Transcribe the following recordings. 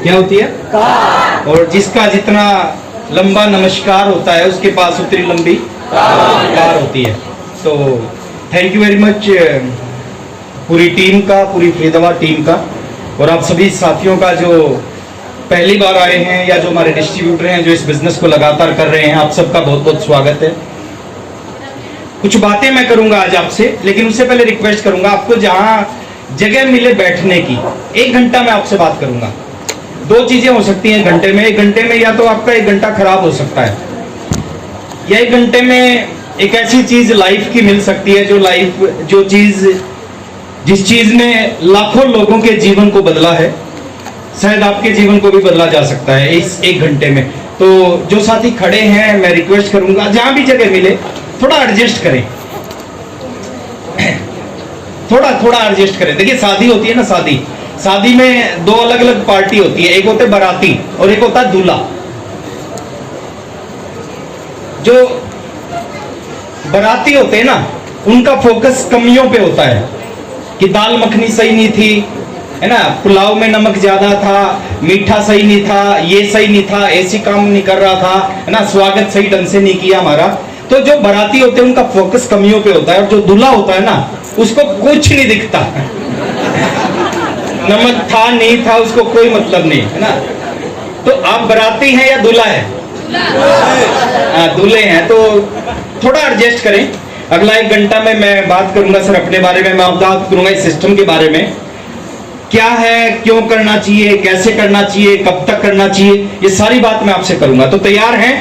क्या होती है? कार। और जिसका जितना लंबा नमस्कार होता है उसके पास उतनी लंबी कार होती है। तो थैंक यू वेरी मच पूरी टीम का, पूरी फरीदाबाद टीम का, और आप सभी साथियों का जो पहली बार आए हैं या जो हमारे डिस्ट्रीब्यूटर हैं जो इस बिजनेस को लगातार कर रहे हैं, आप सबका बहुत बहुत स्वागत है। कुछ बातें मैं करूंगा आज आपसे, लेकिन उससे पहले रिक्वेस्ट करूंगा आपको जहां जगह मिले बैठने की, 1 घंटा मैं आपसे बात करूंगा। 2 चीजें हो सकती हैं घंटे में। 1 घंटे में या तो आपका 1 घंटा खराब हो सकता है, या 1 घंटे में एक ऐसी चीज लाइफ की मिल सकती है जिस चीज ने लाखों लोगों के जीवन को बदला है, शायद आपके जीवन को भी बदला जा सकता है इस 1 घंटे में। तो जो साथी खड़े हैं, मैं रिक्वेस्ट करूंगा जहां भी जगह मिले थोड़ा एडजस्ट करें, थोड़ा एडजस्ट करें। देखिए शादी होती है ना, शादी में 2 अलग अलग पार्टी होती है, एक होते हैं बाराती और एक होता है दूल्हा। जो बाराती होते हैं ना, उनका फोकस कमियों पे होता है कि दाल मखनी सही नहीं थी, है ना, पुलाव में नमक ज्यादा था, मीठा सही नहीं था, ये सही नहीं था, ऐसी काम नहीं कर रहा था, है ना, स्वागत सही ढंग से नहीं किया हमारा। तो जो बाराती होते हैं उनका फोकस कमियों पे होता है, और जो दूल्हा होता है ना, उसको कुछ नहीं दिखता, नमक था नहीं था उसको कोई मतलब नहीं, है ना। तो आप बाराती हैं या दूल्हा है? दूल्हे हैं। तो थोड़ा एडजस्ट करें। अगला 1 घंटा में मैं बात करूंगा सर अपने बारे में, मैं बात करूंगा इस सिस्टम के बारे में, क्या है, क्यों करना चाहिए, कैसे करना चाहिए, कब तक करना चाहिए, ये सारी बात मैं आपसे करूंगा। तो तैयार हैं?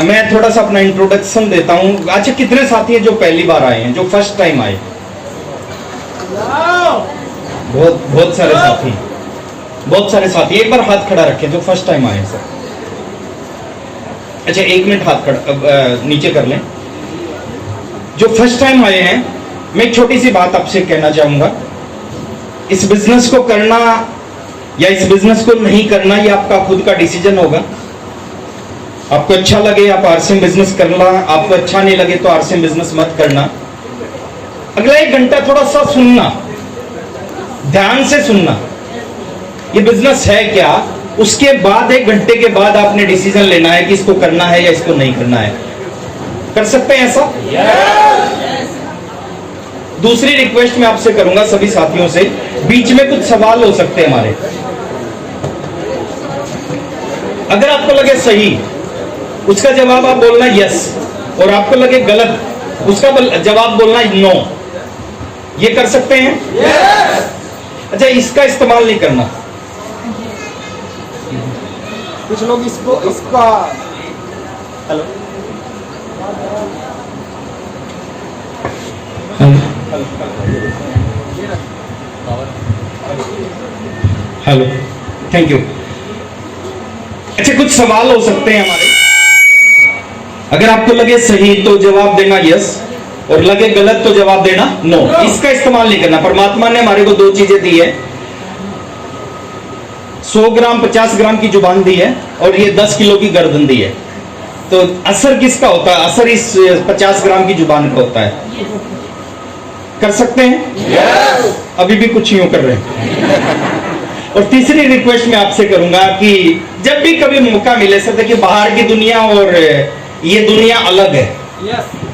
मैं थोड़ा सा अपना इंट्रोडक्शन देता हूं। अच्छा, कितने साथी हैं जो पहली बार आए हैं, जो फर्स्ट टाइम आए? बहुत सारे साथी। एक बार हाथ खड़ा रखें जो फर्स्ट टाइम आए हैं सर। अच्छा, 1 मिनट हाथ खड़ा नीचे कर लें। जो फर्स्ट टाइम आए हैं, मैं एक छोटी सी बात आपसे कहना चाहूंगा। इस बिजनेस को करना या इस बिजनेस को नहीं करना, ये आपका खुद का डिसीजन होगा। आपको अच्छा लगे आप आरसीएम बिजनेस करना, आपको अच्छा नहीं लगे तो आरसीएम बिजनेस मत करना। अगला 1 घंटा थोड़ा सा सुनना, ध्यान से सुनना, ये बिजनेस है क्या। उसके बाद 1 घंटे के बाद आपने डिसीजन लेना है कि इसको करना है या इसको नहीं करना है। कर सकते हैं ऐसा? दूसरी रिक्वेस्ट मैं आपसे करूंगा सभी साथियों से, बीच में कुछ सवाल हो सकते हैं हमारे। अगर आपको लगे सही, उसका जवाब आप बोलना यस, और आपको लगे गलत, उसका जवाब बोलना नो। ये कर सकते हैं? अच्छा, इसका इस्तेमाल नहीं करना। कुछ लोग इसका हेलो हेलो, थैंक यू। अच्छा, कुछ सवाल हो सकते हैं हमारे। अगर आपको लगे सही तो जवाब देना यस, और लगे गलत तो जवाब देना नो। इसका इस्तेमाल नहीं करना। परमात्मा ने हमारे को 2 चीजें दी है, 100 ग्राम 50 ग्राम की जुबान दी है, और ये 10 किलो की गर्दन दी है। तो असर किसका होता है? असर इस 50 ग्राम की जुबान का होता है। कर सकते हैं? अभी भी कुछ यूं कर रहे हैं। और तीसरी रिक्वेस्ट मैं आपसे करूंगा कि जब भी कभी मौका मिले सर, देखिए बाहर की दुनिया और ये दुनिया अलग है।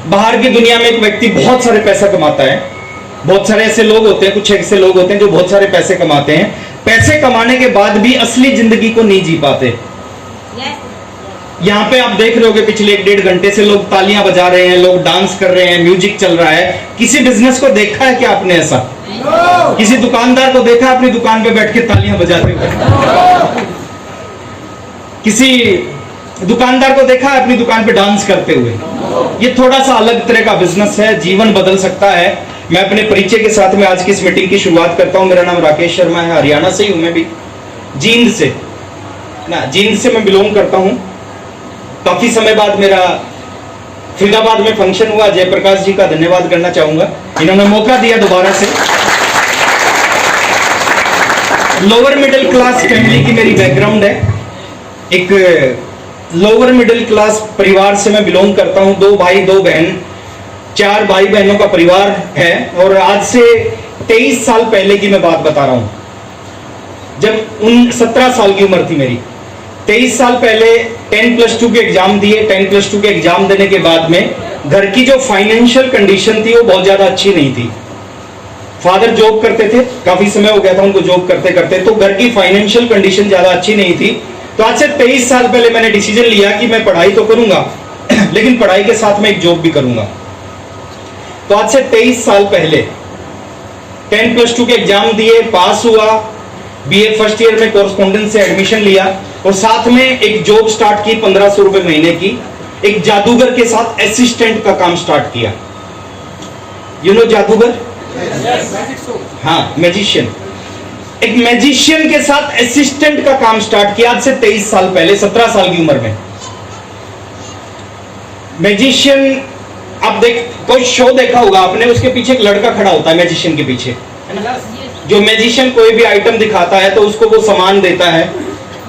बाहर की दुनिया में एक व्यक्ति बहुत सारे पैसा कमाता है, बहुत सारे ऐसे लोग होते हैं, कुछ ऐसे लोग होते हैं जो बहुत सारे पैसे कमाते हैं, पैसे कमाने के बाद भी असली जिंदगी को नहीं जी पाते। यहाँ पे आप देख रहे होगे पिछले 1-1.5 घंटे से लोग तालियां बजा रहे हैं, लोग डांस कर रहे हैं, म्यूजिक चल रहा है। किसी बिजनेस को देखा है क्या आपने ऐसा? किसी दुकानदार को देखा अपनी दुकान पे बैठ के तालियां बजाते हुए? किसी दुकानदार को देखा अपनी दुकान पे डांस करते हुए? ये थोड़ा सा अलग तरह का बिजनेस है, जीवन बदल सकता है। मैं अपने परिचय के साथ में आज की इस मीटिंग की शुरुआत करता हूं। मेरा नाम राकेश शर्मा है, हरियाणा से ही हूं मैं भी, जींद से मैं बिलोंग करता हूं। काफी समय बाद मेरा फरीदाबाद में फंक्शन हुआ। जयप्रकाश जी का धन्यवाद करना चाहूंगा, इन्होंने मौका दिया दोबारा से। लोअर मिडिल क्लास फैमिली की मेरी बैकग्राउंड है, एक लोअर मिडिल क्लास परिवार से मैं बिलोंग करता हूं। 2 भाई 2 बहन, 4 भाई बहनों का परिवार है। और आज से 23 साल पहले की मैं बात बता रहा हूं। जब 17 साल की उम्र थी मेरी, 23 साल पहले 10+2 के एग्जाम दिए। 10+2 के एग्जाम देने के बाद में घर की जो फाइनेंशियल कंडीशन थी वो बहुत ज्यादा अच्छी नहीं थी। फादर जॉब करते थे, काफी समय हो गया था उनको जॉब करते करते, तो घर की फाइनेंशियल कंडीशन ज्यादा अच्छी नहीं थी। तो आज से 23 साल पहले मैंने डिसीजन लिया कि मैं पढ़ाई तो करूंगा लेकिन पढ़ाई के साथ में एक जॉब भी करूंगा। तो आज से 23 साल पहले 10+2 के एग्जाम दिए, पास हुआ, बीए फर्स्ट ईयर में कॉरेस्पॉन्डेंस से एडमिशन लिया और साथ में एक जॉब स्टार्ट की 1500 रुपए महीने की। एक जादूगर के साथ असिस्टेंट का काम स्टार्ट किया। यू नो जादूगर? हाँ, मैजिशियन। एक मैजिशियन के साथ असिस्टेंट का काम स्टार्ट किया आज से 23 साल पहले, 17 साल की उम्र में। मैजिशियन, आप देख, कोई शो देखा होगा आपने, उसके पीछे एक लड़का खड़ा होता है मैजिशियन के पीछे, है ना? जो मैजिशियन कोई भी आइटम दिखाता है तो उसको वो सामान देता है,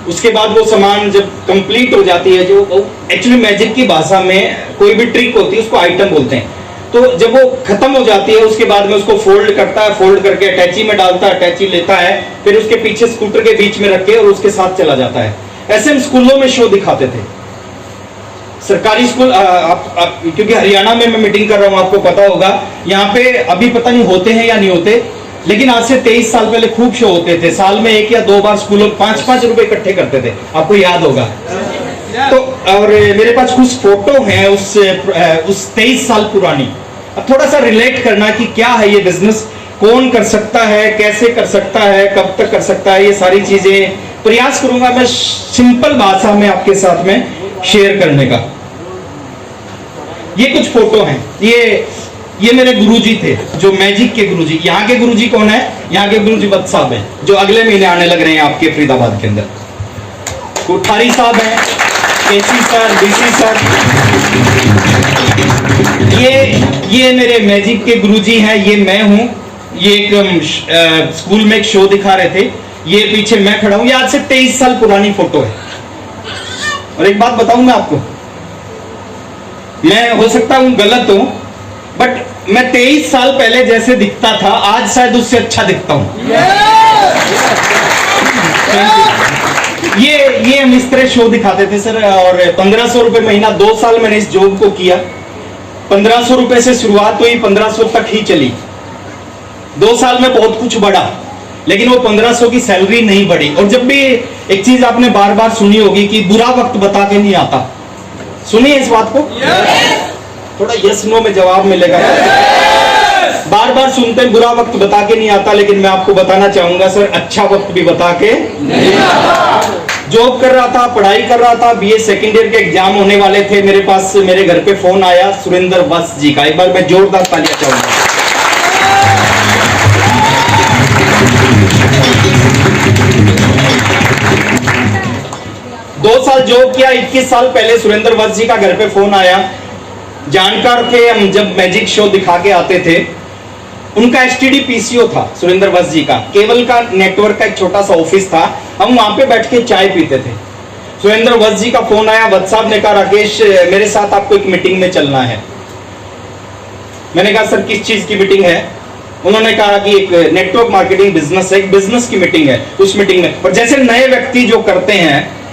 उसके बाद वो सामान जब कंप्लीट हो जाती है, जो एक्चुअली मैजिक की भाषा में कोई भी ट्रिक होती है उसको आइटम बोलते हैं। तो जब वो खत्म हो जाती है उसके बाद में उसको फोल्ड करता है, फोल्ड करके अटैची में डालता है, अटैची लेता है, फिर उसके पीछे स्कूटर के बीच में रख के और उसके साथ चला जाता है। ऐसे हम स्कूलों में शो दिखाते थे, सरकारी स्कूल। क्योंकि हरियाणा में मैं मीटिंग कर रहा हूं, आपको पता होगा, यहाँ पे अभी पता नहीं होते हैं या नहीं होते, लेकिन आज से 23 साल पहले खूब शो होते थे। साल में 1 या 2 बार स्कूलों 5-5 रुपए इकट्ठे करते थे, आपको याद होगा। तो और मेरे पास कुछ फोटो हैं उस 23 साल पुरानी। अब थोड़ा सा रिलेट करना कि क्या है ये बिजनेस, कौन कर सकता है, कैसे कर सकता है, कब तक कर सकता है, ये सारी चीजें प्रयास करूंगा मैं सिंपल भाषा में आपके साथ में शेयर करने का। ये कुछ फोटो हैं, ये मेरे गुरुजी थे, जो मैजिक के गुरुजी। यहाँ के गुरुजी कौन है? यहाँ के गुरुजी वत्स साहब हैं, जो अगले महीने आने लग रहे हैं आपके फरीदाबाद के अंदर। कोठारी साहब हैं, केसी सर, डीसी सर। ये मेरे मैजिक के गुरुजी हैं, ये मैं हूं। ये एक स्कूल में एक शो दिखा रहे थे, ये पीछे मैं खड़ा हूं। ये आज से 23 साल पुरानी फोटो है। और एक बात बताऊं मैं आपको, मैं हो सकता हूं गलत हूं, बट मैं 23 साल पहले जैसे दिखता था आज शायद उससे अच्छा दिखता हूं। ये हम इस तरह शो दिखाते थे सर, और 1500 रुपए महीना, 2 साल मैंने इस जॉब को किया। 1500 रुपए से शुरुआत हुई, 1500 तक ही चली। 2 साल में बहुत कुछ बढ़ा, लेकिन वो 1500 की सैलरी नहीं बढ़ी। और जब भी एक चीज आपने बार बार सुनी होगी कि बुरा वक्त बता के नहीं आता, सुनिए इस बात को। थोड़ा यस नो में जवाब मिलेगा। बार बार सुनते हैं बुरा वक्त बता के नहीं आता, लेकिन मैं आपको बताना चाहूंगा सर, अच्छा वक्त भी बता के नहीं आता। जॉब कर रहा था, पढ़ाई कर रहा था, बीए सेकेंड ईयर के एग्जाम होने वाले थे, मेरे पास मेरे घर पे फोन आया सुरेंद्र वत्स जी का। एक बार मैं जोरदार तालियां चाहूंगा। 2 साल जॉब किया, 21 साल पहले सुरेंद्र वत्स जी का घर पे फोन आया। जानकार थे हम, जब मैजिक शो दिखा के आते थे। उनका एसटीडी पीसीओ था सुरेंद्र वत्स जी का, केबल का नेटवर्क का एक छोटा सा ऑफिस था, हम वहां पे बैठ के चाय पीते थे। सुरेंद्र वत्स जी का फोन आया, वत्स साहब ने कहा राकेश मेरे साथ आपको एक मीटिंग में चलना है। मैंने कहा सर किस चीज की मीटिंग है? उन्होंने कहा कि एक नेटवर्क मार्केटिंग बिजनेस है, एक बिजनेस की मीटिंग है। उस मीटिंग में, और जैसे नए व्यक्ति जो करते हैं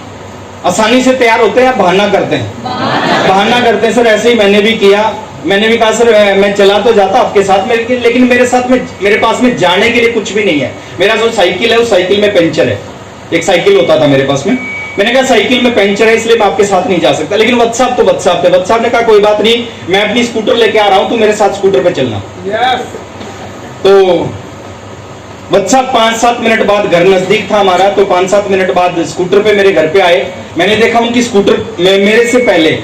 आसानी से तैयार होते हैं, बहाना करते हैं, बहाना करते हैं सर, ऐसे ही मैंने भी किया। मैंने भी कहा सर मैं चला तो जाता आपके साथ में, लेकिन मेरे पास में जाने के लिए कुछ भी नहीं है। मेरा जो साइकिल है उस साइकिल में पंचर है, एक साइकिल होता था मेरे पास में। मैंने कहा साइकिल में पंचर है इसलिए मैं आपके साथ नहीं जा सकता। लेकिन वत्स साहब तो वत्स साहब थे। वत्स साहब ने कहा कोई बात नहीं, मैं अपनी स्कूटर लेके आ रहा हूं, तू मेरे साथ स्कूटर पे चलना। तो वत्स साहब 5-7 मिनट बाद, घर नजदीक था हमारा, तो 5-7 मिनट बाद स्कूटर पे मेरे घर पे आए। मैंने देखा उनकी स्कूटर में मेरे से पहले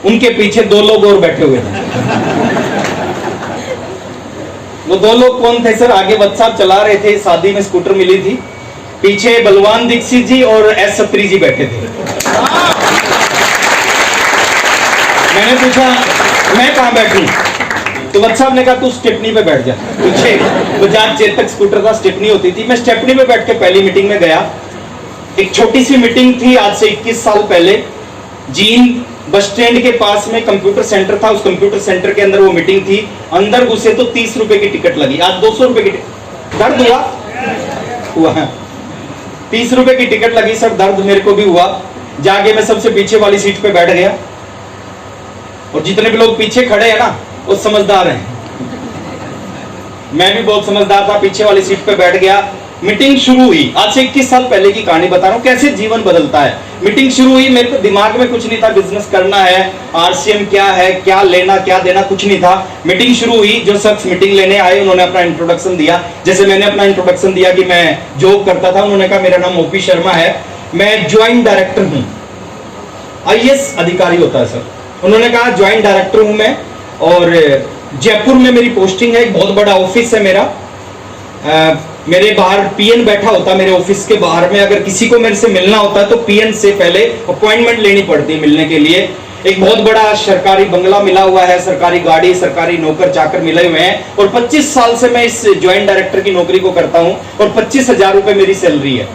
उनके पीछे 2 लोग और बैठे हुए थे। वो 2 लोग कौन थे सर? आगे वत्स साहब चला रहे थे, शादी में स्कूटर मिली थी, पीछे बलवान दीक्षित जी और एस सत्री जी बैठे थे। मैंने पूछा मैं कहां बैठूं? तो वत्स साहब ने कहा तू स्टेपनी पे बैठ जा। पीछे बजाज चेतक स्कूटर था, स्टेपनी होती थी। मैं स्टेपनी पे बैठ के पहली मीटिंग में गया। एक छोटी सी मीटिंग थी आज से 21 साल पहले। जींद बस स्टैंड के पास में कंप्यूटर सेंटर था, उस कंप्यूटर सेंटर के अंदर वो मीटिंग थी। अंदर घुसे तो 30 रुपए की टिकट लगी, आज 200 रुपए की टिकट। दर्द हुआ 30 रुपए की टिकट लगी सर, दर्द मेरे को भी हुआ, जाके मैं सबसे पीछे वाली सीट पे बैठ गया। और जितने भी लोग पीछे खड़े हैं ना वो समझदार हैं, मैं भी बहुत समझदार था, पीछे वाली सीट पे बैठ गया। मीटिंग शुरू हुई, आज से 21 साल पहले की कहानी बता रहा हूं, कैसे जीवन बदलता है। मीटिंग शुरू हुई, मेरे को दिमाग में कुछ नहीं था, बिजनेस करना है, आरसीएम क्या है, क्या लेना क्या देना, कुछ नहीं था। मीटिंग शुरू हुई, जो शख्स मीटिंग लेने आए उन्होंने अपना इंट्रोडक्शन दिया, जैसे मैंने अपना इंट्रोडक्शन दिया कि मैं जॉब करता था। उन्होंने कहा मेरा नाम ओपी शर्मा है, मैं ज्वाइंट डायरेक्टर हूं, आईएएस अधिकारी होता है सर। उन्होंने कहा ज्वाइंट डायरेक्टर हूं मैं, और जयपुर में मेरी पोस्टिंग है, एक बहुत बड़ा ऑफिस है मेरा। मेरे बाहर पीएन बैठा होता, मेरे ऑफिस के बाहर में अगर किसी को मेरे से मिलना होता तो पीएन से पहले अपॉइंटमेंट लेनी पड़ती है मिलने के लिए। एक बहुत बड़ा सरकारी बंगला मिला हुआ है, सरकारी गाड़ी, सरकारी नौकर चाकर मिले हुए हैं, और 25 साल से मैं इस ज्वाइंट डायरेक्टर की नौकरी को करता हूं, और 25,000 रुपए मेरी सैलरी है।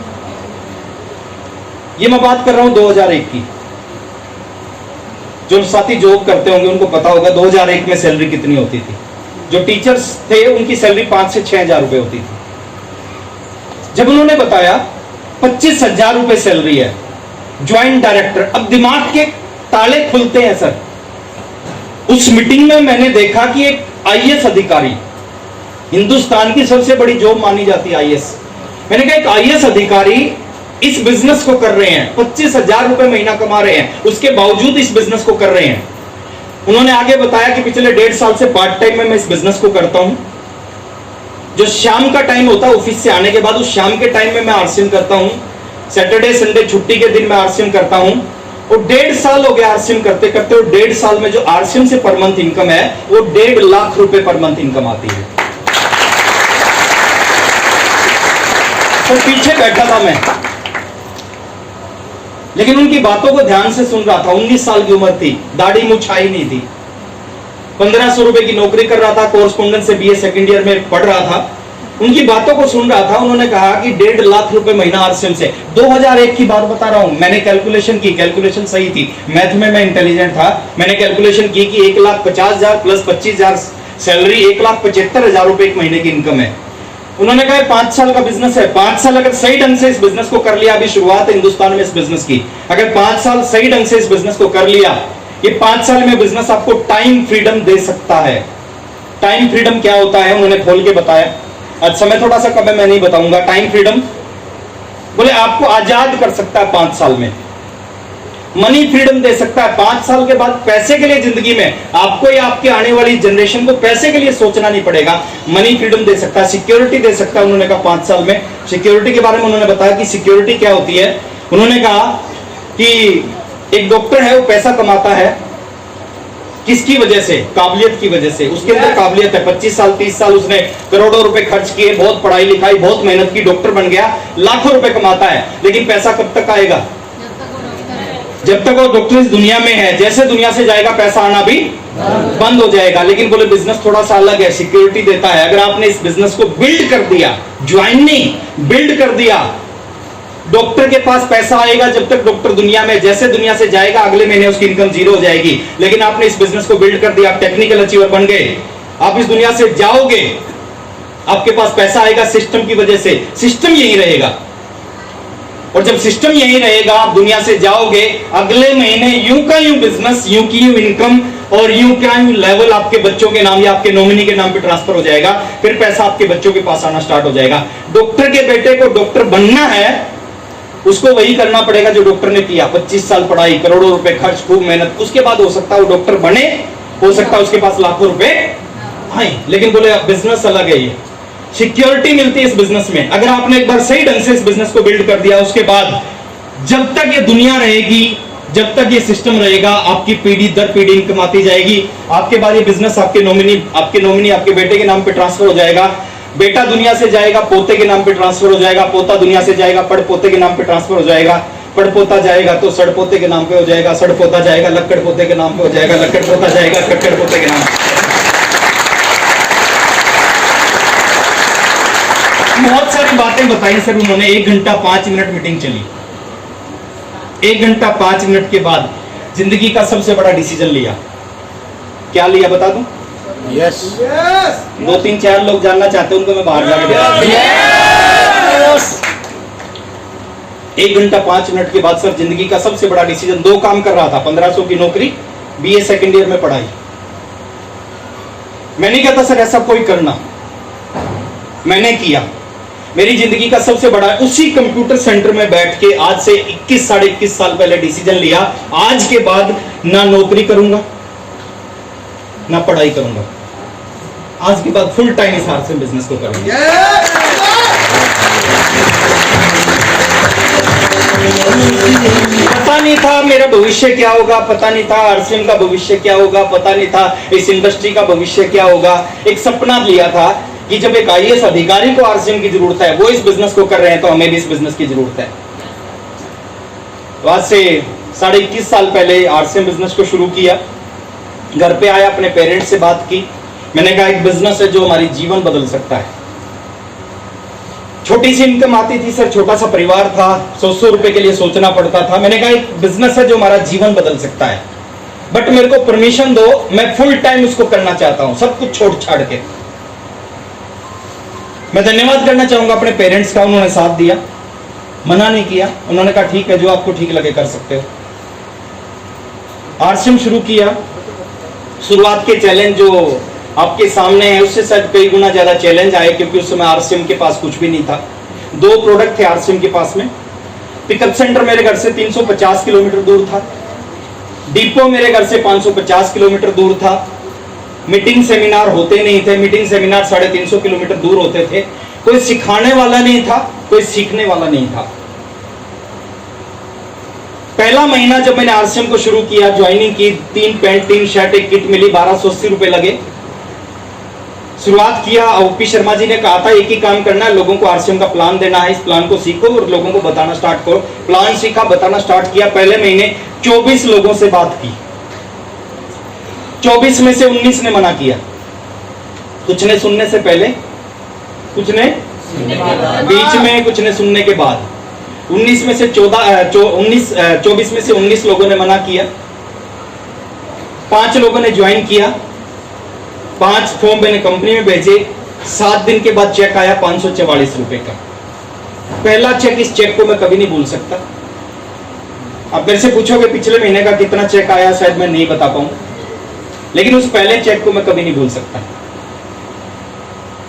ये मैं बात कर रहा हूं 2001 की। जो साथी जॉब करते होंगे उनको पता होगा 2001 में सैलरी कितनी होती थी। जो टीचर्स थे उनकी सैलरी 5 से 6,000 रुपए होती थी। जब उन्होंने बताया 25,000 रुपए सैलरी है, ज्वाइंट डायरेक्टर, अब दिमाग के ताले खुलते हैं सर। उस मीटिंग में मैंने देखा कि एक आईएएस अधिकारी, हिंदुस्तान की सबसे बड़ी जॉब मानी जाती है आईएएस, मैंने कहा एक आईएएस अधिकारी इस बिजनेस को कर रहे हैं, 25,000 रुपए महीना कमा रहे हैं, उसके बावजूद इस बिजनेस को कर रहे हैं। उन्होंने आगे बताया कि पिछले 1.5 साल से पार्ट टाइम में मैं इस बिजनेस को करता हूं। जो शाम का टाइम होता है ऑफिस से आने के बाद, उस शाम के टाइम में मैं आरसीएम करता हूं। सैटरडे संडे छुट्टी के दिन मैं आरसीएम करता हूं, और 1.5 साल हो गया आरसीएम करते करते, और 1.5 साल में जो आरसीएम से पर मंथ इनकम है वो 1.5 लाख रुपए पर मंथ इनकम आती है। तो पीछे बैठा था मैं, लेकिन उनकी बातों को ध्यान से सुन रहा था। 19 साल की उम्र थी, दाढ़ी मूंछ आई नहीं थी, 1500 रुपए की नौकरी कर रहा था, कोर्रेस्पोंडेंस से बीए सेकंड ईयर में पढ़ रहा था। उनकी बातों को सुन रहा था। उन्होंने कहा कि 1.5 लाख रुपए महीना आरसीएम से, 2001 की बात बता रहा हूं, मैंने कैलकुलेशन की, कैलकुलेशन सही थी, मैथ में मैं इंटेलिजेंट था। मैंने कैलकुलेशन की कि 1,50,000 प्लस 25,000 सैलरी, 1,75,000 रुपए एक महीने की इनकम है। उन्होंने कहा 5 साल का बिजनेस है, 5 साल अगर सही ढंग से इस बिजनेस को कर लिया, अभी शुरुआत है हिंदुस्तान में इस बिजनेस की, अगर 5 साल सही ढंग से इस बिजनेस को कर लिया, ये 5 साल में बिजनेस आपको टाइम फ्रीडम दे सकता है। टाइम फ्रीडम क्या होता है उन्होंने खोल के बताया। आज समय थोड़ा सा कम है, मैं नहीं बताऊंगा। टाइम फ्रीडम बोले आपको आजाद कर सकता है 5 साल में, मनी फ्रीडम दे सकता है 5 साल के बाद। पैसे के लिए जिंदगी में आपको या आपके आने वाली जनरेशन को पैसे के लिए सोचना नहीं पड़ेगा, मनी फ्रीडम दे सकता है, सिक्योरिटी दे सकता है। उन्होंने कहा 5 साल में सिक्योरिटी के बारे में उन्होंने बताया कि सिक्योरिटी क्या होती है। उन्होंने कहा कि एक डॉक्टर है, वो पैसा कमाता है किसकी वजह से? काबिलियत की वजह से। उसके अंदर काबिलियत है, 25 साल 30 साल उसने करोड़ों रुपए खर्च किए, बहुत पढ़ाई लिखाई, बहुत मेहनत की, डॉक्टर बन गया, लाखों रुपए कमाता है, लेकिन पैसा कब तक आएगा? जब तक वो डॉक्टर इस दुनिया में है। जैसे दुनिया से जाएगा पैसा आना भी बंद हो जाएगा। लेकिन बोले बिजनेस थोड़ा सा अलग है, सिक्योरिटी देता है। अगर आपने इस बिजनेस को बिल्ड कर दिया, ज्वाइन नहीं बिल्ड कर दिया, डॉक्टर के पास पैसा आएगा जब तक डॉक्टर दुनिया में। जैसे दुनिया से जाएगा अगले महीने उसकी इनकम 0 हो जाएगी। लेकिन आपने इस बिजनेस को बिल्ड कर दिया, आप टेक्निकल अचीवर बन गए, आप इस दुनिया से जाओगे, आपके पास पैसा आएगा सिस्टम की वजह से। सिस्टम यही रहेगा, और जब सिस्टम यही रहेगा, आप दुनिया से जाओगे, अगले महीने यूं का यूं बिजनेस, यूं की यूं इनकम, और यूं का यूं लेवल आपके बच्चों के नाम या आपके नॉमिनी के नाम पे ट्रांसफर हो जाएगा। फिर पैसा आपके बच्चों के पास आना स्टार्ट हो जाएगा। डॉक्टर के बेटे को डॉक्टर बनना है, उसको वही करना पड़ेगा जो डॉक्टर ने किया। 25 साल पढ़ाई, करोड़ों रुपए खर्च, खूब मेहनत, उसके बाद हो सकता है वो डॉक्टर बने, हो सकता है उसके पास लाखों रुपए आए। लेकिन बोले बिजनेस अलग है, ये सिक्योरिटी मिलती है इस बिजनेस में। अगर आपने एक बार सही ढंग से इस बिजनेस को बिल्ड कर दिया, उसके बाद जब तक ये दुनिया रहेगी, जब तक ये सिस्टम रहेगा, आपकी पीढ़ी दर पीढ़ी इनकम आती जाएगी। आपके बाद ये बिजनेस आपके नॉमिनी आपके बेटे के नाम पे ट्रांसफर हो जाएगा। बेटा दुनिया से जाएगा, पोते के नाम पे ट्रांसफर हो जाएगा। पोता दुनिया से जाएगा, पड़पोते के नाम पे ट्रांसफर हो जाएगा। पड़पोता जाएगा तो सड़पोते के नाम पे हो जाएगा। सड़पोता जाएगा, लक्कड़ पोते के नाम पे हो जाएगा। लक्कड़ पोता जाएगा, कक्कड़ पोते के नाम पे। बहुत सारी बातें बताई सर उन्होंने। 1 घंटा 5 मिनट मीटिंग चली। 1 घंटा 5 मिनट के बाद जिंदगी का सबसे बड़ा डिसीजन लिया। क्या लिया बता दूं? यस 2 3 4 लोग जानना चाहते हैं, उनको मैं बाहर जाके 1 घंटा 5 मिनट के बाद सर जिंदगी का सबसे बड़ा डिसीजन, 2 काम कर रहा था, 1500 की नौकरी, बीए सेकंड ईयर में पढ़ाई। मैंने कहा था सर ऐसा कोई करना, मैंने किया। मेरी जिंदगी का सबसे बड़ा, उसी कंप्यूटर सेंटर में बैठ के आज से 21 साढ़े 21 साल पहले डिसीजन लिया, आज के बाद ना नौकरी करूंगा ना पढ़ाई करूंगा, आज के बाद फुल टाइम इस आरसीएम बिजनेस को करूंगा। पता नहीं था मेरा भविष्य क्या होगा, पता नहीं था आरसीएम का भविष्य क्या होगा, पता नहीं था इस इंडस्ट्री का भविष्य क्या होगा। एक सपना लिया था कि जब एक आईएएस अधिकारी को आरसीएम की जरूरत है, वो इस बिजनेस को कर रहे हैं, तो हमें भी इस बिजनेस की जरूरत है। तो आज से साढ़े 21 साल पहले आरसीएम बिजनेस को शुरू किया। घर पे आया, अपने पेरेंट्स से बात की, मैंने कहा एक बिजनेस है जो हमारी जीवन बदल सकता है। छोटी सी इनकम आती थी सर, छोटा सा परिवार था, 100 रुपए के लिए सोचना पड़ता था। मैंने कहा एक बिजनेस है जो हमारा जीवन बदल सकता है, बट मेरे को परमिशन दो, मैं फुल टाइम उसको करना चाहता हूं, सब कुछ छोड़ छाड़ के। मैं धन्यवाद करना चाहूंगा अपने पेरेंट्स का, उन्होंने साथ दिया, मना नहीं किया। उन्होंने कहा ठीक है, जो आपको ठीक लगे कर सकते हो। आरसीएम शुरू किया। शुरुआत के चैलेंज जो आपके सामने है उससे शायद कई गुना ज्यादा चैलेंज आए, क्योंकि उस समय आरसीएम के पास कुछ भी नहीं था। 2 प्रोडक्ट थे आरसीएम के पास में। पिकअप सेंटर मेरे घर से 350 किलोमीटर दूर था, डिपो मेरे घर से 550 किलोमीटर दूर था। मीटिंग सेमिनार होते नहीं थे, मीटिंग सेमिनार 350 किलोमीटर दूर होते थे। कोई सिखाने वाला नहीं था, कोई सीखने वाला नहीं था। पहला महीना जब मैंने आरसीएम को शुरू किया, ज्वाइनिंग की, 3 पैंट 3 शर्ट 1 किट मिली, 1280 रुपए लगे। शुरुआत किया। ओपी शर्मा जी ने कहा था एक ही काम करना है, लोगों को आरसीएम का प्लान देना है, इस प्लान को सीखो और लोगों को बताना स्टार्ट करो। प्लान सीखा, बताना स्टार्ट किया। पहले महीने 24 लोगों से बात की, 24 में से 19 ने मना किया। कुछ ने सुनने से पहले, कुछ ने बीच में, कुछ ने सुनने के बाद। 24 में से 19 लोगों ने मना किया। 5 लोगों ने ज्वाइन किया। 5 फॉर्म मैंने कंपनी में भेजे। 7 दिन के बाद चेक आया 544 रुपए का। पहला चेक, इस चेक को मैं कभी नहीं भूल सकता। अब मेरे से पूछोगे पिछले महीने का कितना चेक आया, शायद मैं नहीं बता पाऊं, लेकिन उस पहले चेक को मैं कभी नहीं भूल सकता।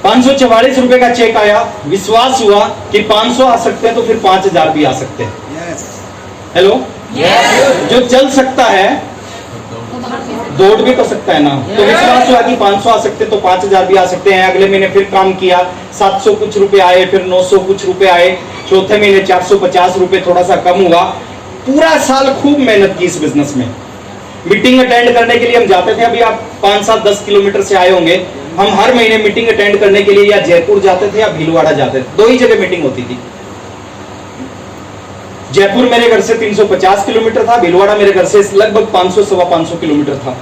544 रुपए का चेक आया। विश्वास हुआ कि 500 आ सकते हैं तो फिर 5000 भी आ सकते हैं। हेलो, जो चल सकता है दौड़ भी तो सकता है ना। तो विश्वास हुआ कि 500 आ सकते तो 5000 भी आ सकते हैं। अगले महीने फिर काम किया, 700 कुछ रुपए आए, फिर 900 कुछ रुपए आए। चौथे महीने 450 रुपए, थोड़ा सा कम हुआ। पूरा साल खूब मेहनत की इस बिजनेस में। मीटिंग अटेंड करने के लिए हम जाते थे। अभी आप 5, 7, 10 किलोमीटर से आए होंगे। हम हर महीने मीटिंग अटेंड करने के लिए या जयपुर जाते थे या भीलवाड़ा जाते थे। 2 ही जगह मीटिंग होती थी। जयपुर मेरे घर से 350 किलोमीटर था, भीलवाड़ा मेरे घर से लगभग 500 सवा 500 किलोमीटर था।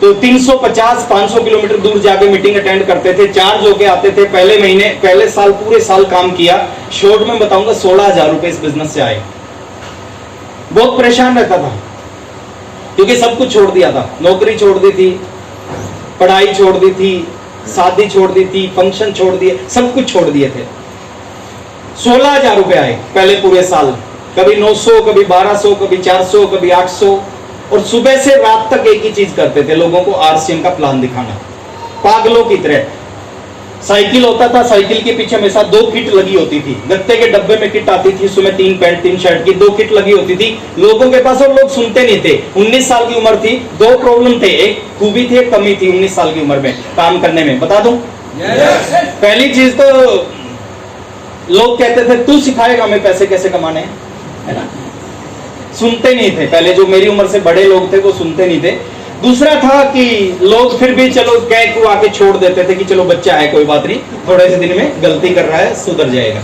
तो 350-500 किलोमीटर दूर जाके मीटिंग अटेंड करते थे। चार्ज होके आते थे। पहले साल पूरे साल काम किया। शॉर्ट में बताऊंगा 16,000 रुपए इस बिजनेस से आए। बहुत परेशान रहता था क्योंकि सब कुछ छोड़ दिया था। नौकरी छोड़ दी थी, पढ़ाई छोड़ दी थी, शादी छोड़ दी थी, फंक्शन छोड़ दिए, सब कुछ छोड़ दिए थे। 16,000 रुपए आए पहले पूरे साल। कभी 900, कभी 1200, कभी 400, कभी 800। और सुबह से रात तक एक ही चीज करते थे, लोगों को आरसीएम का प्लान दिखाना, पागलों की तरह। साइकिल होता था, साइकिल के पीछे हमेशा 2 किट लगी होती थी। गत्ते के डब्बे में किट आती थी, उसमें 3 पैंट 3 शर्ट की 2 किट लगी होती थी लोगों के पास, और लोग सुनते नहीं थे। 19 साल की उम्र थी। 2 प्रॉब्लम थे, एक खूबी थी, एक कमी थी 19 साल की उम्र में काम करने में। बता दूं, पहली चीज तो लोग कहते थे तू सिखाएगा हमें पैसे कैसे कमाने हैं, है ना। सुनते नहीं थे। पहले जो मेरी उम्र से बड़े लोग थे वो सुनते नहीं थे। दूसरा था कि लोग फिर भी चलो कह को आके छोड़ देते थे कि चलो बच्चा है, कोई बात नहीं, थोड़े से दिन में गलती कर रहा है, सुधर जाएगा।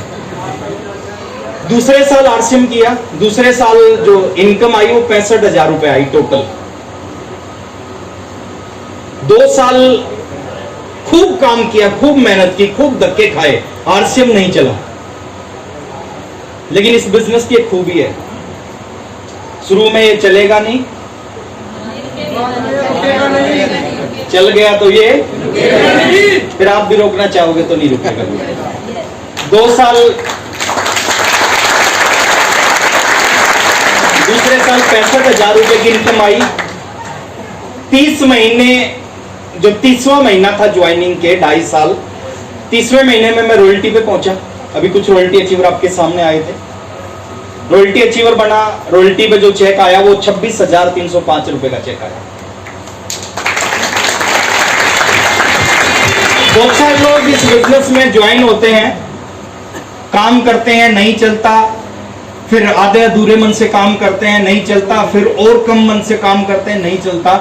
दूसरे साल आरसीएम किया। दूसरे साल जो इनकम आई वो 65,000 रुपए आई टोटल। 2 साल खूब काम किया, खूब मेहनत की, खूब धक्के खाए, आरसीएम नहीं चला। लेकिन इस बिजनेस की एक खूबी है, शुरू में ये चलेगा नहीं, चल गया तो ये, फिर आप भी रोकना चाहोगे तो नहीं रुकेगा। 2 साल दूसरे साल 65,000 रुपए की इनकम आई। 30 महीने, जो 30वां महीना था ज्वाइनिंग के, 2.5 साल, 30वें महीने में मैं रॉयल्टी पे पहुंचा। अभी कुछ रॉयल्टी अचीवर आपके सामने आए थे, रॉयल्टी अचीवर बना। रॉयल्टी पे जो चेक आया वो 26,305 रुपए का चेक आया। बहुत सारे लोग इस बिजनेस में ज्वाइन होते हैं, काम करते हैं, नहीं चलता, फिर आधे अधूरे मन से काम करते हैं, नहीं चलता, फिर और कम मन से काम करते हैं, नहीं चलता।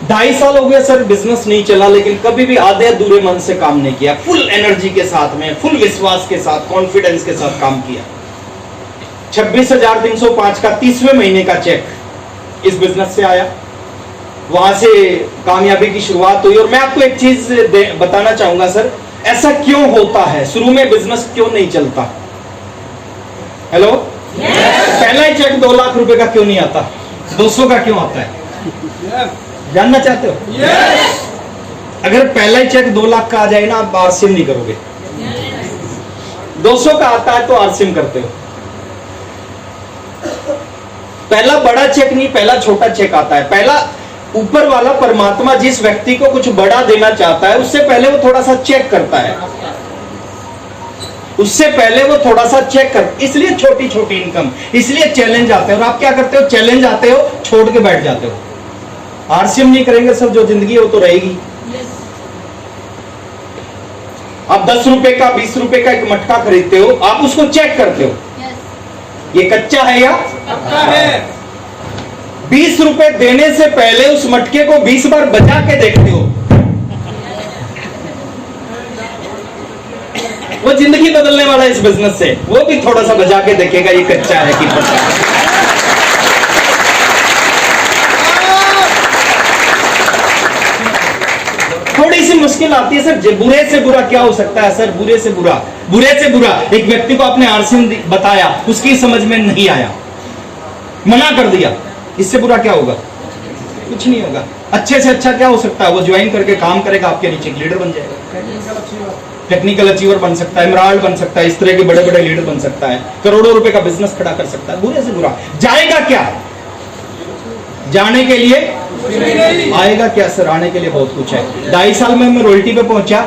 2.5 साल हो गया सर बिजनेस नहीं चला, लेकिन कभी भी आधे अधूरे मन से काम नहीं किया, फुल एनर्जी के साथ में, फुल विश्वास के साथ, कॉन्फिडेंस के साथ काम किया। 26,305 का 30वें महीने का चेक इस बिजनेस से आया। वहां से कामयाबी की शुरुआत हुई। और मैं आपको एक चीज बताना चाहूंगा सर, ऐसा क्यों होता है, शुरू में बिजनेस क्यों नहीं चलता? हेलो, पहला ही चेक 2 लाख रुपए का क्यों नहीं आता, 200 का क्यों आता है? जानना चाहते हो? अगर पहला ही चेक 2 लाख का आ जाए ना, आप आरसीएम नहीं करोगे। 200 का आता है तो आरसीएम करते हो। पहला बड़ा चेक नहीं, पहला छोटा चेक आता है। पहला ऊपर वाला परमात्मा जिस व्यक्ति को कुछ बड़ा देना चाहता है, उससे पहले वो थोड़ा सा चेक करता है, उससे पहले वो थोड़ा सा चेक कर, इसलिए छोटी छोटी इनकम, इसलिए चैलेंज आते हैं। और आप क्या करते हो? चैलेंज आते हो, छोड़ के बैठ जाते हो। आरसीएम नहीं करेंगे सर, जो जिंदगी है वो तो रहेगी। आप 10 रुपए का, 20 रुपए का एक मटका खरीदते हो, आप उसको चेक करते हो, ये कच्चा है या पक्का है। 20 रुपए देने से पहले उस मटके को 20 बार बजा के देखते हो। वो जिंदगी बदलने वाला है इस बिजनेस से, वो भी थोड़ा सा बजा के देखेगा ये कच्चा है कि पक्का है। थोड़ी सी मुश्किल आती है सर, बुरे से बुरा क्या हो सकता है सर? बुरे से बुरा, बुरे से बुरा एक व्यक्ति को आपने आरसीएम बताया, उसकी समझ में नहीं आया, मना कर दिया, इससे बुरा क्या होगा? कुछ नहीं होगा। अच्छे से अच्छा क्या हो सकता है? वो ज्वाइन करके काम करेगा, आपके नीचे एक लीडर बन जाएगा, टेक्निकल अचीवर बन सकता है, एमराल्ड बन सकता है, इस तरह के बड़े बड़े लीडर बन सकता है, करोड़ों रुपए का बिजनेस खड़ा कर सकता है। बुरे से बुरा जाएगा क्या? जाने के लिए आएगा क्या सर? आने के लिए बहुत कुछ है। 2.5 साल में मैं रॉयल्टी पे पहुंचा।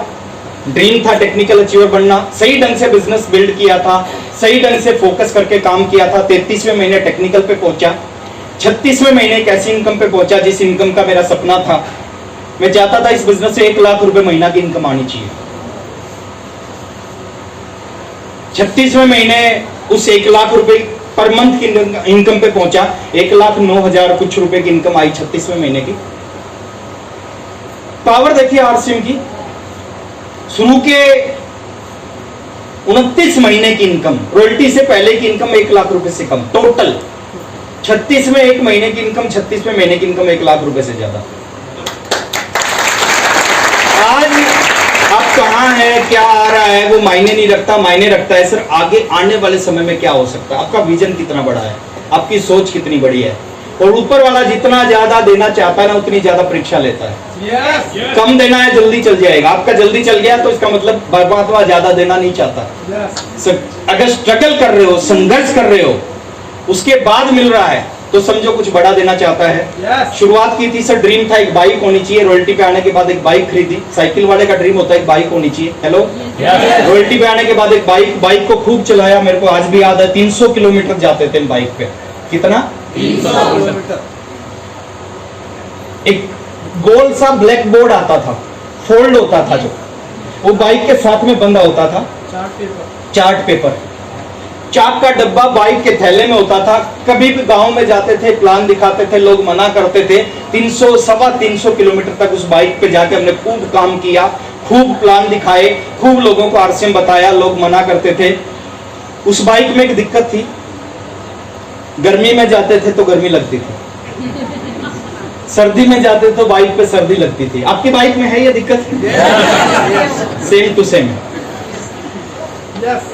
ड्रीम था टेक्निकल अचीवर बनना, सही ढंग से बिजनेस बिल्ड किया था, सही ढंग से फोकस करके काम किया था। 33वें महीने टेक्निकल पे पहुंचा। 36वें महीने एक ऐसी इनकम पे पहुंचा जिस इनकम का मेरा सपना था। मैं चाहता था इस बिजनेस से 1 लाख रुपए महीना की इनकम आनी चाहिए। 36वें महीने उस 1 लाख रुपए पर मंथ की इनकम पे पहुंचा। 1,09,000 कुछ रुपए की इनकम आई 36वें महीने की। पावर देखिए आरसीएम की, शुरू के 29 महीने की इनकम, रॉयल्टी से पहले की इनकम 1 लाख रुपए से कम, टोटल 36वें एक महीने की इनकम, 36वें महीने की इनकम 1 लाख रुपए से ज्यादा। आज आप कहां है, क्या आ रहा है, वो मायने नहीं रखता। मायने रखता है सर आगे आने वाले समय में क्या हो सकता है, आपका विजन कितना बड़ा है, आपकी सोच कितनी बड़ी है। और ऊपर वाला जितना ज्यादा देना चाहता है ना, उतनी ज्यादा परीक्षा लेता है। कम देना है, जल्दी चल जाएगा। आपका जल्दी चल गया तो इसका मतलब परमात्मा ज्यादा देना नहीं चाहता। अगर स्ट्रगल कर रहे हो, संघर्ष कर रहे हो, उसके बाद मिल रहा है तो समझो कुछ बड़ा देना चाहता है। शुरुआत की थी सर, ड्रीम था एक बाइक होनी चाहिए। रॉयल्टी पे आने के बाद एक बाइक खरीदी। साइकिल वाले का ड्रीम होता है एक बाइक होनी चाहिए। हेलो, रॉयल्टी पे आने के बाद एक बाइक को खूब चलाया। मेरे को आज भी याद है 300 किलोमीटर जाते थे बाइक पे। कितना? 300 किलोमीटर। एक गोल सा ब्लैक बोर्ड आता था, फोल्ड होता था, जो वो बाइक के साथ में बंधा होता था, चार्ट पेपर। चाक का डब्बा बाइक के थैले में होता था। कभी भी गांव में जाते थे, प्लान दिखाते थे, लोग मना करते थे। 300-325 किलोमीटर तक उस बाइक पे जाके हमने खूब काम किया, खूब प्लान दिखाए, खूब लोगों को आरसीएम बताया, लोग मना करते थे। उस बाइक में एक दिक्कत थी, गर्मी में जाते थे तो गर्मी लगती थी, सर्दी में जाते तो बाइक पे सर्दी लगती थी। आपकी बाइक में है ये दिक्कत? Same to same.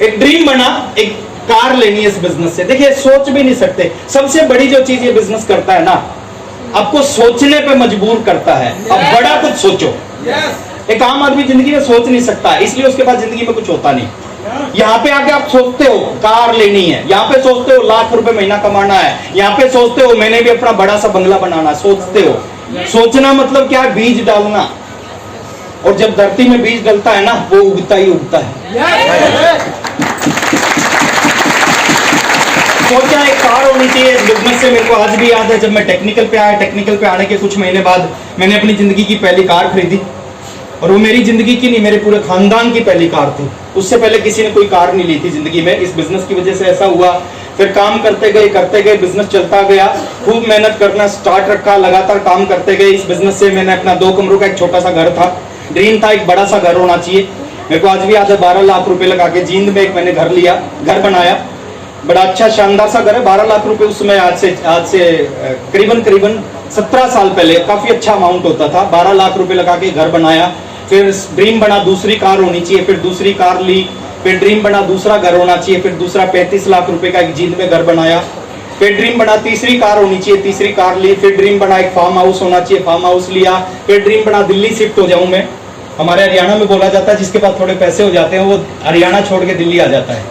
एक ड्रीम बना, एक कार लेनी है इस बिजनेस से। देखिए सोच भी नहीं सकते। सबसे बड़ी जो चीज ये बिजनेस करता है ना, आपको सोचने पे मजबूर करता है। अब बड़ा कुछ सोचो। एक आम आदमी जिंदगी में सोच नहीं सकता, इसलिए उसके बाद जिंदगी में कुछ होता नहीं। यहाँ पे आके आप सोचते हो कार लेनी है, यहाँ पे सोचते हो लाख रुपए महीना कमाना है, यहाँ पे सोचते हो मैंने भी अपना बड़ा सा बंगला बनाना है, सोचते हो। सोचना मतलब क्या है? बीज डालना। और जब धरती में बीज डलता है ना, वो उगता ही उगता है। सोचा एक कार होनी चाहिए इस बिजनेस से। मेरे को आज भी याद है जब मैं टेक्निकल पे आया, टेक्निकल पे आने के कुछ महीने बाद मैंने अपनी जिंदगी की पहली कार खरीदी। और वो मेरी जिंदगी की नहीं, मेरे पूरे खानदान की पहली कार थी। उससे पहले किसी ने कोई कार नहीं ली थी जिंदगी में। इस बिजनेस की वजह से ऐसा हुआ। फिर काम करते गए, बिजनेस चलता गया। खूब मेहनत करना स्टार्ट रखा, लगातार काम करते गए। इस बिजनेस से मैंने अपना 2 कमरों का एक छोटा सा घर था, ड्रीम था एक बड़ा सा घर होना चाहिए। मेरे को आज भी याद है 12 लाख रुपए लगा के जींद में एक मैंने घर लिया, घर बनाया। बड़ा अच्छा शानदार सा घर है। 12 लाख रुपए उसमें आज से करीबन 17 साल पहले काफी अच्छा अमाउंट होता था। 12 लाख रुपए लगा के घर बनाया। फिर ड्रीम बना दूसरी कार होनी चाहिए, फिर दूसरी कार ली। फिर ड्रीम बना दूसरा घर होना चाहिए, फिर दूसरा 35 लाख रुपए का एक जींद में घर बनाया। फिर ड्रीम बना तीसरी कार होनी चाहिए, तीसरी कार ली। फिर ड्रीम बना एक फार्म हाउस होना चाहिए, फार्म हाउस लिया। फिर ड्रीम बना दिल्ली शिफ्ट हो जाऊं मैं। हमारे हरियाणा में बोला जाता है जिसके पास थोड़े पैसे हो जाते हैं वो हरियाणा छोड़ के दिल्ली आ जाता है।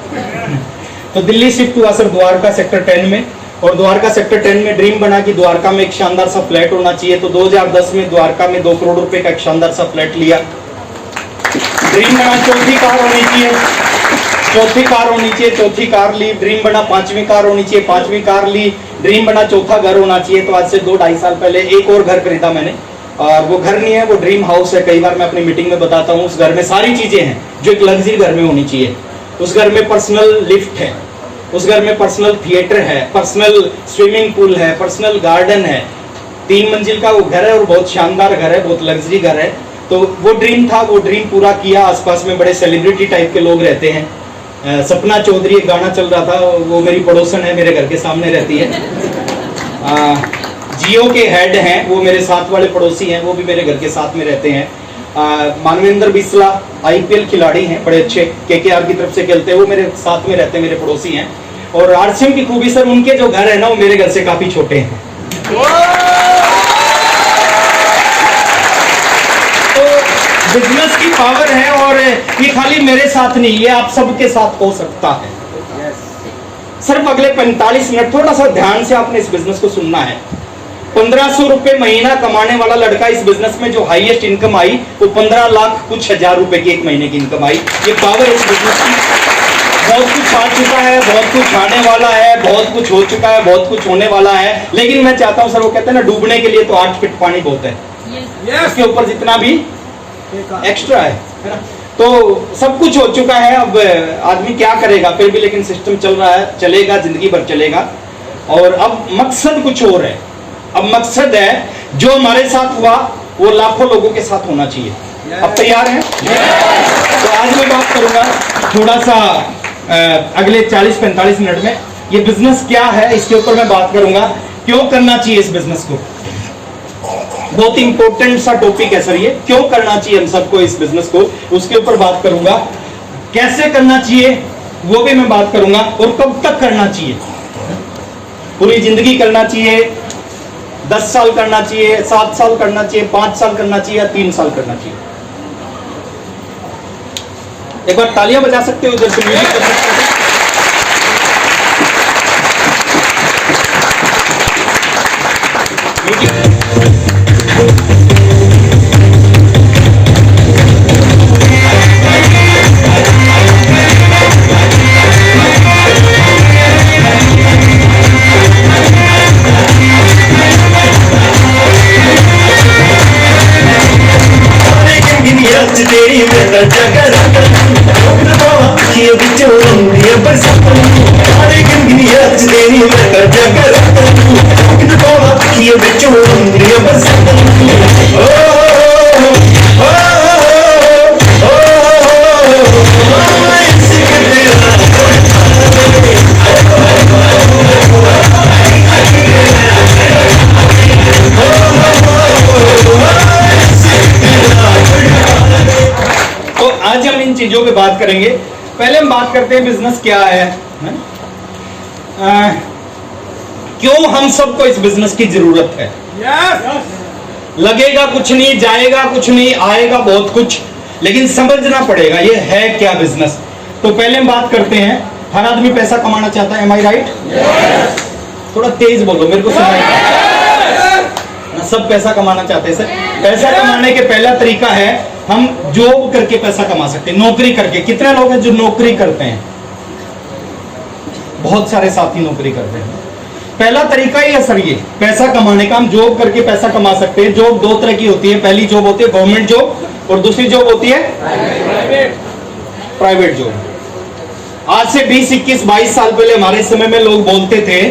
तो दिल्ली शिफ्ट हुआ सर द्वारका सेक्टर 10 में। और द्वारका सेक्टर 10 में ड्रीम बना कि द्वारका में एक शानदार सा फ्लैट होना चाहिए। तो 2010 में द्वारका में 2 करोड़ रुपए का एक शानदार सा फ्लैट लिया। ड्रीम बना चौथी कार होनी चाहिए, चौथी कार होनी चाहिए, चौथी कार ली। ड्रीम बना 5वीं कार होनी चाहिए, 5वीं कार ली। ड्रीम बना चौथा घर होना चाहिए। तो आज से 2-2.5 साल पहले एक और घर खरीदा मैंने। और वो घर नहीं है, वो ड्रीम हाउस है। कई बार मैं अपनी मीटिंग में बताता हूँ। उस घर में सारी चीजें हैं जो एक लग्जरी घर में होनी चाहिए। उस घर में पर्सनल लिफ्ट है, उस घर में पर्सनल थिएटर है, पर्सनल स्विमिंग पूल है, पर्सनल गार्डन है। 3 मंजिल का वो घर है और बहुत शानदार घर है, बहुत लग्जरी घर है। तो वो ड्रीम था, वो ड्रीम पूरा किया। आसपास में बड़े सेलिब्रिटी टाइप के लोग रहते हैं। सपना चौधरी एक गाना चल रहा था, वो मेरी पड़ोसन है, मेरे घर के सामने रहती है। जियो के हेड हैं, वो मेरे साथ वाले पड़ोसी हैं, वो भी मेरे घर के साथ में रहते हैं। मानवेंद्र बिस्ला IPL खिलाड़ी हैं, बड़े अच्छे, KKR की तरफ से खेलते हैं, वो मेरे साथ में रहते हैं, मेरे पड़ोसी हैं। और RCM की खूबी सर, उनके जो घर है ना वो मेरे घर से काफी छोटे हैं। तो बिजनेस की पावर है। और ये खाली मेरे साथ नहीं, ये आप सबके साथ हो सकता है। सिर्फ अगले 45 मिनट थोड़ा सा ध्यान से आपने इस बिजनेस को सुनना है। 1500 रुपए महीना कमाने वाला लड़का इस बिजनेस में जो हाईएस्ट इनकम आई वो 15 लाख कुछ हजार रुपए की एक महीने की इनकम आई। ये पावर है इस बिजनेस की। बहुत कुछ आ चुका है, बहुत कुछ आने वाला है, बहुत कुछ हो चुका है, बहुत कुछ होने वाला है। लेकिन मैं चाहता हूं सर, वो कहते हैं ना डूबने के लिए तो 8 फीट पानी बहुत है, उसके ऊपर जितना भी एक्स्ट्रा है ना। तो सब कुछ हो चुका है, अब आदमी क्या करेगा फिर भी, लेकिन सिस्टम चल रहा है, चलेगा, जिंदगी भर चलेगा। और अब मकसद कुछ और है। अब मकसद है जो हमारे साथ हुआ वो लाखों लोगों के साथ होना चाहिए। अब तैयार हैं? तो आज मैं बात करूंगा थोड़ा सा अगले 40-45 मिनट में ये बिजनेस क्या है इसके ऊपर मैं बात करूंगा। क्यों करना चाहिए इस बिजनेस को, बहुत इंपॉर्टेंट सा टॉपिक है सर ये। क्यों करना चाहिए हम सबको इस बिजनेस को, उसके ऊपर बात करूंगा। कैसे करना चाहिए वो भी मैं बात करूंगा। और कब तक करना चाहिए, पूरी जिंदगी करना चाहिए, 10 साल करना चाहिए, 7 साल करना चाहिए, 5 साल करना चाहिए या 3 साल करना चाहिए। एक बार तालियां बजा सकते हो, जैसे म्यूजिक कर सकते हो। तेरी मेरा जगर ये बिचों ये बरसात हरे गंगियां तेरी मेरा जगर ये बिचों ये बरसात ओ ओ तो आज हम इन चीजों पे बात करेंगे। पहले हम बात करते हैं बिजनेस क्या है। क्यों हम सबको इस बिजनेस की जरूरत है। लगेगा कुछ नहीं, जाएगा कुछ नहीं, आएगा बहुत कुछ, लेकिन समझना पड़ेगा ये है क्या बिजनेस। तो पहले हम बात करते हैं, हर आदमी पैसा कमाना चाहता है, एम आई राइट? थोड़ा तेज बोलो, मेरे को सुनाई ना। सब पैसा कमाना चाहते हैं सर। पैसा कमाने के पहला तरीका है, हम जॉब करके पैसा कमा सकते हैं, नौकरी करके। कितने लोग हैं जो नौकरी करते हैं? बहुत सारे साथी नौकरी करते हैं। पहला तरीका ही है सर ये पैसा कमाने का, हम जॉब करके पैसा कमा सकते हैं। जॉब दो तरह की होती है, पहली जॉब होती है गवर्नमेंट जॉब और दूसरी जॉब होती है प्राइवेट जॉब। आज से 20, 21, 22 साल पहले हमारे समय में लोग बोलते थे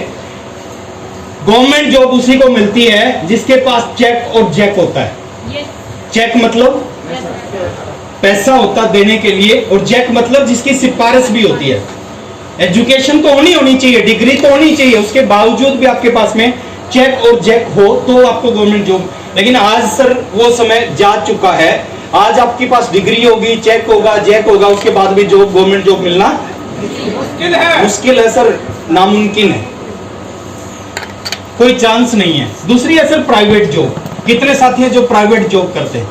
गवर्नमेंट जॉब उसी को मिलती है जिसके पास चेक और जैक होता है। चेक मतलब पैसा होता देने के लिए, और जैक मतलब जिसकी सिफारिश भी होती है। एजुकेशन तो होनी चाहिए, डिग्री तो होनी चाहिए, उसके बावजूद भी आपके पास में चेक और जैक हो तो आपको गवर्नमेंट जॉब। लेकिन आज सर वो समय जा चुका है। आज आपके पास डिग्री होगी, चेक होगा, जैक होगा, उसके बाद भी जॉब, गवर्नमेंट जॉब मिलना मुश्किल है सर, नामुमकिन है, कोई चांस नहीं है। दूसरी है सर प्राइवेट जॉब। कितने साथी हैं जो प्राइवेट जॉब करते हैं?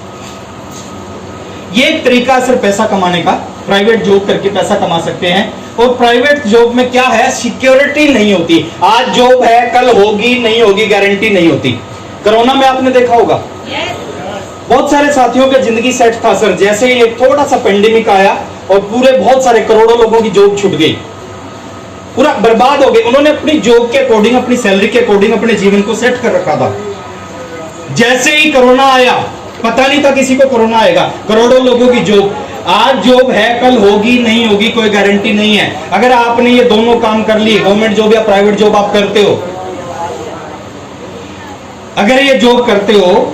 ये एक तरीका है सर पैसा कमाने का, प्राइवेट जॉब करके पैसा कमा सकते हैं। और प्राइवेट जॉब में क्या है, सिक्योरिटी नहीं होती। आज जॉब है, कल होगी नहीं होगी गारंटी नहीं होती। कोरोना में आपने देखा होगा बहुत सारे साथियों की जिंदगी सेट था सर, जैसे ही एक थोड़ा सा पेंडेमिक आया और पूरे बहुत सारे करोड़ों लोगों की जॉब छूट गई, पूरा बर्बाद हो गए। उन्होंने अपनी जॉब के अकॉर्डिंग, अपनी सैलरी के अकॉर्डिंग अपने जीवन को सेट कर रखा था। जैसे ही कोरोना आया, पता नहीं था किसी को कोरोना आएगा, करोड़ों लोगों की जॉब। आज जॉब है, कल होगी नहीं होगी कोई गारंटी नहीं है। अगर आपने ये दोनों काम कर लिए, गवर्नमेंट जॉब या प्राइवेट जॉब आप करते हो, अगर ये जॉब करते हो,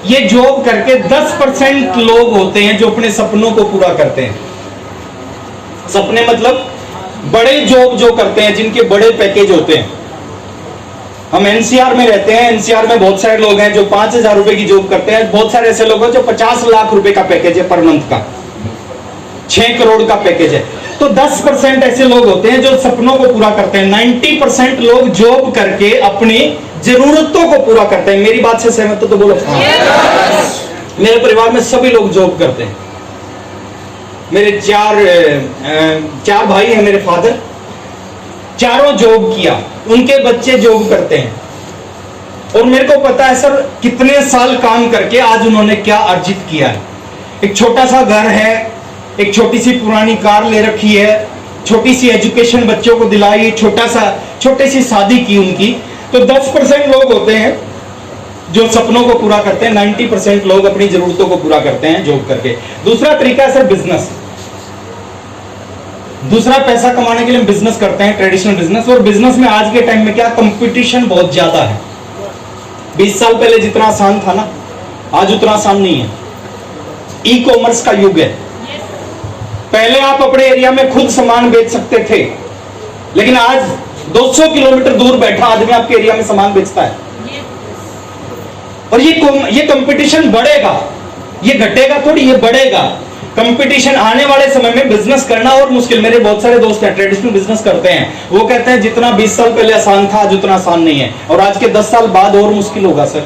ये जॉब करके 10% लोग होते हैं जो अपने सपनों को पूरा करते हैं। सपने मतलब बड़े जॉब जो करते हैं, जिनके बड़े पैकेज होते हैं। हम एनसीआर में रहते हैं, एनसीआर में बहुत सारे लोग हैं जो 5,000 रुपए की जॉब करते हैं। बहुत सारे ऐसे लोग हैं जो 50 लाख रुपए का पैकेज है पर मंथ का, 6 करोड़ का पैकेज है। तो 10% ऐसे लोग होते हैं जो सपनों को पूरा करते हैं। 90% लोग जॉब करके अपनी जरूरतों को पूरा करते हैं। मेरी बात से सहमत हो तो बोलो हाँ। मेरे परिवार में सभी लोग जॉब करते हैं। मेरे चार भाई हैं, मेरे फादर चारों जॉब किया, उनके बच्चे जॉब करते हैं। और मेरे को पता है सर कितने साल काम करके आज उन्होंने क्या अर्जित किया है। एक छोटा सा घर है, एक छोटी सी पुरानी कार ले रखी है, छोटी सी एजुकेशन बच्चों को दिलाई, छोटी सी शादी की उनकी। तो 10% लोग होते हैं जो सपनों को पूरा करते हैं, 90% लोग अपनी जरूरतों को पूरा करते हैं जॉब करके। दूसरा तरीका है सर बिजनेस। दूसरा पैसा कमाने के लिए हम बिजनेस करते हैं, ट्रेडिशनल बिजनेस। और बिजनेस में आज के टाइम में क्या कंपटीशन बहुत ज्यादा है। 20 साल पहले जितना आसान था ना, आज उतना आसान नहीं है। ई कॉमर्स का युग है। पहले आप अपने एरिया में खुद सामान बेच सकते थे, लेकिन आज 200 किलोमीटर दूर बैठा आदमी आपके एरिया में सामान बेचता है। और ये कंपटीशन बढ़ेगा, ये घटेगा थोड़ी, ये बढ़ेगा। कंपटीशन आने वाले समय में बिजनेस करना और मुश्किल। मेरे बहुत सारे दोस्त हैं ट्रेडिशनल बिजनेस करते हैं, वो कहते हैं जितना 20 साल पहले आसान था आज उतना आसान नहीं है, और आज के 10 साल बाद और मुश्किल होगा सर।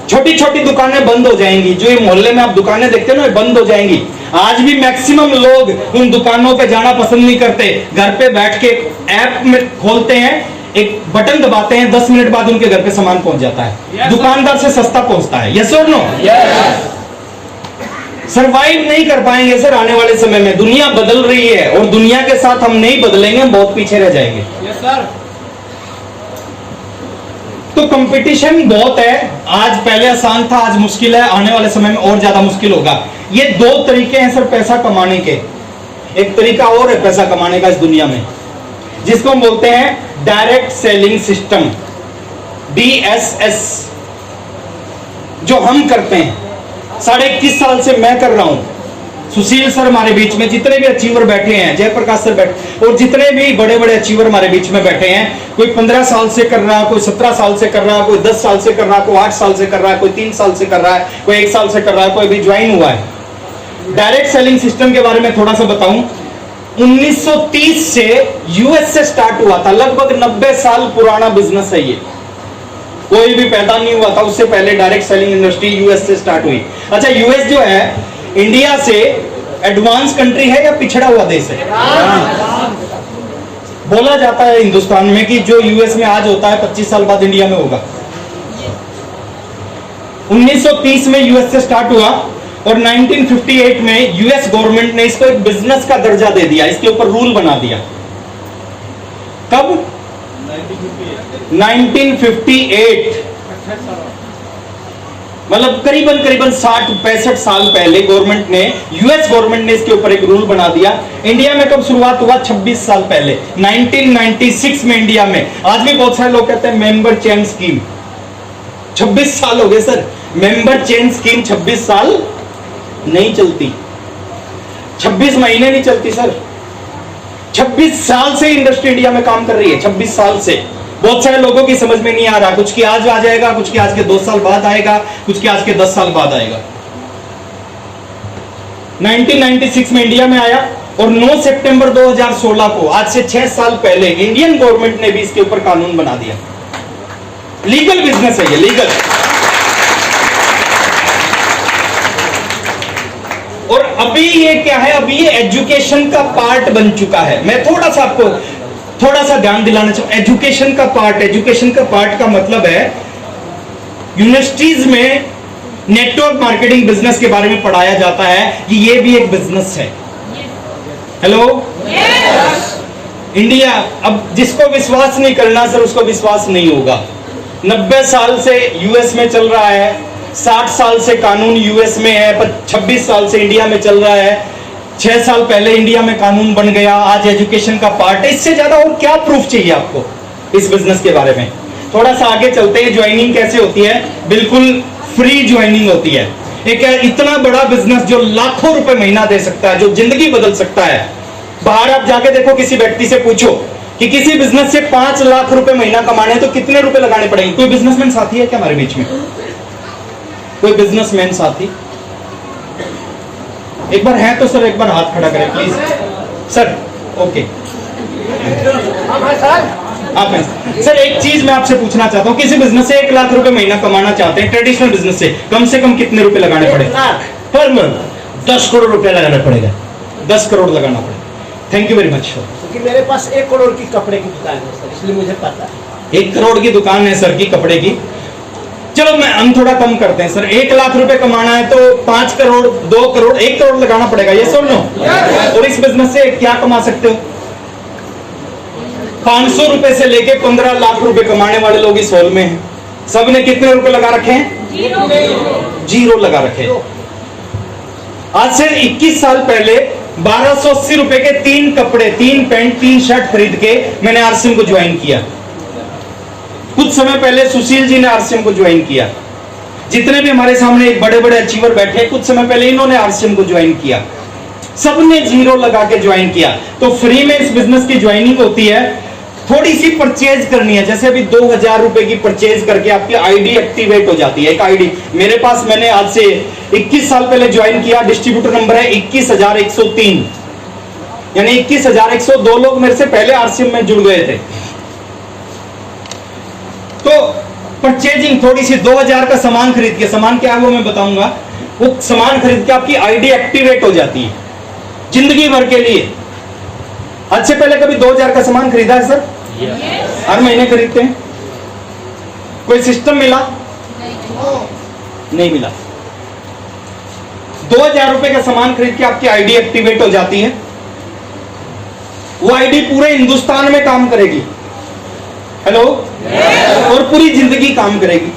छोटी छोटी दुकानें बंद हो जाएंगी। जो ये मोहल्ले में आप दुकानें देखते हो ना, बंद हो जाएंगी। आज भी मैक्सिमम लोग उन दुकानों पे जाना पसंद नहीं करते। घर पे बैठ के ऐप में खोलते हैं, एक बटन दबाते हैं, 10 मिनट बाद उनके घर पे सामान पहुंच जाता है। दुकानदार से सस्ता पहुंचता है। यस और नो? सरवाइव नहीं कर पाएंगे सर आने वाले समय में। दुनिया बदल रही है और दुनिया के साथ हम नहीं बदलेंगे, हम बहुत पीछे रह जाएंगे। Yes sir. तो कंपटीशन बहुत है। आज पहले आसान था, आज मुश्किल है, आने वाले समय में और ज्यादा मुश्किल होगा। ये दो तरीके हैं सर पैसा कमाने के। एक तरीका और है पैसा कमाने का इस दुनिया में, जिसको हम बोलते हैं डायरेक्ट सेलिंग सिस्टम, DSS, जो हम करते हैं। 21.5 साल से मैं कर रहा हूं। सुशील सर हमारे बीच में, जितने भी अचीवर बैठे हैं, जयप्रकाश सर बैठे, और जितने भी बड़े बड़े अचीवर हमारे बीच में बैठे हैं, कोई 15 साल से कर रहा है, कोई 17 साल से कर रहा है, कोई 10 साल से कर रहा है, कोई 8 साल से कर रहा है, कोई 3 साल से कर रहा है, कोई 1 साल से कर रहा है, कोई भी ज्वाइन हुआ है। डायरेक्ट सेलिंग सिस्टम के बारे में थोड़ा सा बताऊं। 1930 से यूएस से स्टार्ट हुआ था। लगभग 90 साल पुराना बिजनेस है ये। कोई भी पैदा नहीं हुआ था उससे पहले डायरेक्ट सेलिंग इंडस्ट्री यूएस से स्टार्ट हुई। अच्छा, यूएस जो है इंडिया से एडवांस कंट्री है या पिछड़ा हुआ देश है? बोला जाता है हिंदुस्तान में कि जो यूएस में आज होता है 25 साल बाद इंडिया में होगा। 1930 में यूएस से स्टार्ट हुआ और 1958 में यूएस गवर्नमेंट ने इसको एक बिजनेस का दर्जा दे दिया, इसके ऊपर रूल बना दिया। कब? 1958, मतलब करीबन 60-65 साल पहले गवर्नमेंट ने, यूएस गवर्नमेंट ने इसके ऊपर एक रूल बना दिया। इंडिया में कब शुरुआत हुआ? 26 साल पहले, 1996 में इंडिया में। आज भी बहुत सारे लोग कहते हैं मेंबर चेन स्कीम। 26 साल हो गए सर, मेंबर चेन स्कीम 26 साल नहीं चलती, 26 महीने नहीं चलती सर, 26 साल से इंडस्ट्री इंडिया में काम कर रही है। 26 साल से बहुत सारे लोगों की समझ में नहीं आ रहा, कुछ की आज आ जाएगा, कुछ की आज के 2 साल बाद आएगा, कुछ की आज के 10 साल बाद आएगा। 1996 में इंडिया में आया और 9 सितंबर 2016 को, आज से 6 साल पहले, इंडियन गवर्नमेंट ने भी इसके ऊपर कानून बना दिया। लीगल बिजनेस है ये, लीगल। और अभी ये क्या है? अभी ये एजुकेशन का पार्ट बन चुका है। मैं थोड़ा सा आपको ध्यान दिलाना चाहूँ, एजुकेशन का पार्ट। एजुकेशन का पार्ट का मतलब है यूनिवर्सिटीज में नेटवर्क मार्केटिंग बिजनेस के बारे में पढ़ाया जाता है कि ये भी एक बिजनेस है। हेलो, इंडिया, अब जिसको विश्वास नहीं करना सर, उसको विश्वास नहीं होगा। 90 साल से यूएस में चल रहा है, 60 साल से कानून यूएस में है, पर 26 साल से इंडिया में चल रहा है। 6 साल पहले इंडिया में कानून बन गया, आज एजुकेशन का पार्ट है। इससे ज्यादा और क्या प्रूफ चाहिए आपको इस बिजनेस के बारे में? थोड़ा सा आगे चलते हैं। ज्वाइनिंग कैसे होती है? बिल्कुल फ्री ज्वाइनिंग होती है। एक इतना बड़ा बिजनेस जो लाखों रुपए महीना दे सकता है, जो जिंदगी बदल सकता है। बाहर आप जाके देखो, किसी व्यक्ति से पूछो कि किसी बिजनेस से 5 लाख रुपए महीना कमाने तो कितने रुपए लगाने पड़ेंगे? कोई बिजनेसमैन साथी है क्या हमारे बीच में? कोई बिजनेसमैन साथी? एक बार है तो सर, एक बार हाथ खड़ा करें प्लीज सर। ओके, आप हैं सर। एक चीज मैं आपसे पूछना चाहता हूँ, किसी बिजनेस से 1 लाख रुपए महीना कमाना चाहते हैं, ट्रेडिशनल बिजनेस से कम कितने रुपए लगाने पड़े? पर मंथ 10 करोड़ रुपया लगाना पड़ेगा। 10 करोड़ लगाना पड़ेगा। Thank you very much sir. क्योंकि मेरे पास 1 करोड़ की कपड़े की दुकान है सर, इसलिए मुझे पता है। 1 करोड़ की दुकान है सर की कपड़े की। चलो हम थोड़ा कम करते हैं सर। 1 लाख रुपए कमाना है तो 5 करोड़, 2 करोड़, 1 करोड़ लगाना पड़ेगा, ये सुन लो। और इस बिजनेस से क्या कमा सकते हो? 500 रुपए से लेके 15 लाख रुपए कमाने वाले लोग इस हॉल में हैं। सबने कितने रुपए लगा रखे हैं? 0 लगा रखे। आज से 21 साल पहले 1280 रुपए के 3 कपड़े, 3 पैंट, 3 शर्ट खरीद के मैंने आरसीएम को ज्वाइन किया। कुछ समय पहले सुशील जी ने आरसीएम को ज्वाइन किया। जितने भी हमारे सामने एक बड़े बड़े अचीवर बैठे, कुछ समय पहले इन्होंने आरसीएम को ज्वाइन किया। सबने 0 लगा के ज्वाइन किया। तो फ्री में इस बिजनेस की ज्वाइनिंग होती है। थोड़ी सी परचेज करनी है, जैसे अभी 2000 रुपए की परचेज करके आपकी आईडी एक्टिवेट हो जाती है। एक आईडी मेरे पास, मैंने आज से 21 साल पहले ज्वाइन किया। डिस्ट्रीब्यूटर नंबर है 21103, यानी 21102 लोग मेरे से पहले आरसीएम में जुड़ गए थे। तो परचेजिंग थोड़ी सी 2000 का सामान खरीद के, सामान क्या है वो मैं बताऊंगा, वो सामान खरीद के आपकी आईडी एक्टिवेट हो जाती है जिंदगी भर के लिए। आज से पहले कभी 2000 का सामान खरीदा है सर? हर महीने खरीदते हैं। कोई सिस्टम मिला? नहीं मिला। 2000 रुपए का सामान खरीद के आपकी आईडी एक्टिवेट हो जाती है। वो आईडी पूरे हिंदुस्तान में काम करेगी। हेलो, और पूरी जिंदगी काम करेगी।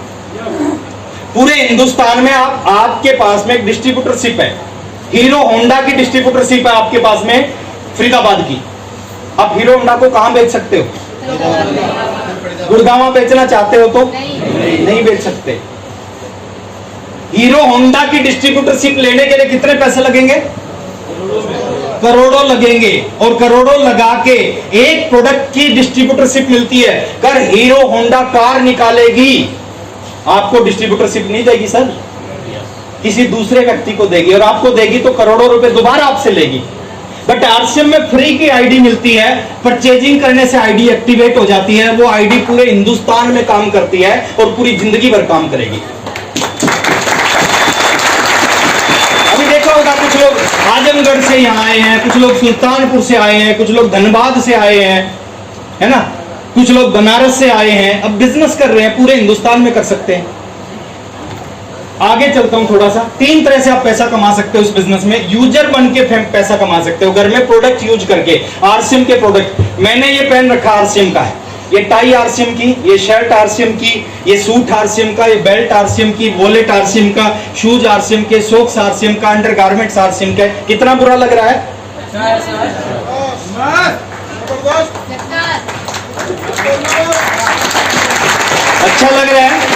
पूरे हिंदुस्तान में आपके पास में एक डिस्ट्रीब्यूटरशिप है। हीरो होंडा की डिस्ट्रीब्यूटरशिप है आपके पास में, फरीदाबाद की। आप हीरो होंडा को कहां बेच सकते हो? गुड़गांव बेचना चाहते हो तो नहीं बेच सकते। हीरो होंडा की डिस्ट्रीब्यूटरशिप लेने के लिए कितने पैसे लगेंगे? करोड़ों लगेंगे। और करोड़ों लगा के एक प्रोडक्ट की डिस्ट्रीब्यूटरशिप मिलती है। अगर हीरो होंडा कार निकालेगी, आपको डिस्ट्रीब्यूटरशिप नहीं देगी सर, किसी दूसरे व्यक्ति को देगी, और आपको देगी तो करोड़ों रुपए दोबारा आपसे लेगी। बट आरसीएम में फ्री की आईडी मिलती है। परचेजिंग करने से आईडी एक्टिवेट हो जाती है। वो आईडी पूरे हिंदुस्तान में काम करती है और पूरी जिंदगी भर काम करेगी। अभी देखा होगा कुछ लोग, आज हम आजमगढ़ से यहाँ आए हैं, कुछ लोग सुल्तानपुर से आए हैं, कुछ लोग धनबाद से आए हैं, है ना, कुछ लोग बनारस से आए हैं। अब बिजनेस कर रहे हैं, पूरे हिंदुस्तान में कर सकते हैं। आगे चलता हूं थोड़ा सा। 3 तरह से आप पैसा कमा सकते हो इस बिजनेस में। यूजर बन के पैसा कमा सकते हो, घर में प्रोडक्ट यूज करके। आरसीएम के प्रोडक्ट, मैंने ये पहन रखा आरसीएम का है, ये टाई आरसीएम की, ये शर्ट आरसीएम की, ये सूट आरसीएम का, ये बेल्ट आरसीएम की, वॉलेट आरसीएम का, शूज आरसीएम के, सॉक्स आरसीएम का, अंडरगारमेंट्स आरसीएम का। कितना बुरा लग रहा है? अच्छा लग रहा है?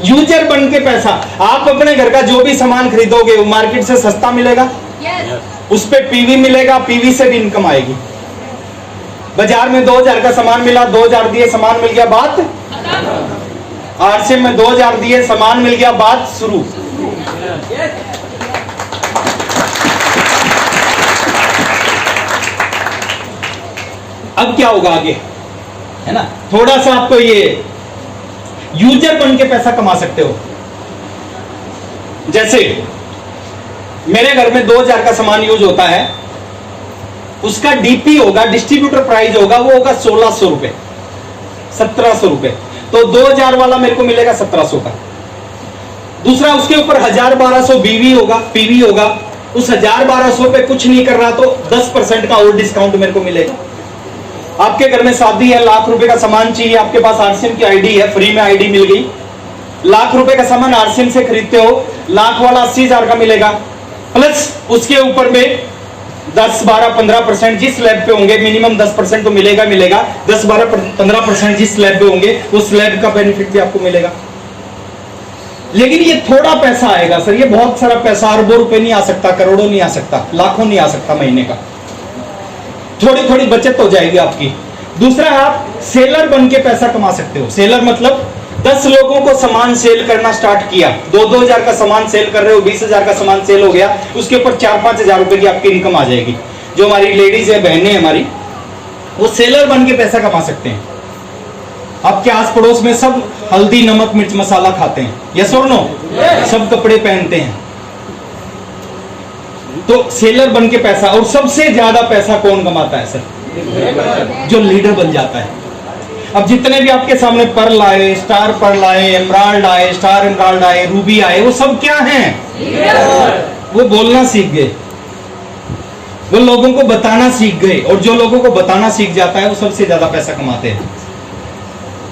यूजर बन के पैसा, आप अपने घर का जो भी सामान खरीदोगे वो मार्केट से सस्ता मिलेगा, उस पे पीवी मिलेगा, पीवी से भी इनकम आएगी। बाजार में 2000 का सामान मिला, 2000 दिए सामान मिल गया, बात। आरसीएम में 2000 दिए सामान मिल गया, बात शुरू। अब क्या होगा आगे, है ना, थोड़ा सा आपको ये यूजर बन के पैसा कमा सकते हो। जैसे मेरे घर में 2000 का सामान यूज होता है, उसका डीपी होगा, डिस्ट्रीब्यूटर प्राइस होगा, वो होगा 1600 रुपए, 1700 रुपए। तो 2000 वाला मेरे को मिलेगा 1700 का। दूसरा, उसके ऊपर 1000-1200 बीवी होगा, पीवी होगा, उस 1000-1200 पे कुछ नहीं कर रहा तो 10% का और डिस्काउंट मेरे को मिलेगा। आपके घर में शादी है, लाख रुपए का सामान चाहिए, आपके पास आरसीएम की आईडी है, फ्री में आईडी मिल गई, लाख रुपए का सामान आरसीएम से खरीदते हो, लाख वाला 80,000 का मिलेगा, प्लस उसके ऊपर में 10-12-15% जिस स्लैब पे होंगे, मिनिमम 10% तो मिलेगा 10-12-15% जिस स्लैब पे होंगे उस स्लैब का बेनिफिट भी आपको मिलेगा। लेकिन ये थोड़ा पैसा आएगा सर, ये बहुत सारा पैसा, अरबों रुपए नहीं आ सकता, करोड़ों नहीं आ सकता, लाखों नहीं आ सकता महीने का। थोड़ी थोड़ी बचत हो जाएगी आपकी। दूसरा, आप सेलर बन के पैसा कमा सकते हो। सेलर मतलब 10 लोगों को सामान सेल करना स्टार्ट किया, 2-2 हजार का सामान सेल कर रहे हो, 20,000 का सामान सेल हो गया, उसके ऊपर 4-5 हजार रुपए की आपकी इनकम आ जाएगी। जो हमारी लेडीज है, बहनें हमारी, वो सेलर बन के पैसा कमा सकते हैं। आपके आस पड़ोस में सब हल्दी, नमक, मिर्च, मसाला खाते हैं, यस और नो? सब कपड़े पहनते हैं। तो सेलर बन के पैसा, और सबसे ज्यादा पैसा कौन कमाता है सर? जो लीडर बन जाता है। अब जितने भी आपके सामने पर्ल आए, स्टार पर्ल आए, एमराल्ड आए, स्टार एमराल्ड आए, रूबी आए, वो सब क्या हैं? वो बोलना सीख गए, वो लोगों को बताना सीख गए, और जो लोगों को बताना सीख जाता है वो सबसे ज्यादा पैसा कमाते हैं।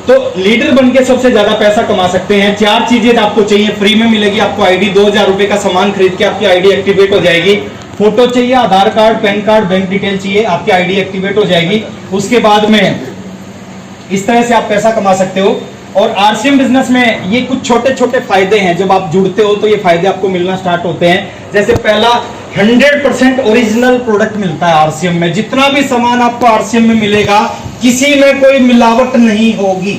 तो लीडर बन के सबसे ज्यादा पैसा कमा सकते हैं। 4 चीजें आपको चाहिए, फ्री में मिलेगी आपको आईडी। 2000 रुपए का सामान खरीद के आपकी आईडी एक्टिवेट हो जाएगी। फोटो चाहिए, Aadhaar card, PAN card, bank detail चाहिए, आपकी आईडी एक्टिवेट हो जाएगी। उसके बाद में इस तरह से आप पैसा कमा सकते हो। और आरसीएम बिजनेस में ये कुछ छोटे छोटे फायदे हैं, जब आप जुड़ते हो तो ये फायदे आपको मिलना स्टार्ट होते हैं। जैसे पहला, 100% ओरिजिनल प्रोडक्ट मिलता है आरसीएम में। जितना भी सामान आपको आरसीएम में मिलेगा, किसी में कोई मिलावट नहीं होगी।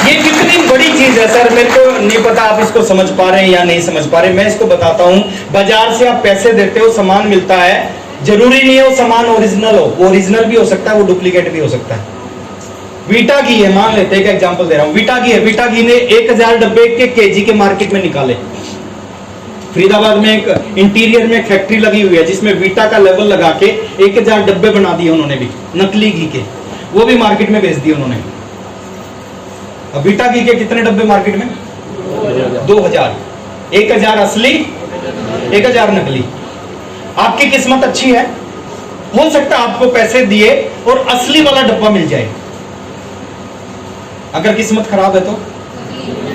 ये कितनी बड़ी चीज है सर, मेरे को नहीं पता आप इसको समझ पा रहे हैं या नहीं समझ पा रहे। मैं इसको बताता हूं। बाजार से आप पैसे देते हो, सामान मिलता है, जरूरी नहीं है वो सामान ओरिजिनल हो, वो ओरिजिनल भी हो सकता है, वो डुप्लीकेट भी हो सकता है। वीटा घी है, मान लेते हैं, एक एग्जांपल दे रहा हूं। वीटा घी है, वीटा घी ने 1000 डब्बे के केजी के मार्केट में निकाले। फरीदाबाद में एक इंटीरियर में एक फैक्ट्री लगी हुई है जिसमें वीटा का लेवल लगा के 1000 डब्बे बना दिए उन्होंने भी, नकली घी के, वो भी मार्केट में बेच दिए उन्होंने। अब वीटा घी के कितने डब्बे मार्केट में? 2000। 1000 असली, 1000 नकली। आपकी किस्मत अच्छी है, हो सकता है आपको पैसे दिए और असली वाला डब्बा मिल जाए। अगर किस्मत खराब है तो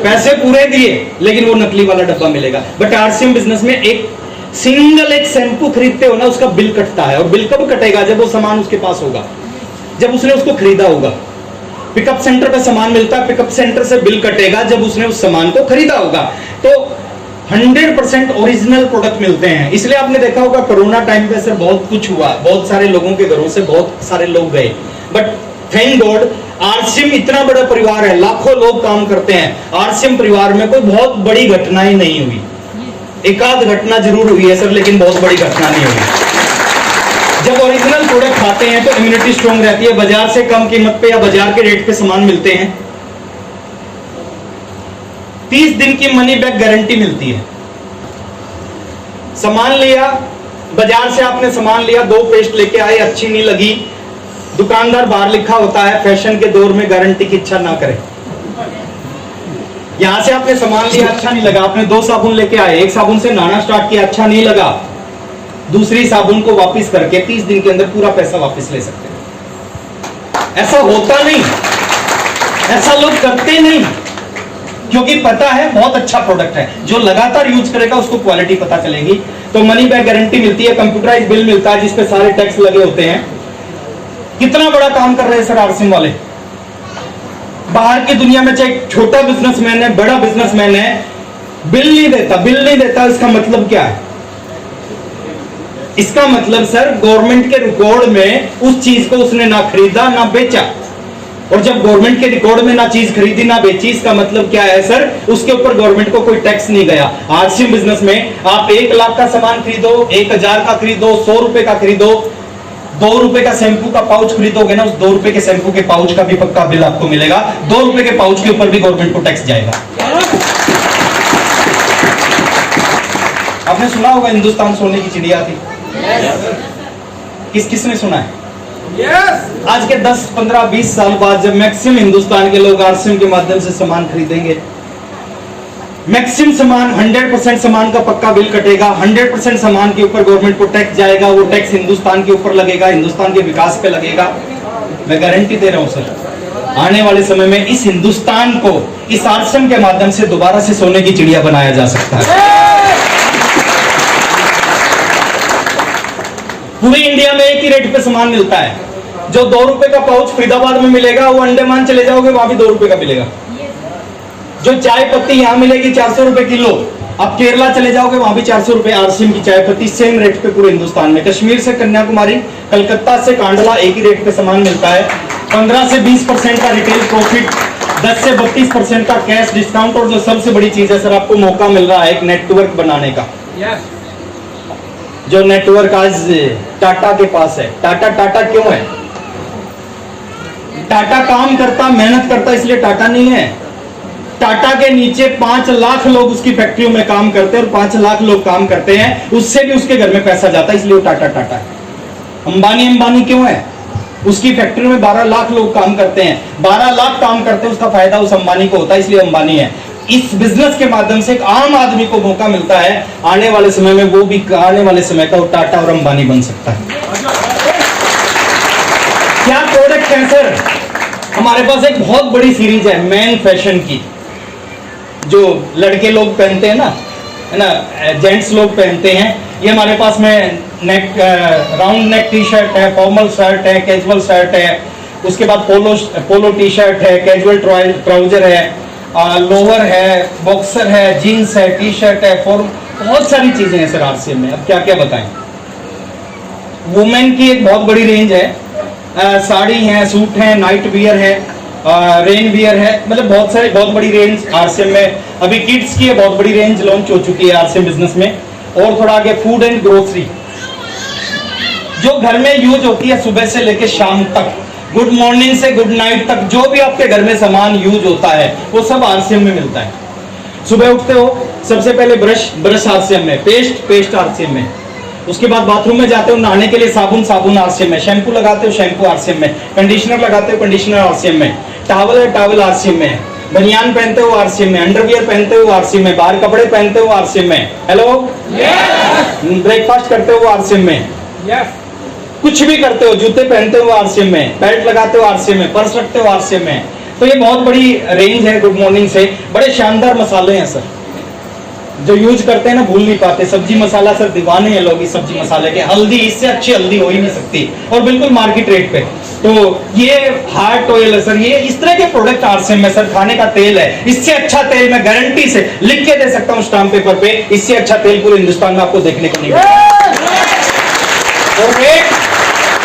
पैसे पूरे दिए लेकिन वो नकली वाला डब्बा मिलेगा। बट आरसीएम बिजनेस में एक सिंगल एक शैम्पू खरीदते हो ना, उसका बिल कटता है। और बिल कब कटेगा? जब वो सामान उसके पास होगा, जब उसने उसको खरीदा होगा। पिकअप सेंटर पे सामान मिलता है, पिकअप सेंटर से बिल कटेगा जब उसने उस सामान को खरीदा होगा। तो 100% ओरिजिनल प्रोडक्ट मिलते हैं। इसलिए आपने देखा होगा कोरोना टाइम पे सर बहुत कुछ हुआ, बहुत सारे लोगों के घरों से बहुत सारे लोग गए। बट थैंक गॉड आरसीएम इतना बड़ा परिवार है, लाखों लोग काम करते हैं। आरसीएम परिवार में कोई बहुत बड़ी घटना ही नहीं हुई। एक आध घटना जरूर हुई है सर, लेकिन बहुत बड़ी घटना नहीं हुई। जब ओरिजिनल प्रोडक्ट खाते हैं तो इम्यूनिटी स्ट्रांग रहती है। बाजार से कम कीमत पे या बाजार के रेट पे सामान मिलते हैं। 30 दिन की मनी बैक गारंटी मिलती है। सामान लिया बाजार से, आपने सामान लिया, 2 पेस्ट लेके आए, अच्छी नहीं लगी, दुकानदार बाहर लिखा होता है फैशन के दौर में गारंटी की इच्छा ना करें। यहां से आपने सामान लिया, अच्छा नहीं लगा, आपने 2 साबुन लेके आए, एक साबुन से नहाना स्टार्ट किया, अच्छा नहीं लगा, दूसरी साबुन को वापस करके 30 दिन के अंदर पूरा पैसा वापस ले सकते हैं। ऐसा होता नहीं, ऐसा लोग करते नहीं, क्योंकि पता है बहुत अच्छा प्रोडक्ट है, जो लगातार यूज करेगा उसको क्वालिटी पता चलेगी। तो मनी बैक गारंटी मिलती है, कंप्यूटराइज बिल मिलता है जिसपे सारे टैक्स लगे होते हैं। कितना बड़ा काम कर रहे हैं सर आरसीएम वाले। बाहर की दुनिया में चाहे छोटा बिजनेसमैन है, बड़ा बिजनेसमैन है, बिल नहीं देता, इसका मतलब क्या है? इसका मतलब सर गवर्नमेंट के रिकॉर्ड में उस चीज को उसने ना खरीदा ना बेचा, और जब गवर्नमेंट के रिकॉर्ड में ना चीज खरीदी ना बेची, इसका मतलब क्या है सर? उसके ऊपर गवर्नमेंट को कोई टैक्स नहीं गया। आरसीएम बिजनेस में आप 1 लाख का सामान खरीदो, 1000 का खरीदो, 100 रुपए का खरीदो, 2 रुपए का शैंपू का पाउच खरीदोगे ना, उस 2 रुपए के शैंपू के पाउच का भी पक्का बिल आपको मिलेगा, 2 रुपए के पाउच के ऊपर भी गवर्नमेंट को टैक्स जाएगा। आपने सुना होगा हिंदुस्तान सोने की चिड़िया थी। किसने सुना है? आज के 10, 15, 20 साल बाद जब मैक्सिमम हिंदुस्तान के लोग आरसीएम के माध्यम से सामान खरीदेंगे, मैक्सिमम सामान 100% सामान का पक्का बिल कटेगा, 100% सामान के ऊपर गवर्नमेंट को टैक्स जाएगा, वो टैक्स हिंदुस्तान के ऊपर लगेगा, हिंदुस्तान के विकास पे लगेगा। मैं गारंटी दे रहा हूं सर, आने वाले समय में इस हिंदुस्तान को इस आरसीएम के माध्यम से दोबारा से सोने की चिड़िया बनाया जा सकता है। पूरी इंडिया में एक ही रेट पे सामान मिलता है। जो 2 रुपए का पाउच फरीदाबाद में मिलेगा, वो अंडमान चले जाओगे वहां भी 2 रुपए का मिलेगा। जो चाय पत्ती यहां मिलेगी 400 रुपए किलो, आप केरला चले जाओगे वहां भी 400 रुपए आरसीएम की चाय पत्ती, सेम रेट पे पूरे हिंदुस्तान में। कश्मीर से कन्याकुमारी, कलकत्ता से कांडला एक ही रेट पे सामान मिलता है। 15 से 20% का रिटेल प्रॉफिट, 10 से 32% का कैश डिस्काउंट, और जो सबसे बड़ी चीज है सर, आपको मौका मिल रहा है एक नेटवर्क बनाने का। जो नेटवर्क आज टाटा के पास है। टाटा क्यों है? टाटा काम करता, मेहनत करता, इसलिए टाटा नहीं है। टाटा के नीचे 5 लाख लोग उसकी फैक्ट्रियों में काम करते हैं, और 5 लाख लोग काम करते हैं, उससे भी उसके घर में पैसा जाता है, इसलिए वो टाटा है। अंबानी क्यों है? उसकी फैक्ट्री में 12 लाख लोग काम करते हैं, 12 लाख काम करते हैं, उसका फायदा उस अंबानी को होता है, इसलिए अंबानी है। इस बिजनेस के माध्यम से एक आम आदमी को मौका मिलता है, आने वाले समय में वो भी आने वाले समय का वो टाटा और अंबानी बन सकता है। क्या प्रोडक्ट है सर? हमारे पास एक बहुत बड़ी सीरीज है मैन फैशन की, जो लड़के लोग पहनते हैं ना, है ना, जेंट्स लोग पहनते हैं। ये हमारे पास में नेक राउंड नेक टी शर्ट है, फॉर्मल शर्ट है, कैजुअल शर्ट है, उसके बाद पोलो टी शर्ट है, कैजुअल ट्राउजर है, लोअर है, बॉक्सर है, जीन्स है, टी शर्ट है, फॉर्म, बहुत सारी चीजें हैं सर आरसीएम में। अब क्या क्या बताएं। वुमेन की एक बहुत बड़ी रेंज है, साड़ी है, सूट है, नाइट वियर है, रेन वियर है, मतलब बहुत बड़ी रेंज आरसीएम में। अभी किड्स की बहुत बड़ी रेंज लॉन्च हो चुकी है आरसीएम बिजनेस में। और थोड़ा आगे फूड एंड ग्रोसरी, जो घर में यूज होती है सुबह से लेकर शाम तक, गुड मॉर्निंग से गुड नाइट तक, जो भी आपके घर में सामान यूज होता है वो सब आरसीएम में मिलता है। सुबह उठते हो सबसे पहले ब्रश आरसीएम में, पेस्ट आरसीएम में, उसके बाद बाथरूम में जाते हो नहाने के लिए साबुन आरसीएम में, शैम्पू लगाते हो शैम्पू आरसीएम में, कंडीशनर लगाते हो कंडीशनर आरसीएम में, टावल आरसीएम में, बनियान पहनते हो आरसीएम में, अंडरवियर पहनते हो आरसीएम में, बाहर कपड़े पहनते हो आरसीएम में, हेलो, ब्रेकफास्ट करते हो आरसीएम में, कुछ भी करते हो, जूते पहनते हो आरसीएम में, बेल्ट लगाते हो आरसीएम में, पर्स रखते हो आरसीएम में। तो ये बहुत बड़ी रेंज है गुड मॉर्निंग से। बड़े शानदार मसाले हैं सर, जो यूज करते हैं ना भूल नहीं पाते। सब्जी मसाला सर दीवाने हैं लोग इस सब्जी मसाले के। हल्दी, इससे अच्छी हल्दी हो ही नहीं सकती, और बिल्कुल मार्केट रेट पे। तो ये हार्ट ऑयल है सर, ये इस तरह के प्रोडक्ट आरसीएम में सर, खाने का तेल है, इससे अच्छा तेल मैं गारंटी से लिख के दे सकता हूँ स्टाम्प पेपर पे, इससे अच्छा तेल पूरे हिंदुस्तान में आपको देखने को नहीं मिलेगा। और रेट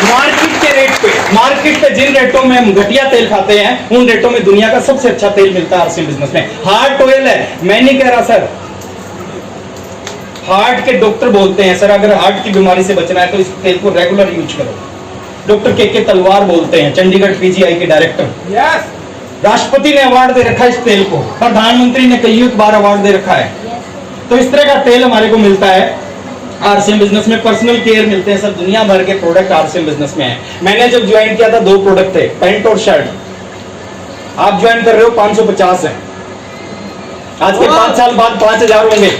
मार्केट के रेट पे, मार्केट पे जिन रेटों में हम घटिया तेल खाते हैं, उन रेटों में दुनिया का सबसे अच्छा तेल मिलता है आरसीएम बिजनेस में। हार्ट ऑयल है, मैं नहीं कह रहा सर, हार्ट के डॉक्टर बोलते हैं सर, अगर हार्ट की बीमारी से बचना है तो इस तेल को रेगुलर यूज करो। डॉक्टर के तलवार बोलते हैं, चंडीगढ़ पीजीआई के डायरेक्टर। राष्ट्रपति ने अवार्ड दे रखा है इस तेल को, प्रधानमंत्री ने कई बार अवार्ड दे रखा है। तो इस तरह का तेल हमारे को मिलता है आरसीएम बिजनेस में। पर्सनल केयर मिलते हैं सर, दुनिया भर के प्रोडक्ट आरसीएम बिजनेस में है। मैंने जब ज्वाइन किया था 2 प्रोडक्ट थे, पैंट और शर्ट। आप ज्वाइन कर रहे हो 550 है, आज के 5 साल बाद 5000 होंगे।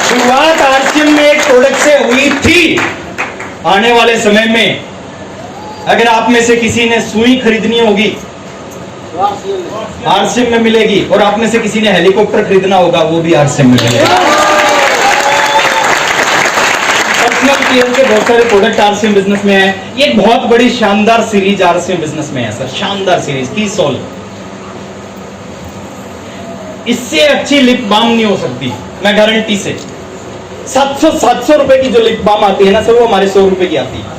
शुरुआत आरसीएम में एक प्रोडक्ट से हुई थी। आने वाले समय में अगर आप में से किसी ने सुई खरीदनी होगी आरसीएम में मिलेगी, और आप में से किसी ने हेलीकॉप्टर खरीदना होगा वो भी आरसीएम में मिलेगा। पर्सनल केयर के बहुत सारे प्रोडक्ट आरसीएम बिजनेस में है। ये एक बहुत बड़ी शानदार सीरीज आरसीएम बिजनेस में है सर, शानदार सीरीज की सोल। इससे अच्छी लिप बाम नहीं हो सकती, मैं गारंटी से। 700 रुपए की जो लिप बाम आती है ना सर, वो हमारे 100 रुपए की आती है।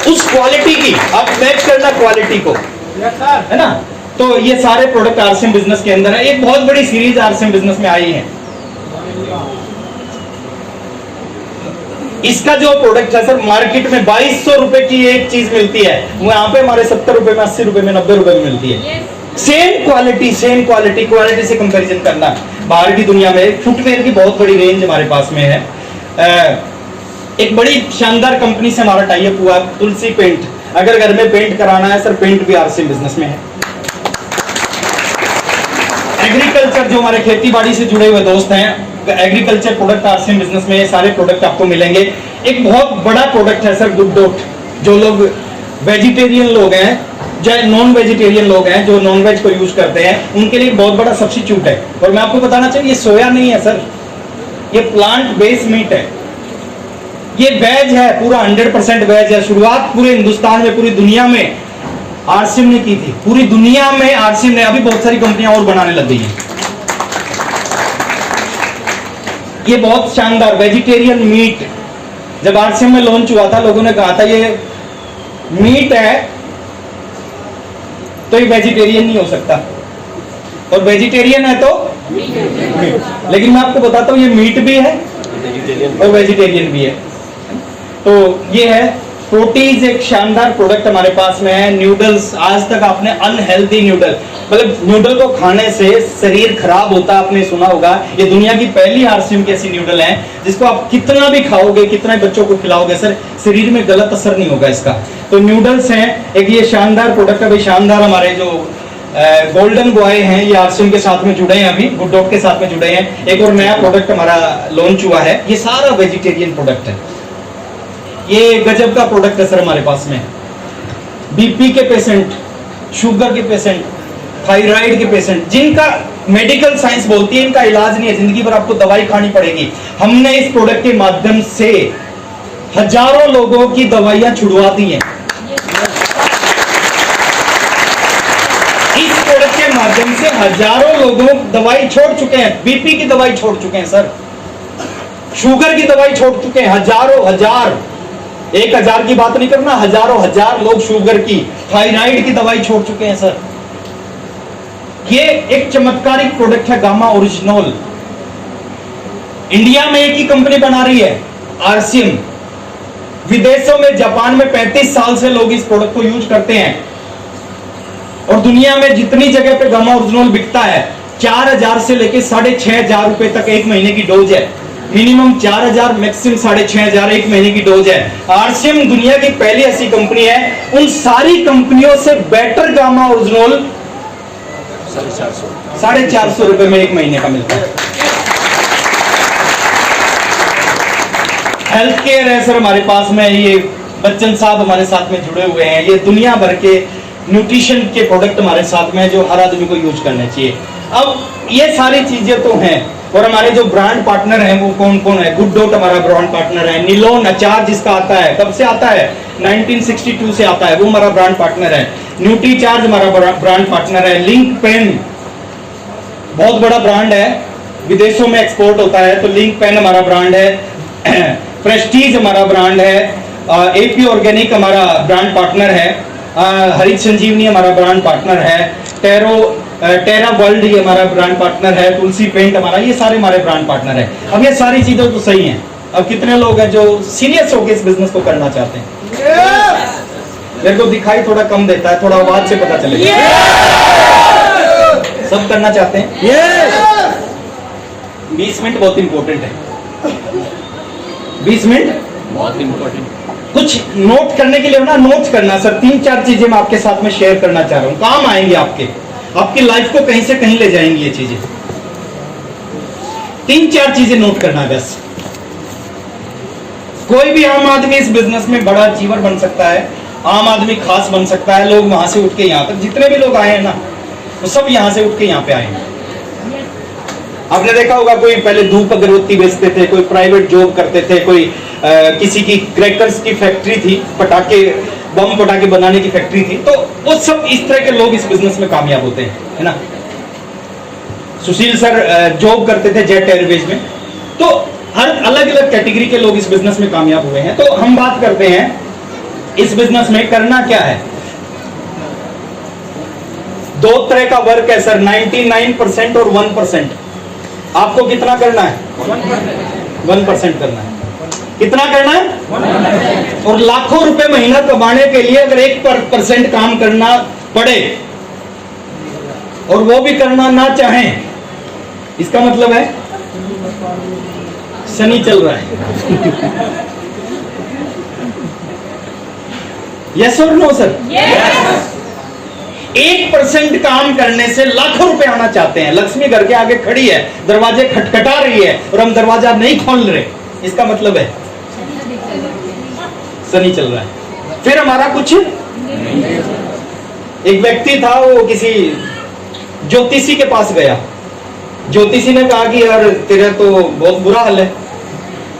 उस क्वालिटी की आप मैच करना क्वालिटी को, है ना। तो ये सारे प्रोडक्ट आरसीएम बिजनेस के अंदर है। एक बहुत बड़ी सीरीज आरसीएम बिजनेस में आई है। इसका जो प्रोडक्ट है सर, मार्केट में 2200 रुपए की एक चीज मिलती है, वो यहाँ पे हमारे 70 रुपए में, 80 रुपए में, 90 रुपए में मिलती है। सेम क्वालिटी क्वालिटी से कंपैरिजन करना। बाहर की दुनिया में फुटवेयर की बहुत बड़ी रेंज हमारे पास में है। एक बड़ी शानदार कंपनी से हमारा टाई अप हुआ, तुलसी पेंट। अगर घर में पेंट कराना है सर, पेंट भी आरसीएम बिजनेस में है। एग्रीकल्चर, जो हमारे खेती बाड़ी से जुड़े हुए दोस्त हैं, एग्रीकल्चर प्रोडक्ट आरसीएम बिजनेस में सारे प्रोडक्ट आपको मिलेंगे। एक बहुत बड़ा प्रोडक्ट है सर गुड डॉट। जो लोग वेजिटेरियन लोग हैं, चाहे नॉन वेजिटेरियन लोग हैं, जो नॉन वेज को यूज करते हैं, उनके लिए एक बहुत बड़ा सब्स्टिट्यूट है। और मैं आपको बताना चाहिए, ये सोया नहीं है सर, ये प्लांट बेस्ड मीट है। ये वेज है, पूरा 100% वेज है। शुरुआत पूरे हिंदुस्तान में, पूरी दुनिया में आरसीएम ने की थी। पूरी दुनिया में आरसीएम ने, अभी बहुत सारी कंपनियां और बनाने लग गई हैं। ये बहुत शानदार वेजिटेरियन मीट, जब आरसीएम में लॉन्च हुआ था, लोगों ने कहा था ये मीट है तो ये वेजिटेरियन नहीं हो सकता, और वेजिटेरियन है तो मीट। लेकिन मैं आपको बताता हूं, ये मीट भी है और वेजिटेरियन भी है। तो ये है प्रोटीज, एक शानदार प्रोडक्ट हमारे पास में है। न्यूडल्स, आज तक आपने अनहेल्दी न्यूडल, मतलब न्यूडल को खाने से शरीर खराब होता, आपने सुना होगा। ये दुनिया की पहली आरसीएम की ऐसी न्यूडल है जिसको आप कितना भी खाओगे, कितना बच्चों को खिलाओगे सर, शरीर में गलत असर नहीं होगा इसका। तो न्यूडल्स हैं एक, ये शानदार प्रोडक्ट है भाई। शानदार हमारे जो गोल्डन बॉय हैं, ये आरसीएम के साथ में जुड़े हैं, अभी गुड डॉट के साथ में जुड़े हैं। एक और नया प्रोडक्ट हमारा लॉन्च हुआ है, ये सारा वेजिटेरियन प्रोडक्ट है। ये गजब का प्रोडक्ट है सर हमारे पास में। बीपी के पेशेंट, शुगर के पेशेंट, थायराइड के पेशेंट, जिनका मेडिकल साइंस बोलती है इनका इलाज नहीं है, जिंदगी भर आपको दवाई खानी पड़ेगी, हमने इस प्रोडक्ट के माध्यम से हजारों लोगों की दवाइयां छुड़वा दी हैं। इस प्रोडक्ट के माध्यम से हजारों लोगों दवाई छोड़ चुके हैं। बीपी की दवाई छोड़ चुके हैं सर, शुगर की दवाई छोड़ चुके हैं। हजारों हजार, 1000 की बात नहीं करना, हजारों हजार लोग शुगर की, थायराइड की दवाई छोड़ चुके हैं सर। ये एक चमत्कारिक प्रोडक्ट है गामा ओरिजिनल। इंडिया में एक ही कंपनी बना रही है आरसीएम। विदेशों में, जापान में 35 साल से लोग इस प्रोडक्ट को यूज करते हैं। और दुनिया में जितनी जगह पे गामा ओरिजिनल बिकता है, 4000 से लेके 6500 रुपए तक एक महीने की डोज है। मिनिमम 4000, मैक्सिमम 6500 एक महीने की डोज है। आरसीएम दुनिया की पहली ऐसी कंपनी है, उन सारी कंपनियों से बेटर गामा ओरिजिनल 450 रुपए में एक महीने का मिलता है। हेल्थ केयर है सर हमारे पास में, ये बच्चन साहब हमारे साथ में जुड़े हुए हैं। ये दुनिया भर के न्यूट्रिशन के प्रोडक्ट हमारे साथ में है, जो हर आदमी को यूज करना चाहिए। अब ये सारी चीजें तो हैं, और हमारे जो ब्रांड पार्टनर हैं वो कौन कौन है? गुड डॉट हमारा ब्रांड पार्टनर है। निलोन अचार जिसका आता है, कब से आता है? 1962 से आता है, वो हमारा ब्रांड पार्टनर है। न्यूट्री चार्ज हमारा ब्रांड पार्टनर है। लिंक पेन बहुत बड़ा ब्रांड है, विदेशों में एक्सपोर्ट होता है, तो लिंक पेन हमारा ब्रांड है। प्रेस्टीज हमारा ब्रांड है। एपी ऑर्गेनिक हमारा ब्रांड पार्टनर है। हरित संजीवनी हमारा ब्रांड पार्टनर है। टेरा वर्ल्ड ये हमारा ब्रांड पार्टनर है। तुलसी पेंट हमारा, ये सारे हमारे ब्रांड पार्टनर है। अब ये सारी चीजें तो सही हैं। अब कितने लोग हैं जो सीरियस होकर इस बिजनेस को करना चाहते हैं? मेरे को दिखाई थोड़ा कम देता है, थोड़ा आवाज से पता चलेगा। सब करना चाहते हैं? 20 मिनट बहुत इंपॉर्टेंट है। 20 मिनट बहुत इंपॉर्टेंट। कुछ नोट करने के लिए ना, नोट करना सर। 3-4 चीजें मैं आपके साथ में शेयर करना चाह रहा हूं, काम आएंगे आपकी लाइफ को कहीं से कहीं ले जाएंगी ये चीजें। 3-4 चीजें नोट करना है बस। कोई भी आम आदमी इस बिजनेस में बड़ा अचीवर बन सकता है, आम आदमी खास बन सकता है। लोग वहां से उठ के यहाँ तक, जितने भी लोग आए हैं ना, वो सब यहां से उठ के यहाँ पे आए हैं। आपने देखा होगा, कोई पहले धूप अगरबत्ती बेचते थे, कोई प्राइवेट जॉब करते थे, कोई किसी की क्रैकर्स की फैक्ट्री थी, पटाखे बम पटाखे बनाने की फैक्ट्री थी। तो वो सब इस तरह के लोग इस बिजनेस में कामयाब होते हैं, है ना। सुशील सर जॉब करते थे जेट एयरवेज में। तो हर अलग अलग कैटेगरी के लोग इस बिजनेस में कामयाब हुए हैं। तो हम बात करते हैं इस बिजनेस में करना क्या है। 2 तरह का वर्क है सर, 99% और 1%। आपको कितना करना है? 1% करना है। कितना करना है? 1%। और लाखों रुपए महीना कमाने के लिए अगर 1% काम करना पड़े और वो भी करना ना चाहें, इसका मतलब है शनि चल रहा है। यस और नो सर? 1% काम करने से लाखों रुपए आना चाहते हैं। लक्ष्मी घर के आगे खड़ी है, दरवाजे खटखटा रही है और हम दरवाजा नहीं खोल रहे, इसका मतलब है शनि चल रहा है। फिर हमारा कुछ, एक व्यक्ति था, वो किसी ज्योतिषी के पास गया। ज्योतिषी ने कहा कि यार तेरा तो बहुत बुरा हाल है।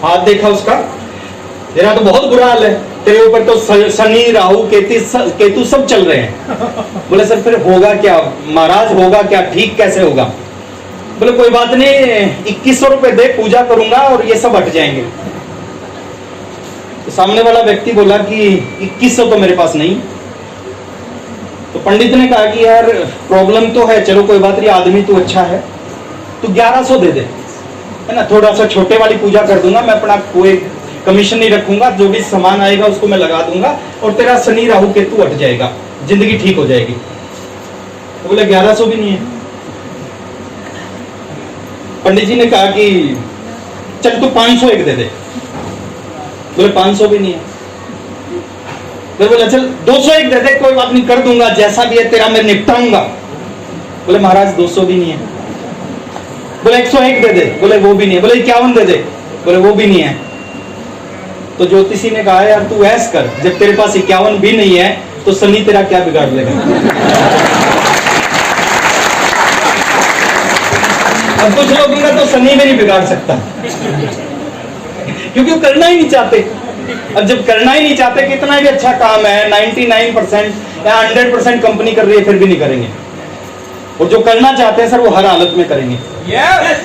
हाथ देखा उसका, तेरा तो बहुत बुरा हाल है, तेरे ऊपर तो शनि राहु केतु सब चल रहे हैं। बोले सर फिर होगा क्या महाराज, होगा क्या, ठीक कैसे होगा? बोले कोई बात नहीं, 2100 रुपए दे, पूजा करूंगा और ये सब हट जाएंगे। तो सामने वाला व्यक्ति बोला कि 2100 तो मेरे पास नहीं। तो पंडित ने कहा कि यार प्रॉब्लम तो है, चलो कोई बात नहीं, आदमी तो अच्छा है, तो 1100 दे दे, है ना। थोड़ा सा छोटे वाली पूजा कर दूंगा मैं, अपना कोई कमीशन नहीं रखूंगा, जो भी सामान आएगा उसको मैं लगा दूंगा और तेरा शनि राहु केतु हट जाएगा, जिंदगी ठीक हो जाएगी। तो बोले 1100 भी नहीं है। पंडित जी ने कहा कि चल तू 500 एक दे दे। बोले 500 भी नहीं है। फिर बोले चल 200 एक दे दे, कोई बात नहीं, कर दूंगा, जैसा भी है तेरा मैं निपटाऊंगा। बोले महाराज 200 भी नहीं है। बोले 101 दे दे। बोले वो भी नहीं है। बोले 51 दे दे। बोले वो भी नहीं है। तो ज्योतिषी ने कहा यार तू ऐस कर, जब तेरे पास 51 भी नहीं है तो शनि तेरा क्या बिगाड़ लेगा। अब कुछ लोगों का तो शनि में नहीं बिगाड़ सकता क्योंकि वो करना ही नहीं चाहते। अब जब करना ही नहीं चाहते, कितना भी अच्छा काम है, 99% या 100% कंपनी कर रही है, फिर भी नहीं करेंगे। और जो करना चाहते हैं सर, वो हर हालत में करेंगे।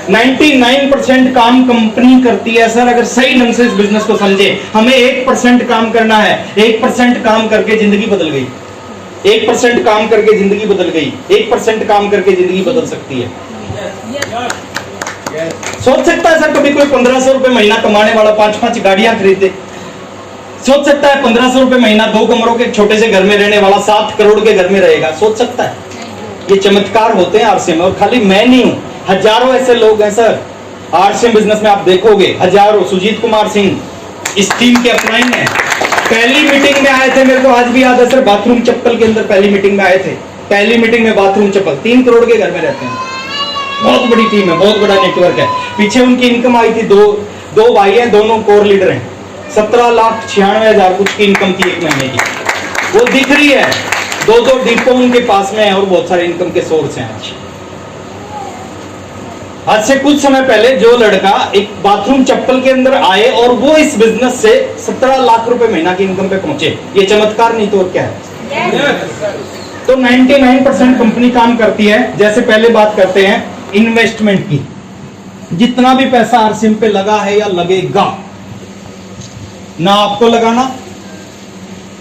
99% काम कंपनी करती है सर, अगर सही ढंग से इस बिजनेस को समझे। हमें 1% काम करना है। 1% काम करके जिंदगी बदल गई। 1% काम करके जिंदगी बदल गई। 1% काम करके जिंदगी बदल सकती है। सोच सकता है सर कभी कोई 1500 रुपए महीना कमाने वाला 5-5 गाड़ियां खरीदे? सोच सकता है 1500 रुपए महीना 2 कमरों के छोटे से घर में रहने वाला 7 करोड़ के घर में रहेगा? सोच सकता है? ये चमत्कार होते हैं आरसीएम में। और खाली मैं नहीं हूं, हजारों ऐसे लोग हैं सर आरसीएम बिजनेस में, आप देखोगे हजारों। सुजीत कुमार सिंह इस टीम के अपलाइन है। पहली मीटिंग में आए थे, मेरे को आज भी याद है सर, बाथरूम चप्पल के अंदर पहली मीटिंग में आए थे। पहली मीटिंग में बाथरूम चप्पल, 3 करोड़ के घर में रहते हैं। बहुत बड़ी टीम है, बहुत बड़ा नेटवर्क है। पीछे उनकी इनकम आई थी, दो भाई हैं, दोनों कोर लीडर हैं। 17,96,000 कुछ की इनकम थी एक महीने की, वो दिख रही है। 2 डिपो उनके पास में है और बहुत सारे इनकम के सोर्स हैं। आज से कुछ समय पहले जो लड़का एक बाथरूम चप्पल के अंदर आए और वो इस बिजनेस से 17 लाख रुपए महीना की इनकम पे पहुंचे, ये चमत्कार नहीं तो और क्या है। तो 99% कंपनी काम करती है। जैसे पहले बात करते हैं इन्वेस्टमेंट की। जितना भी पैसा आरसीएम पे लगा है या लगेगा, ना आपको लगाना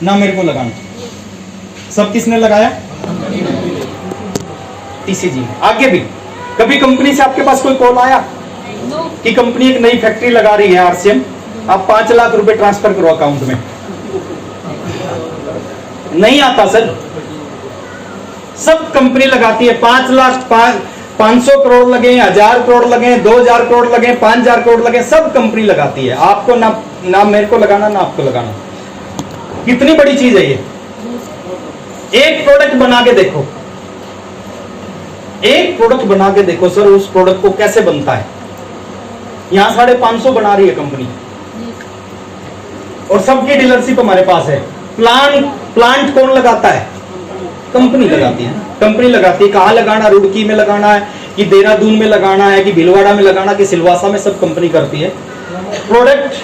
ना मेरे को लगाना, सब किसने लगाया? टीसीजी। आगे भी कभी कंपनी से आपके पास कोई कॉल आया कि कंपनी एक नई फैक्ट्री लगा रही है आरसीएम, आप 5 लाख रुपए ट्रांसफर करो अकाउंट में? नहीं आता सर। सब कंपनी लगाती है, 5 लाख 500 करोड़ लगे, 1000 करोड़ लगे, 2000 करोड़ लगे, 5000 करोड़ लगे, सब कंपनी लगाती है। आपको ना मेरे को लगाना, ना आपको लगाना। कितनी बड़ी चीज है ये। एक प्रोडक्ट बना के देखो, एक प्रोडक्ट बना के देखो सर, उस प्रोडक्ट को कैसे बनता है। यहां 550 बना रही है कंपनी, और सबकी डीलरशिप हमारे पास है। प्लांट कौन लगाता है? कंपनी लगाती है। कंपनी लगाती है। कहां लगाना, रुड़की में लगाना है कि देहरादून में लगाना है कि भीलवाड़ा में लगाना कि सिलवासा में, सब कंपनी करती है। प्रोडक्ट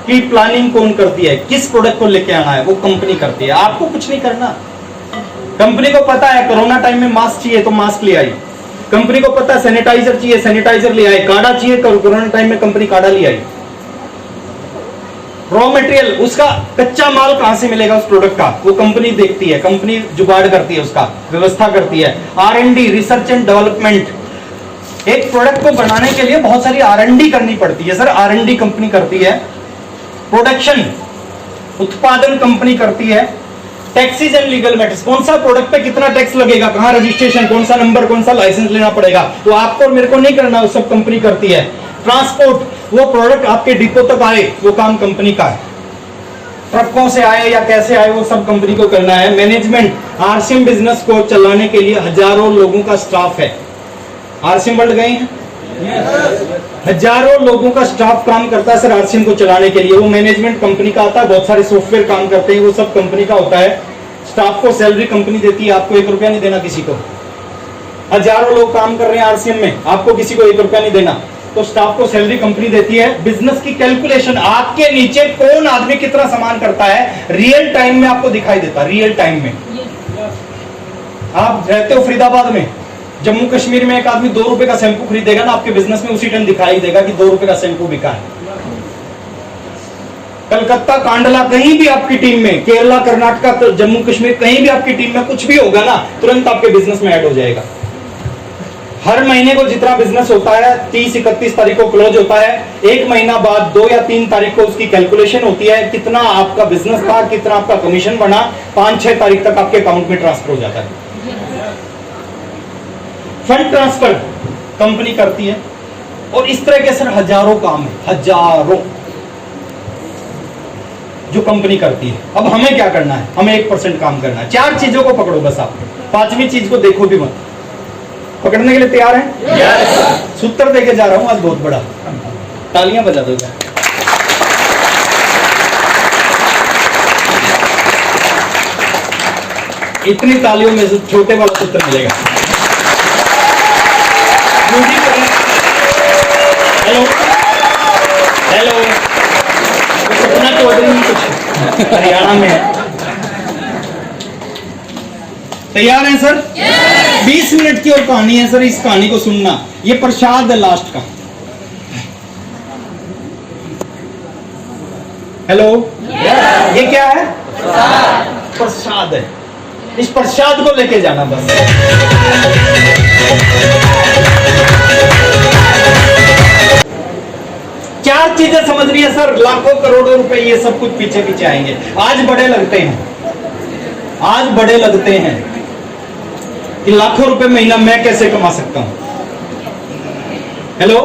की प्लानिंग कौन करती है? किस प्रोडक्ट को लेके आना है, वो कंपनी करती है। आपको कुछ नहीं करना। कंपनी को पता है कोरोना टाइम में मास्क चाहिए तो मास्क ले आई। कंपनी को पता है सैनिटाइजर चाहिए, सैनिटाइजर ले आए। काढ़ा चाहिए, कोरोना टाइम में कंपनी काढ़ा ले आई। रॉ मटेरियल, उसका कच्चा माल कहां से मिलेगा उस प्रोडक्ट का, वो कंपनी देखती है। कंपनी जुगाड़ करती है, उसका व्यवस्था करती है। R&D, research and development. एक प्रोडक्ट को बनाने के लिए बहुत सारी R&D करनी पड़ती है सर, R&D कंपनी करती है। प्रोडक्शन, उत्पादन कंपनी करती है। टैक्सेस एंड लीगल मैटर्स, कौन सा प्रोडक्ट पे कितना टैक्स लगेगा, कहां रजिस्ट्रेशन, कौन सा नंबर, कौन सा लाइसेंस लेना पड़ेगा, तो आपको और मेरे को नहीं करना, वो सब कंपनी करती है। ट्रांसपोर्ट, वो प्रोडक्ट आपके डिपो तक आए, वो काम कंपनी का है। ट्रकों से आए या कैसे आए, वो सब कंपनी को करना है। मैनेजमेंट, आरसीएम बिजनेस को चलाने के लिए हजारों लोगों का स्टाफ है। आरसीएम वर्ल्ड गए हैं, हजारों लोगों का स्टाफ काम करता है सर आरसीएम को चलाने के लिए। वो मैनेजमेंट कंपनी का आता है, बहुत सारे सॉफ्टवेयर काम करते हैं, वो सब कंपनी का होता है। स्टाफ को सैलरी कंपनी देती है, आपको 1 रुपया नहीं देना किसी को। हजारों लोग काम कर रहे हैं आरसीएम में, आपको किसी को 1 रुपया नहीं देना, तो स्टाफ को सैलरी कंपनी देती है। बिजनेस की कैलकुलेशन, आपके नीचे कौन आदमी कितना सामान करता है, रियल टाइम में आपको दिखाई देता है। रियल टाइम में आप रहते हो फरीदाबाद में, जम्मू कश्मीर में एक आदमी 2 रुपए का शैंपू खरीदेगा ना, आपके बिजनेस में उसी टाइम दिखाई देगा कि 2 रुपए का शैंपू बिका है। कलकत्ता, कांडला, कहीं भी आपकी टीम में, केरला, कर्नाटक, जम्मू कश्मीर, कहीं भी आपकी टीम में कुछ भी होगा ना, तुरंत आपके बिजनेस में ऐड हो जाएगा। हर महीने को जितना बिजनेस होता है 30-31 तारीख को क्लोज होता है। 1 महीना बाद 2 या 3 तारीख को उसकी कैलकुलेशन होती है, कितना आपका बिजनेस था, कितना आपका कमीशन बना। 5-6 तारीख तक आपके अकाउंट में ट्रांसफर हो जाता है। फंड ट्रांसफर कंपनी करती है, और इस तरह के सर हजारों काम है, हजारों जो कंपनी करती है। अब हमें क्या करना है, हमें 1% काम करना है। 4 चीजों को पकड़ो बस, आप 5वीं चीज को देखो भी मत। पकड़ने के लिए तैयार हैं? yes. सूत्र देके जा रहा हूं आज बहुत बड़ा, तालियां बजा दो। इतनी तालियों में से छोटे वाला सूत्र मिलेगा। हेलो हेलो, सपना चौधरी में कुछ हरियाणा में है। तैयार हैं सर? 20 मिनट की और कहानी है सर, इस कहानी को सुनना। ये प्रसाद है लास्ट का। हेलो, ये क्या है? प्रसाद है। इस प्रसाद को लेके जाना बस। चार चीजें समझनी है सर, लाखों करोड़ों रुपए ये सब कुछ पीछे पीछे आएंगे। आज बड़े लगते हैं, आज बड़े लगते हैं कि लाखों रुपए महीना मैं कैसे कमा सकता हूं। हेलो,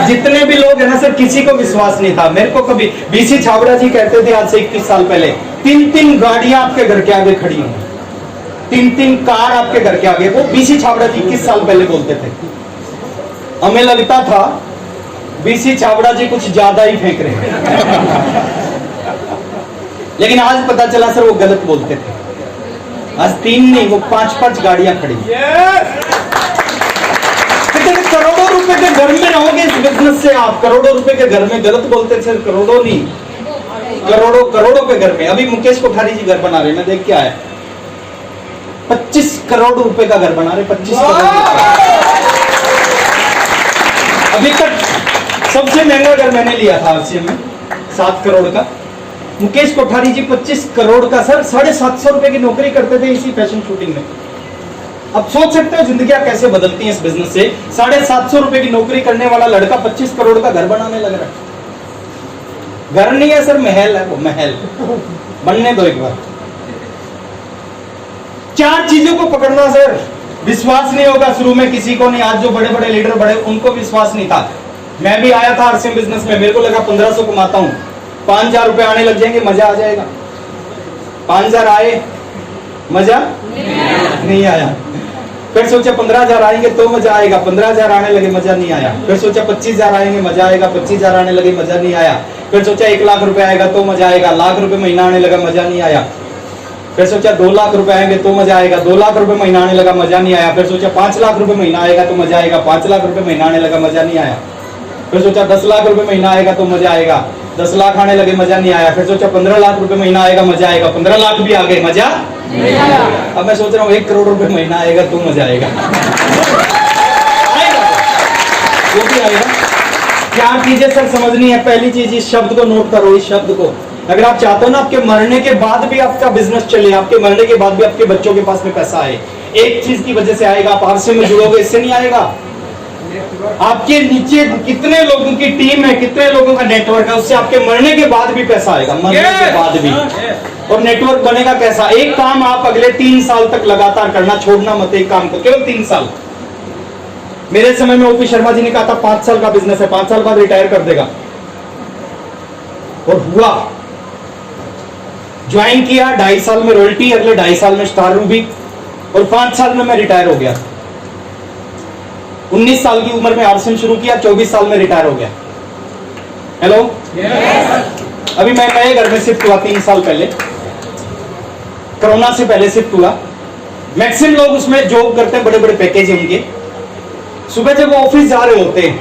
जितने भी लोग हैं ना सर, किसी को विश्वास नहीं था। मेरे को कभी बीसी छाबड़ा जी कहते थे आज से 21 साल पहले, 3-3 गाड़ियां आपके घर के आगे खड़ी होंगी, 3-3 कार आपके घर के आगे। वो बीसी छाबड़ा जी 21 साल पहले बोलते थे। हमें लगता था बीसी छाबड़ा जी कुछ ज्यादा ही फेंक रहे हैं, लेकिन आज पता चला सर वो गलत बोलते थे। आज 3 नहीं, वो 5-5 गाड़ियां खड़ी। करोड़ों रुपए के घर में रहोगे इस बिजनेस से आप, करोड़ों रुपए के घर में। गलत बोलते थे, करोड़ों नहीं, करोड़ों करोड़ों के घर में। अभी मुकेश कोठारी जी घर बना रहे, मैं देख के आया, 25 करोड़ रुपए का घर बना रहे। 25 करोड़। अभी तक सबसे महंगा घर मैंने लिया था आरसीएम में, 7 करोड़ का। मुकेश कोठारी जी 25 करोड़ का सर 750 रुपए की नौकरी करते थे इसी फैशन शूटिंग में। अब सोच सकते हो जिंदगियां कैसे बदलती हैं इस बिजनेस से। 750 रुपए की नौकरी करने वाला लड़का 25 करोड़ का घर बनाने लग रहा है। घर नहीं है सर, महल है वो, महल। बनने दो एक बार। 4 चीजों को पकड़ना सर। विश्वास नहीं होगा शुरू में किसी को नहीं। आज जो बड़े बड़े लीडर बड़े, उनको विश्वास नहीं था। मैं भी आया था आरसीएम बिजनेस में, मेरे को लगा 1500 कमाता हूं, 5000 रुपए आने लग जाएंगे, मजा आ जाएगा। 5000 आए, मजा नहीं आया। फिर सोचा 15000 आएंगे तो मजा आएगा, 15000 आने लगे, मजा नहीं आया। फिर सोचा 25000 आएंगे, मजा आएगा, 25000 आने लगे, मजा नहीं आया। फिर सोचा 1 लाख रुपए आएगा तो मजा आएगा, 1 लाख रुपए महीना आने लगा, मजा नहीं आया। फिर सोचा 2 लाख रुपए आएंगे तो मजा आएगा, 2 लाख रुपए महीना आने लगा, मजा नहीं आया। फिर सोचा 5 लाख रुपए महीना आएगा तो मजा आएगा, 5 लाख रुपए महीना आने लगा, मजा नहीं आया। फिर सोचा 10 लाख रुपए महीना आएगा तो मजा आएगा, 10 लाख आने लगे, मजा नहीं आया। फिर सोचा 15 लाख रुपए महीना आएगा, मजा आएगा, 15 लाख भी आ गए, मजा नहीं आया। अब मैं सोच रहा हूँ 1 करोड़ रुपए महीना आएगा तो मजा आएगा। वो भी आएगा। 4 चीजें सर समझनी है। पहली चीज, इस शब्द को नोट करो, इस शब्द को। अगर आप चाहते हो ना आपके मरने के बाद भी आपका बिजनेस चले, आपके मरने के बाद भी आपके बच्चों के पास में पैसा आए, एक चीज की वजह से आएगा, आप आरसीएम में जुड़ोगे, इससे नहीं आएगा। आपके नीचे कितने लोगों की टीम है, कितने लोगों का नेटवर्क है, उससे आपके मरने के बाद भी पैसा आएगा, मरने के बाद भी। और नेटवर्क बनेगा कैसा? एक काम आप अगले 3 साल तक लगातार करना, छोड़ना मत एक काम को, केवल 3 साल। मेरे समय में ओपी शर्मा जी ने कहा था 5 साल का बिजनेस है, 5 साल बाद रिटायर कर देगा, और हुआ। ज्वाइन किया, 2.5 साल में रॉयल्टी, अगले 2.5 साल में स्टार रूबी, और 5 साल में मैं रिटायर हो गया। 19 साल की उम्र में आरसीएम शुरू किया, 24 साल में रिटायर हो गया। हेलो, अभी मैं नए घर में शिफ्ट हुआ 3 साल पहले, कोरोना से पहले शिफ्ट हुआ। मैक्सिमम लोग उसमें जॉब करते हैं, बड़े बड़े पैकेज है उनके। सुबह जब वो ऑफिस जा रहे होते हैं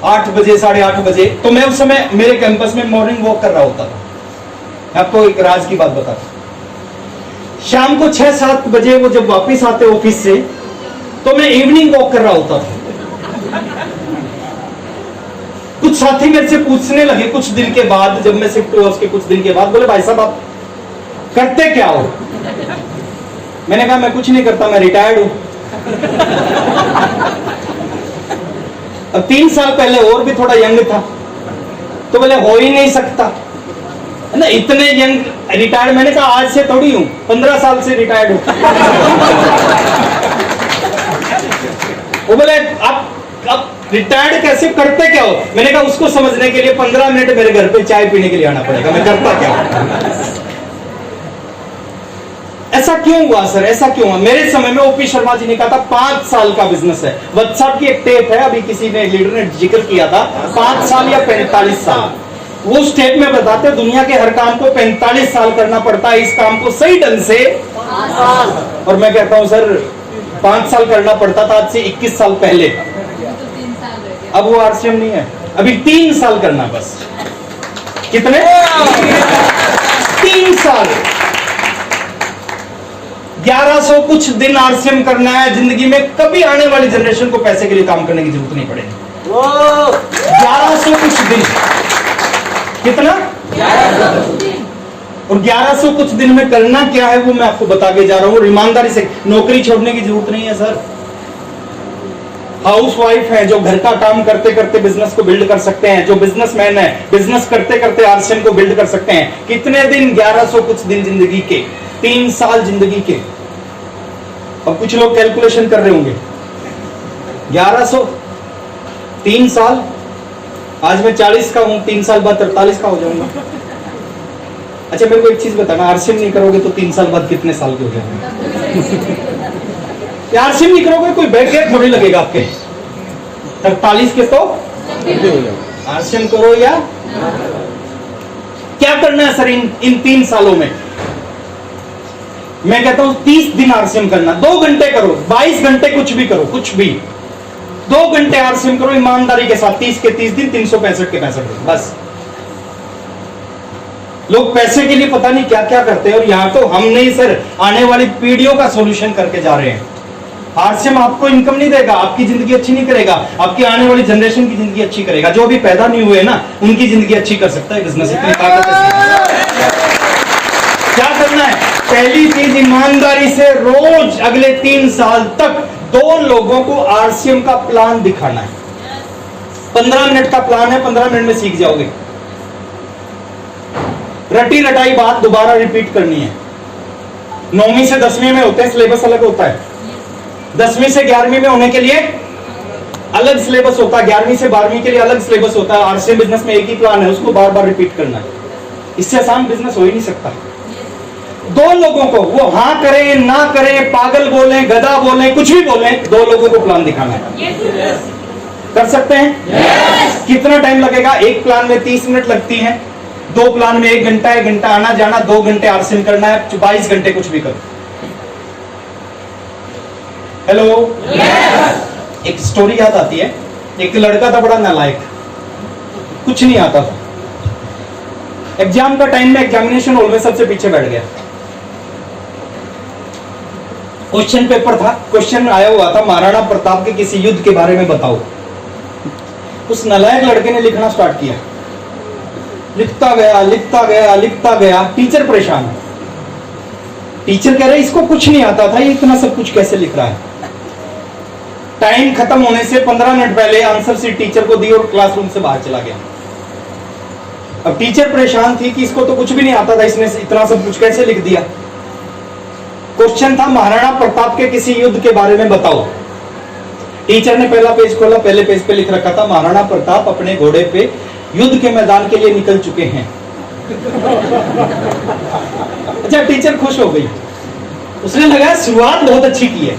8 बजे 8:30 बजे, तो मैं उस समय मेरे कैंपस में मॉर्निंग वॉक कर रहा होता था। आपको एक राज की बात बताता, शाम को 6-7 बजे वो जब वापस आते ऑफिस से, तो मैं इवनिंग वॉक कर रहा होता था। कुछ साथी मेरे से पूछने लगे कुछ दिन के बाद, जब मैं शिफ्ट हुआ उसके कुछ दिन के बाद, बोले भाई साहब आप करते क्या हो? मैंने कहा मैं कुछ नहीं करता, मैं रिटायर्ड हूं। अब 3 साल पहले और भी थोड़ा यंग था, तो बोले हो ही नहीं सकता ना, इतने यंग रिटायर्ड। मैंने कहा आज से थोड़ी हूं, 15 साल से रिटायर्ड हूं। वो बोले आप रिटायर्ड कैसे, करते क्या हो? मैंने कहा उसको समझने के लिए 15 मिनट मेरे घर पे चाय पीने के लिए आना पड़ेगा, मैं करता क्या हूं। ऐसा क्यों हुआ सर, ऐसा क्यों हुआ? मेरे समय में ओपी शर्मा जी ने कहा था 5 साल का बिजनेस है। व्हाट्सएप की एक टेप है, अभी किसी ने लीडर ने जिक्र किया था 5 साल या 45 साल। वो उस टेप में बताते दुनिया के हर काम को 45 साल करना पड़ता है, इस काम को सही ढंग से 5 साल। और मैं कहता हूं सर 5 साल करना पड़ता था आज से 21 साल पहले, अब वो आरसीएम नहीं है, अभी 3 साल करना बस। कितने? 3 साल, 1100 कुछ दिन आरसीएम करना है। जिंदगी में कभी आने वाली जनरेशन को पैसे के लिए काम करने की जरूरत नहीं पड़ेगी। 1100 कुछ दिन, कितना? 1100 और 1100 कुछ दिन में करना क्या है वो मैं आपको बता के जा रहा हूं। ईमानदारी से, नौकरी छोड़ने की जरूरत नहीं है सर। हाउस वाइफ है जो घर का काम करते करते बिजनेस को बिल्ड कर सकते हैं, जो बिजनेसमैन है बिजनेस करते करते आरसीएम को बिल्ड कर सकते हैं। कितने दिन? 1100 कुछ दिन जिंदगी के, 3 साल जिंदगी के। अब कुछ लोग कैलकुलेशन कर रहे होंगे, 1100 3 साल, आज मैं 40 का हूं, 3 साल बाद 43 का हो जाऊंगा। अच्छा मेरे को एक चीज बताना, आरसीएम नहीं करोगे तो 3 साल बाद कितने साल के हो जाएंगे? आरसीएम नहीं करोगे कोई बैक गैप थोड़ी लगेगा आपके, 43 के तो आरसीएम करो। या क्या करना है सर इन 3 सालों में? मैं कहता हूं 30 दिन आरसीएम करना, 2 घंटे करो, 22 घंटे कुछ भी करो, कुछ भी 2 घंटे आरसीएम करो ईमानदारी के साथ। 30 के 30 दिन, 365 के 65 दिन बस। लोग पैसे के लिए पता नहीं क्या क्या करते हैं, और यहां तो हम नहीं सर, आने वाली पीढ़ियों का सॉल्यूशन करके जा रहे हैं। आरसीएम आपको इनकम नहीं देगा, आपकी जिंदगी अच्छी नहीं करेगा, आपकी आने वाली जनरेशन की जिंदगी अच्छी करेगा। जो अभी पैदा नहीं हुए ना उनकी जिंदगी अच्छी कर सकता है बिजनेस, इतनी ताकत है। क्या करना है? पहली चीज ईमानदारी से रोज अगले 3 साल तक 2 लोगों को आरसीएम का प्लान दिखाना है। 15 मिनट का प्लान है, 15 मिनट में सीख जाओगे। रटी रटाई बात दोबारा रिपीट करनी है, 9वीं से 10वीं में होते हैं, सिलेबस अलग होता है। 10वीं से 11वीं में होने के लिए अलग सिलेबस होता है, 11वीं से 12वीं के लिए अलग सिलेबस होता है। आरसीएम बिजनेस में एक ही प्लान है, उसको बार बार रिपीट करना है। इससे आसान बिजनेस हो ही नहीं सकता। दो लोगों को, वो हाँ करें ना करें, पागल बोले, गधा बोले, कुछ भी बोले, दो लोगों को प्लान दिखाना है। कर सकते हैं? कितना टाइम लगेगा? एक प्लान में 30 मिनट लगती हैं, 2 प्लान में 1 घंटा, 1 घंटा आना जाना, 2 घंटे आरसीएम करना है, 22 घंटे कुछ भी करो। हेलो, एक स्टोरी याद आती है। एक लड़का था बड़ा नालायक, कुछ नहीं आता था। एग्जाम का टाइम में एग्जामिनेशन हॉल में सबसे पीछे बैठ गया। क्वेश्चन पेपर था, क्वेश्चन आया हुआ था महाराणा प्रताप के किसी युद्ध के बारे में बताओ। उस नालायक लड़के ने लिखना स्टार्ट किया, लिखता गया लिखता गया लिखता गया। टीचर परेशान, टीचर कह रहे इसको कुछ नहीं आता था, ये इतना सब कुछ कैसे लिख रहा है। टाइम खत्म होने से 15 मिनट पहले आंसर शीट टीचर को दी और क्लासरूम से बाहर चला गया। अब टीचर परेशान थी कि इसको तो कुछ भी नहीं आता था, इसने इतना सब कुछ कैसे लिख दिया। क्वेश्चन था महाराणा प्रताप के किसी युद्ध के बारे में बताओ। टीचर ने पहला पेज खोला, पहले पेज पे लिख रखा था महाराणा प्रताप अपने घोड़े पे युद्ध के मैदान के लिए निकल चुके हैं। अच्छा, टीचर खुश हो गई, उसने लगा शुरुआत बहुत अच्छी की है।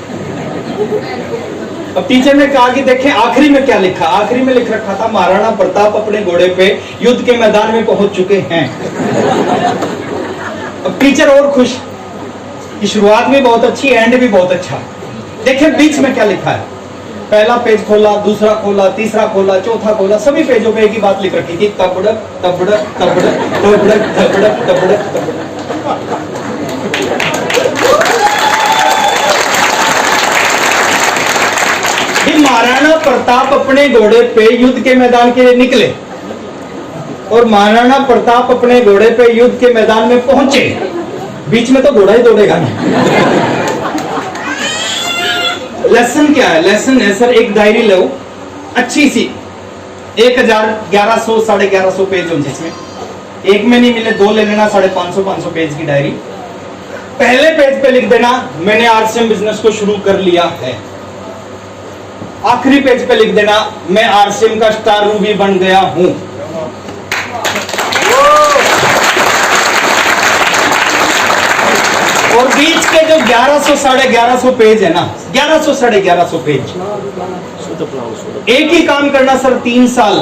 अब टीचर ने कहा कि देखें आखिरी में क्या लिखा। आखिरी में लिख रखा था महाराणा प्रताप अपने घोड़े पे युद्ध के मैदान में पहुंच चुके हैं। अब टीचर और खुश कि शुरुआत भी बहुत अच्छी, एंड भी बहुत अच्छा। देखें बीच में क्या लिखा है। पहला पेज खोला, दूसरा खोला, तीसरा खोला, चौथा खोला, सभी पेजों पे एक ही बात लिख रखी थी, तबड़क तबड़क तबड़क तबड़क तबड़क तबड़क तबड़क। महाराणा प्रताप अपने घोड़े पे युद्ध के मैदान के लिए निकले और महाराणा प्रताप अपने घोड़े पे युद्ध के मैदान में पहुंचे। बीच में तो घोड़ा ही दौड़ेगा नहीं। लेसन क्या है? लेसन है सर, एक डायरी लो अच्छी सी, 1100 1150 पेज हो, जिसमें एक में नहीं मिले 2 ले लेना, 550 पेज की डायरी। पहले पेज पे लिख देना मैंने आरसीएम बिजनेस को शुरू कर लिया है। आखिरी पेज पे लिख देना मैं आरसीएम का स्टार रूबी बन गया हूं। और बीच के जो 1100 1150 पेज है ना, 1100 1150 पेज, एक ही काम करना सर 3 साल।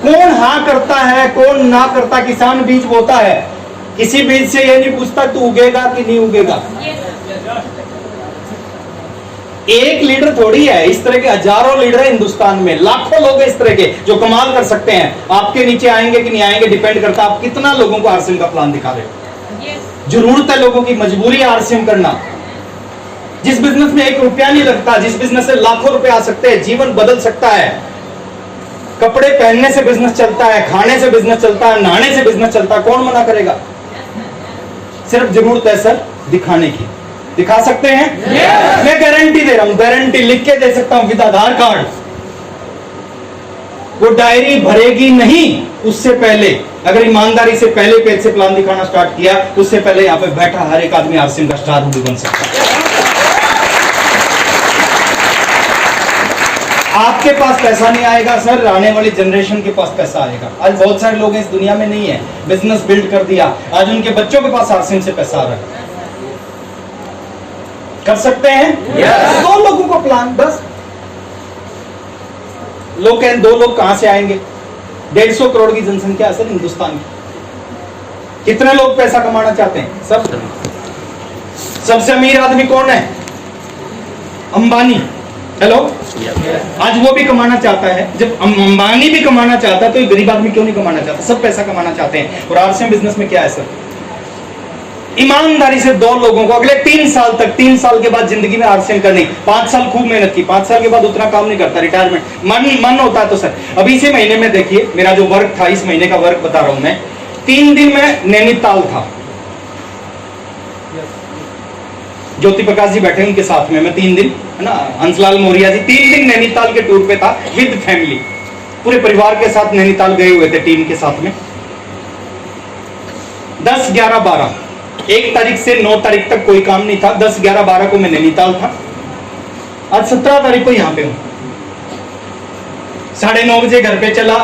कौन हाँ करता है, कौन ना करता? किसान बीज बोता है, किसी बीज से ये नहीं पूछता तू उगेगा कि नहीं उगेगा। एक लीडर थोड़ी है, इस तरह के हजारों लीडर है हिंदुस्तान में, लाखों लोग हैं इस तरह के जो कमाल कर सकते हैं। आपके नीचे आएंगे कि नहीं आएंगे डिपेंड करता आप कितना लोगों को आरसीएम का प्लान दिखा रहे हो। जरूरत है लोगों की, मजबूरी है आरसीएम करना। जिस बिजनेस में 1 रुपया नहीं लगता, जिस बिजनेस से लाखों रुपए आ सकते हैं, जीवन बदल सकता है। कपड़े पहनने से बिजनेस चलता है, खाने से बिजनेस चलता है, नहाने से बिजनेस चलता है, कौन मना करेगा? सिर्फ जरूरत है सर दिखाने की। दिखा सकते हैं? मैं गारंटी दे रहा हूं, गारंटी लिख के दे सकता हूं विद आधार कार्ड। वो डायरी भरेगी नहीं उससे पहले, अगर ईमानदारी से पहले पेज से प्लान दिखाना स्टार्ट किया, उससे पहले यहाँ पे बैठा हर एक आदमी आरसीएम का स्टार भी बन सकता है। आपके पास पैसा नहीं आएगा सर, आने वाली जनरेशन के पास पैसा आएगा। आज बहुत सारे लोग इस दुनिया में नहीं है, बिजनेस बिल्ड कर दिया, आज उनके बच्चों के पास आरसीएम से पैसा आ रहा है। कर सकते हैं? yes. 2 लोगों को प्लान, बस। लोग कहें 2 लोग कहां से आएंगे? 150 करोड़ की जनसंख्या है सर हिंदुस्तान की। कितने लोग पैसा कमाना चाहते हैं? सब। सबसे अमीर आदमी कौन है? अंबानी। हेलो, आज वो भी कमाना चाहता है। जब अंबानी भी कमाना चाहता है तो गरीब आदमी क्यों नहीं कमाना चाहता? सब पैसा कमाना चाहते हैं। और आरसीएम बिजनेस में क्या है सर? ईमानदारी से 2 लोगों को अगले 3 साल तक, 3 साल के बाद जिंदगी में आरसीएम करनी। 5 साल खूब मेहनत की, 5 साल के बाद उतना काम नहीं करता, रिटायरमेंट मन होता है तो सर। अभी इसी महीने में देखिए मेरा जो वर्क था, इस महीने का वर्क बता रहा हूं मैं। 3 दिन में नैनीताल था, ज्योति प्रकाश जी बैठे उनके साथ में, मैं 3 दिन, है ना, हंसलाल मौर्या जी, 3 दिन नैनीताल के टूर पे था विद फैमिली। पूरे परिवार के साथ नैनीताल गए हुए थे टीम के साथ में। 10, 11, 12 1 तारीख से 9 तारीख तक कोई काम नहीं था। 10, 11, 12 को मैं नैनीताल था। आज 17 तारीख को यहां पे हूं। 9:30 बजे घर पे चला,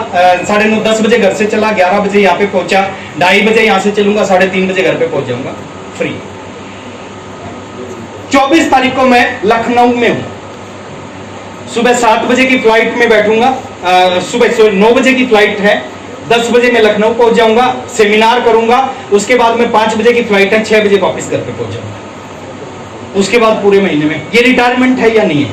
9:30 10 बजे घर से चला, 11 बजे यहाँ पे पहुंचा, 2:30 बजे यहां से चलूंगा, 3:30 बजे घर पे पहुंच जाऊंगा फ्री। 24 तारीख को मैं लखनऊ में हूं। सुबह 7 बजे की फ्लाइट में बैठूंगा, सुबह 9 बजे की फ्लाइट है, 10 बजे मैं लखनऊ पहुंच जाऊंगा, सेमिनार करूंगा। उसके बाद में 5 बजे की फ्लाइट है, 6 बजे वापस घर पे पहुंच जाऊंगा। उसके बाद पूरे महीने में ये रिटायरमेंट है या नहीं है?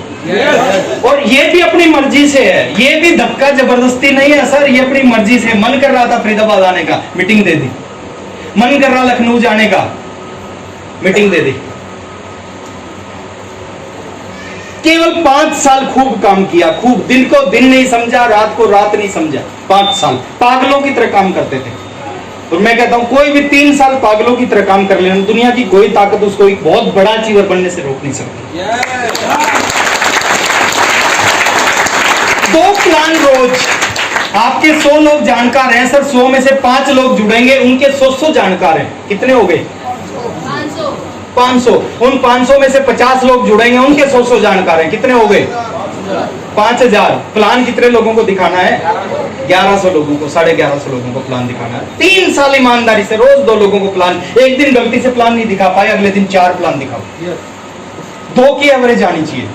और ये भी अपनी मर्जी से है, ये भी धक्का जबरदस्ती नहीं है सर, ये अपनी मर्जी से। मन कर रहा था फरीदाबाद आने का, मीटिंग दे दी। मन कर रहा लखनऊ जाने का, मीटिंग दे दी। केवल 5 साल खूब काम किया, खूब, दिन को दिन नहीं समझा, रात को रात नहीं समझा। 5 साल पागलों की तरह काम करते थे। और मैं कहता हूं कोई भी 3 साल पागलों की तरह काम कर लेना, दुनिया की कोई ताकत उसको एक बहुत बड़ा अचीवर बनने से रोक नहीं सकती। 2 प्लान रोज। आपके 100 लोग जानकार हैं सर, 100 में से 5 लोग जुड़ेंगे, उनके 100 जानकार हैं। कितने हो गए? 500। उन 500 में से 50 लोग जुड़ेंगे, उनके 100 जानकार हैं। कितने हो गए? 5000। प्लान कितने लोगों को दिखाना है? 1100 लोगों को, 1150 लोगों को प्लान दिखाना है। 3 साल ईमानदारी से रोज 2 लोगों को प्लान। एक दिन गलती से प्लान नहीं दिखा पाए, अगले दिन 4 प्लान दिखाओ। 2 की एवरेज आनी चाहिए।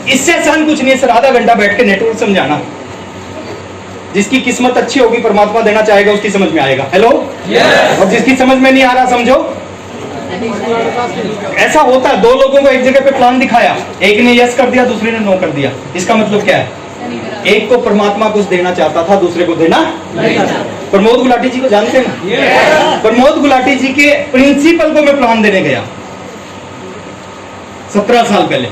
इससे आसान कुछ नहीं है सर, आधा घंटा बैठ के नेटवर्क समझाना। जिसकी किस्मत अच्छी होगी, परमात्मा देना चाहेगा, उसकी समझ में आएगा। हेलो, और जिसकी समझ में नहीं आ रहा, समझो ऐसा होता है। 2 लोगों को एक जगह पे प्लान दिखाया, एक ने यस कर दिया, दूसरे ने नो कर दिया। इसका मतलब क्या है? एक को परमात्मा कुछ देना चाहता था, दूसरे को देना नहीं चाहता। प्रमोद गुलाटी जी को जानते हैं ना? प्रमोद गुलाटी जी के प्रिंसिपल को मैं प्लान देने गया 17 साल पहले।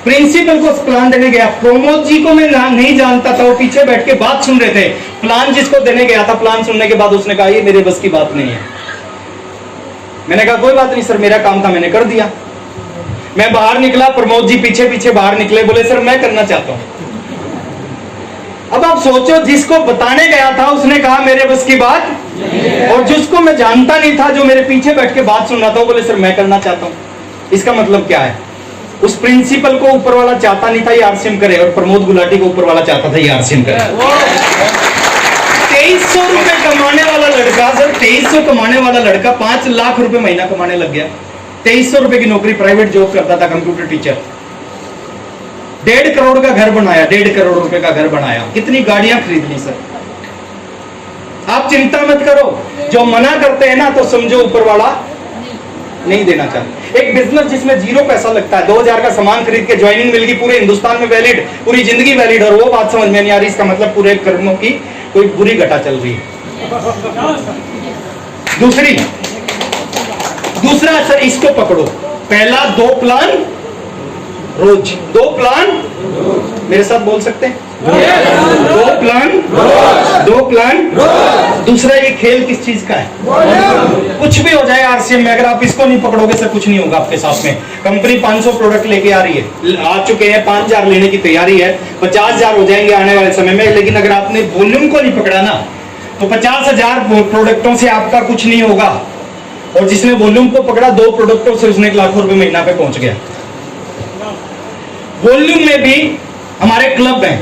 प्रिंसिपल को प्लान देने गया। प्रमोद जी को मैं नहीं जानता था, वो पीछे बैठ के बात सुन रहे थे। प्लान जिसको देने गया था, प्लान सुनने के बाद उसने कहा ये मेरे बस की बात नहीं है। मैंने कहा कोई बात नहीं सर, मेरा काम था, मैंने कर दिया। मैं बाहर निकला, प्रमोद जी पीछे पीछे बाहर निकले, बोले सर मैं करना चाहता हूं। अब आप सोचो, जिसको बताने गया था उसने कहा मेरे बस की बात, और जिसको मैं जानता नहीं था, जो मेरे पीछे बैठ के बात सुन रहा था, बोले सर मैं करना चाहता हूं। इसका मतलब क्या है? उस प्रिंसिपल को ऊपर वाला चाहता नहीं था ये आरसीएम करे, और प्रमोद गुलाटी को ऊपर वाला चाहता था ये आरसीएम करे। 2300 रुपए कमाने वाला लड़का सर, 2300 कमाने वाला लड़का 5 लाख रुपए महीना कमाने लग गया। 2300 रुपए की नौकरी, प्राइवेट जॉब करता था, कंप्यूटर टीचर। 1.5 करोड़ का घर बनाया, 1.5 करोड़ रुपए का घर बनाया। कितनी गाड़ियां खरीद ली सर। आप चिंता मत करो, जो मना करते हैं ना, तो समझो ऊपर वाला नहीं देना चाहते। एक बिजनेस जिसमें 0 पैसा लगता है, 2000 का सामान खरीद के ज्वाइनिंग मिल गई, पूरे हिंदुस्तान में वैलिड, पूरी जिंदगी वैलिड, और वो बात समझ में नहीं आ रही, इसका मतलब पूरे कर्मों की कोई बुरी घटा चल रही है। दूसरा सर, इसको पकड़ो। पहला 2 प्लान रोज, 2 प्लान मेरे साथ बोल सकते हैं? 2 प्लान, 2 प्लान। दूसरा, ये खेल किस चीज का है? कुछ भी हो जाए आरसीएम में, अगर आप इसको नहीं पकड़ोगे सर, कुछ नहीं होगा आपके साथ में। कंपनी 500 प्रोडक्ट लेके आ रही है, आ चुके हैं, 5000 लेने की तैयारी है, 50000 हो जाएंगे आने वाले समय में। लेकिन अगर आपने वॉल्यूम को नहीं पकड़ा ना, तो 50000 प्रोडक्टों से आपका कुछ नहीं होगा। और जिसने वॉल्यूम को पकड़ा, 2 प्रोडक्टों से उसने 1 लाख रुपए महीना पे पहुंच गया। वॉल्यूम में भी हमारे क्लब हैं,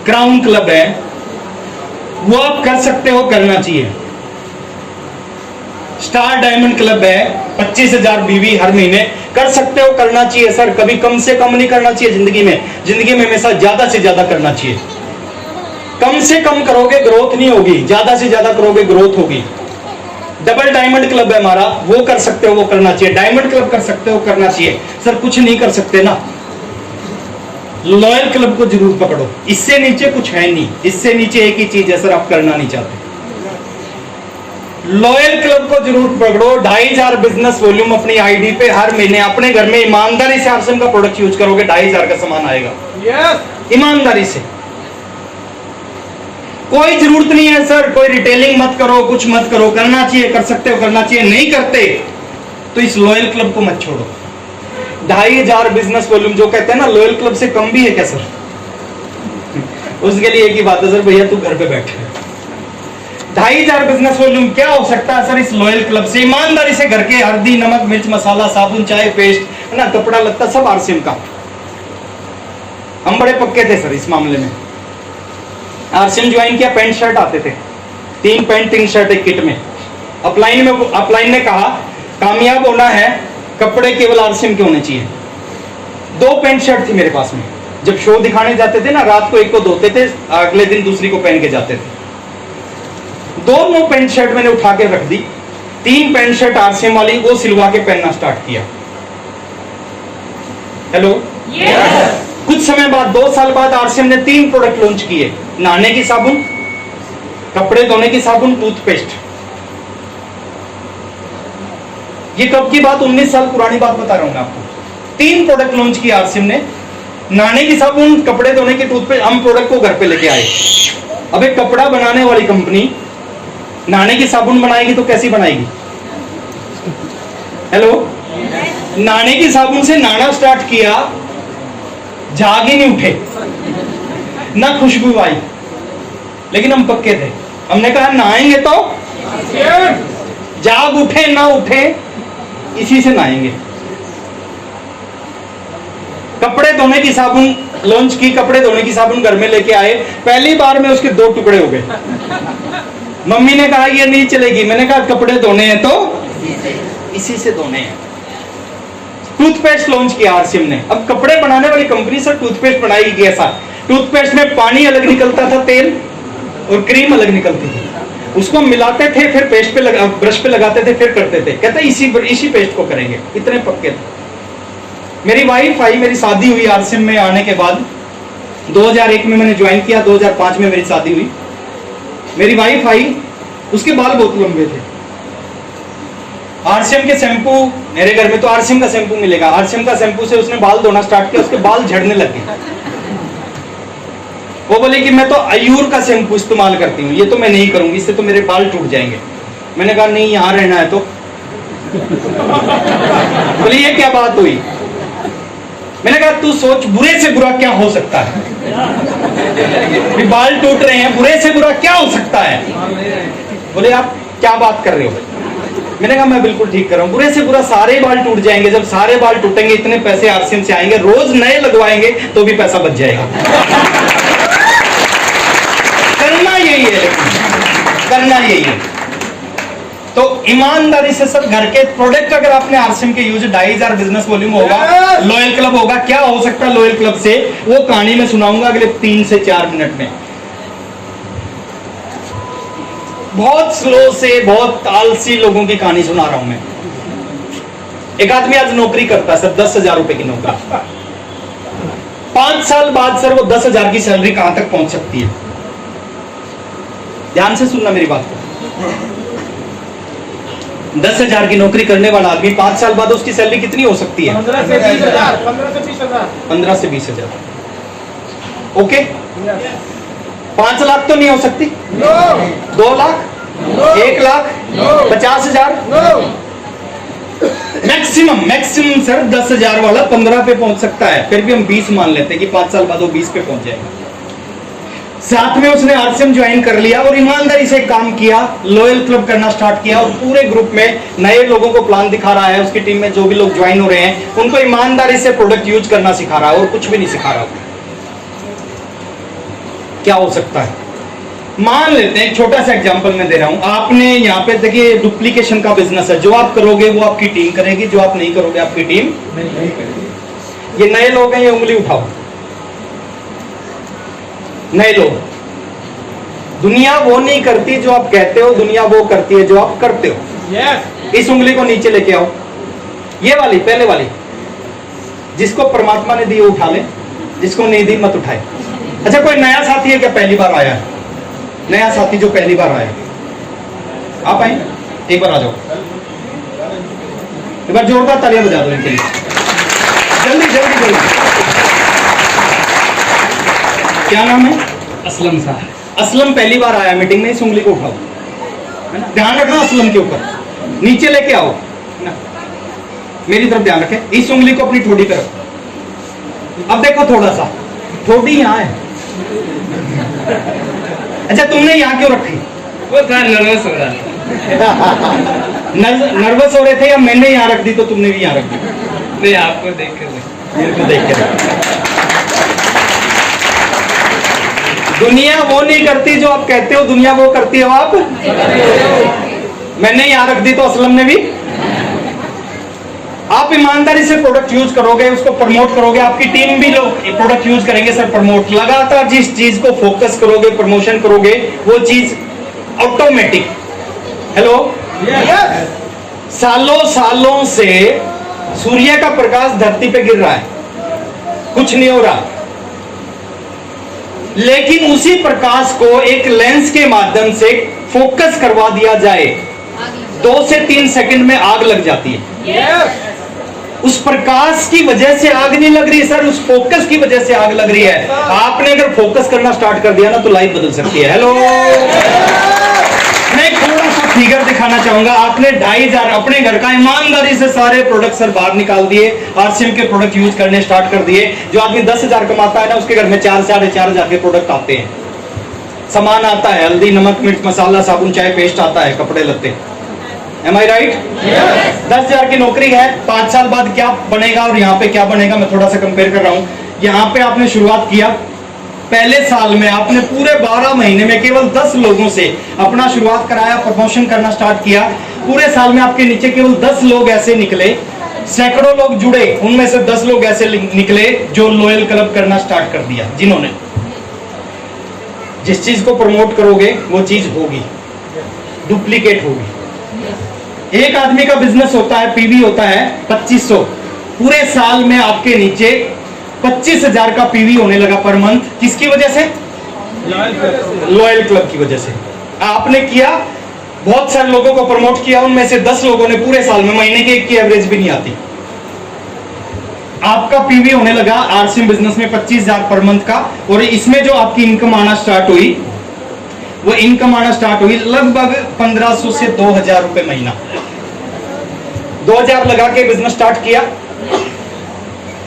क्राउन क्लब है, वो आप कर सकते हो, करना चाहिए। स्टार डायमंड क्लब है, 25,000 बीवी हर महीने, कर सकते हो, करना चाहिए सर। कभी कम से कम नहीं करना चाहिए जिंदगी में। जिंदगी में हमेशा ज्यादा से ज्यादा करना चाहिए। कम से कम करोगे ग्रोथ नहीं होगी, ज्यादा से ज्यादा करोगे ग्रोथ होगी। डबल डायमंड क्लब है हमारा, वो कर सकते हो, वो करना चाहिए। डायमंड क्लब कर सकते हो, करना चाहिए। सर कुछ नहीं कर सकते ना, लॉयल क्लब को जरूर पकड़ो। इससे नीचे कुछ है नहीं, इससे नीचे एक ही चीज है सर, आप करना नहीं चाहते। लॉयल क्लब को जरूर पकड़ो। 2500 बिजनेस वॉल्यूम अपनी आईडी पे हर महीने, अपने घर में ईमानदारी से आरसीएम का प्रोडक्ट यूज करोगे, 2500 का सामान आएगा। ईमानदारी से। कोई जरूरत नहीं है सर, कोई रिटेलिंग मत करो, कुछ मत करो, करना चाहिए, कर सकते हो, करना चाहिए। नहीं करते तो इस लॉयल क्लब को मत छोड़ो। 2500 बिजनेस वॉल्यूम, जो कहते हैं ना लॉयल क्लब से कम भी है क्या सर? उसके लिए एक ही बात है सर, भैया तू घर पे बैठ। 2,500 बिजनेस वॉल्यूम क्या हो सकता है सर इस लॉयल क्लब से? ईमानदारी से घर के हल्दी, नमक, मिर्च, मसाला, साबुन, चाय, पेस्ट, है ना, कपड़ा लत्ता सब आरसीएम का। हम बड़े पक्के थे सर इस मामले में। आरसीएम ज्वाइन किया, पैंट शर्ट आते थे, 3 पैंट 3 शर्ट एक किट में। अपलाइन ने कहा कामयाब होना है कपड़े केवल आरसीएम के होने चाहिए। 2 पैंट शर्ट थी मेरे पास में। जब शो दिखाने जाते थे ना, रात को एक को धोते थे, अगले दिन दूसरी को पहन के जाते थे। दोनों पैंट शर्ट मैंने उठा के रख दी। 3 पैंट शर्ट आरसीएम वाली वो सिलवा के पहनना स्टार्ट किया। हेलो, कुछ समय बाद 2 साल बाद आरसीएम ने 3 प्रोडक्ट लॉन्च किए, नहाने की साबुन, कपड़े धोने की साबुन, टूथपेस्ट। ये कब की बात? 19 साल पुरानी बात बता रहा हूं मैं आपको। 3 प्रोडक्ट लॉन्च किए आरसीएम ने, नहाने की साबुन, कपड़े धोने की टूथपेस्ट। हम प्रोडक्ट को घर पे लेके आए। अब एक कपड़ा बनाने वाली कंपनी नहाने की साबुन बनाएगी तो कैसी बनाएगी? हेलो, नहाने की साबुन से नहाना स्टार्ट किया, जाग ही नहीं उठे, ना खुशबू आई। लेकिन हम पक्के थे, हमने कहा नहाएंगे तो जाग उठे ना उठे इसी से नहाएंगे। कपड़े धोने की साबुन लॉन्च की, कपड़े धोने की साबुन घर में लेके आए। पहली बार में उसके 2 टुकड़े हो गए। मम्मी ने कहा ये नहीं चलेगी। मैंने कहा कपड़े धोने हैं तो इसी से धोने हैं। टूथपेस्ट लॉन्च किया आरसीएम ने। अब कपड़े बनाने वाली कंपनी से टूथपेस्ट बनाएगी कैसा? टूथपेस्ट में पानी अलग निकलता था, तेल और क्रीम अलग निकलती थी। उसको मिलाते थे, फिर पेस्ट पे लगा, ब्रश पे लगाते थे, फिर करते थे। कहते इसी पेस्ट को करेंगे। इतने पक्के थे। मेरी वाइफ आई, मेरी शादी हुई आरसीएम में आने के बाद। 2001 में मैंने ज्वाइन किया, 2005 में मेरी शादी हुई। मेरी वाइफ आई, उसके बाल बहुत लंबे थे। आरसीएम के शैम्पू, मेरे घर में तो आरसीएम का शैम्पू मिलेगा, आरसीएम का शैम्पू से उसने बाल धोना स्टार्ट किया, उसके बाल झड़ने लगे। वो बोले कि मैं तो आयूर का शैम्पू इस्तेमाल करती हूँ, ये तो मैं नहीं करूंगी, इससे तो मेरे बाल टूट जाएंगे। मैंने कहा नहीं, यहां रहना है तो। बोले ये क्या बात हुई? मैंने कहा तू सोच, बुरे से बुरा क्या हो सकता है? बाल टूट रहे हैं, बुरे से बुरा क्या हो सकता है? बोले आप क्या बात कर रहे हो? मैंने कहा मैं बिल्कुल ठीक कर रहा हूं। बुरे से बुरा सारे बाल टूट जाएंगे। जब सारे बाल टूटेंगे इतने पैसे आरसीएम से आएंगे, रोज नए लगवाएंगे तो भी पैसा बच जाएगा। करना यही है, करना यही है। तो ईमानदारी से सब घर के प्रोडक्ट अगर आपने आरसीएम के यूज, 2,500 बिजनेस वॉल्यूम होगा, लॉयल क्लब होगा। क्या हो सकता है लॉयल क्लब से? वो कहानी में सुनाऊंगा अगले 3 से 4 मिनट में। बहुत स्लो से, बहुत आलसी लोगों की कहानी सुना रहा हूं मैं। एक आदमी आज नौकरी करता है सर, 10,000 रुपए की नौकरी। 5 साल बाद सर वो 10,000 की सैलरी कहां तक पहुंच सकती है? ध्यान से सुनना मेरी बात को। 10,000 की नौकरी करने वाला आदमी 5 साल बाद उसकी सैलरी कितनी हो सकती है? 15 से 20,000। 15 से 20,000। ओके, 5 लाख तो नहीं हो सकती? 2 लाख, 1 लाख, 50,000, मैक्सिमम सर 10,000 वाला 15 पे पहुंच सकता है। फिर भी हम 20 मान लेते हैं कि 5 साल बाद वो 20 पे पहुंच जाएगा। साथ में उसने आरसीएम ज्वाइन कर लिया और ईमानदारी से काम किया, लॉयल क्लब करना स्टार्ट किया और पूरे ग्रुप में नए लोगों को प्लान दिखा रहा है। उसकी टीम में जो भी लोग ज्वाइन हो रहे हैं उनको ईमानदारी से प्रोडक्ट यूज करना सिखा रहा है और कुछ भी नहीं सिखा रहा। क्या हो सकता है? मान लेते हैं, छोटा सा एग्जांपल मैं दे रहा हूं। आपने यहाँ पे देखिए डुप्लीकेशन का बिजनेस है। जो आप करोगे वो आपकी टीम करेगी, जो आप नहीं करोगे आपकी टीम नहीं करेगी। ये नए लोग हैं, ये उंगली उठाओ। नए लोग, दुनिया वो नहीं करती जो आप कहते हो, दुनिया वो करती है जो आप करते हो। इस उंगली को नीचे लेके आओ, ये वाली, पहले वाली। जिसको परमात्मा ने दी उठा ले, जिसको नहीं दी मत उठाए। अच्छा, कोई नया साथी है क्या पहली बार आया है? नया साथी जो पहली बार आया, आप आए, एक बार आ जाओ। एक बार जोरदार तालियां बजा दो इनके लिए। जल्दी जल्दी जल्दी। क्या नाम है? असलम साहब। असलम पहली बार आया मीटिंग में। इस उंगली को उठाओ, है ना, ध्यान रखना असलम के ऊपर। नीचे लेके आओ ना, मेरी तरफ ध्यान रखें। इस उंगली को अपनी ठोड़ी पे रखो। अब देखो थोड़ा सा, ठोड़ी यहाँ है। अच्छा, तुमने यहाँ क्यों रखी? वो थोड़ा नर्वस हो रहा था। नर्वस हो रहे थे या मैंने यहाँ रख दी तो तुमने भी यहाँ रख दी? नहीं, आपको देख कर मेरे को देख के रख। दुनिया वो नहीं करती जो आप कहते हो, दुनिया वो करती है आप। मैंने यहाँ रख दी तो असलम ने भी। आप ईमानदारी से प्रोडक्ट यूज करोगे, उसको प्रमोट करोगे, आपकी टीम भी लोग प्रोडक्ट यूज करेंगे सर प्रमोट। लगातार जिस चीज को फोकस करोगे, प्रमोशन करोगे, वो चीज ऑटोमेटिक। हेलो, सालों सालों से सूर्य का प्रकाश धरती पे गिर रहा है, कुछ नहीं हो रहा, लेकिन उसी प्रकाश को एक लेंस के माध्यम से फोकस करवा दिया जाए, 2 से 3 सेकंड में आग लग जाती है। उस प्रकाश की वजह से आग नहीं लग रही सर, उस फोकस की वजह से आग लग रही है। आपने अगर फोकस करना स्टार्ट कर दिया ना तो लाइफ बदल सकती है। हेलो, मैं थोड़ा सा फिगर दिखाना चाहूंगा। आपने 2500 अपने घर का ईमानदारी से सारे प्रोडक्ट सर बाहर निकाल दिए, आरसीएम के प्रोडक्ट यूज करने स्टार्ट कर दिए। जो आदमी 10,000 कमाता है ना, उसके घर में 4,000-4,500 के प्रोडक्ट आते हैं। सामान आता है, हल्दी, नमक, मिर्च, मसाला, साबुन, चाय, पेस्ट आता है, कपड़े लत्ते। Am I right? 10,000 की नौकरी है, 5 साल बाद क्या बनेगा और यहाँ पे क्या बनेगा, मैं थोड़ा सा कंपेयर कर रहा हूँ। यहाँ पे आपने शुरुआत किया, पहले साल में आपने पूरे 12 महीने में केवल 10 लोगों से अपना शुरुआत कराया, प्रमोशन करना स्टार्ट किया। पूरे साल में आपके नीचे केवल 10 लोग ऐसे निकले, सैकड़ों लोग जुड़े, उनमें से 10 लोग ऐसे निकले जो लॉयल क्लब करना स्टार्ट कर दिया। जिन्होंने जिस चीज को प्रमोट करोगे वो चीज होगी, डुप्लीकेट होगी। एक आदमी का बिजनेस होता है, पीवी होता है 2500, पूरे साल में आपके नीचे 25,000 का पीवी होने लगा पर मंथ। किसकी वजह से? लॉयल क्लब की वजह से। आपने किया, बहुत सारे लोगों को प्रमोट किया, उनमें से 10 लोगों ने पूरे साल में, महीने की एक की एवरेज भी नहीं आती, आपका पीवी होने लगा आरसीएम बिजनेस में 25,000 पर मंथ का। और इसमें जो आपकी इनकम आना स्टार्ट हुई, वो इनकम आना स्टार्ट हुई लगभग 1500 से 2,000 रुपए महीना। 2,000 लगा के बिजनेस स्टार्ट किया,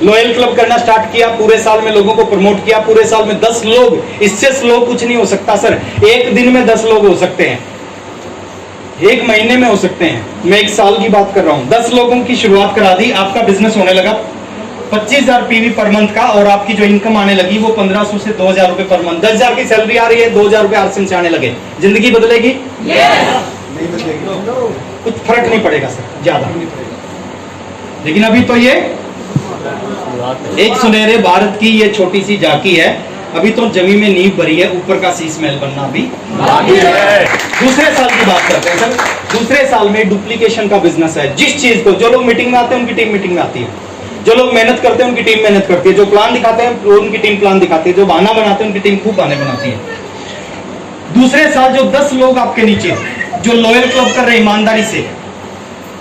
लॉयल क्लब करना स्टार्ट किया, पूरे साल में लोगों को प्रमोट किया। पूरे साल में 10 लोग, इससे स्लो कुछ नहीं हो सकता सर। एक दिन में 10 लोग हो सकते हैं, एक महीने में हो सकते हैं, मैं एक साल की बात कर रहा हूं। 10 लोगों की शुरुआत करा दी, आपका बिजनेस होने लगा 25,000 पीवी पर मंथ का, और आपकी जो इनकम आने लगी वो 1500 से 2,000 रुपए पर मंथ। 10,000 की सैलरी आ रही है, 2,000 रुपए आरसीएम से आने लगे। जिंदगी बदलेगी? नहीं बदलेगी, कुछ फर्क नहीं पड़ेगा सर ज्यादा। लेकिन अभी तो ये एक सुनहरे भारत की ये छोटी सी झांकी है, अभी तो जमीन में नींव भरी है, ऊपर का शीश महल बनना अभी बाकी है। दूसरे साल की बात करते हैं सर। दूसरे साल में डुप्लीकेशन का बिजनेस है। जिस चीज को, जो लोग मीटिंग में आते हैं उनकी टीम मीटिंग में आती है, जो लोग मेहनत करते हैं उनकी टीम मेहनत करती है, जो प्लान दिखाते हैं उनकी टीम प्लान दिखाती है, जो बहाना बनाते हैं उनकी टीम खूब बहाने बनाती है। दूसरे साल जो 10 लोग आपके नीचे जो लॉयल क्लब कर रहे हैं ईमानदारी से,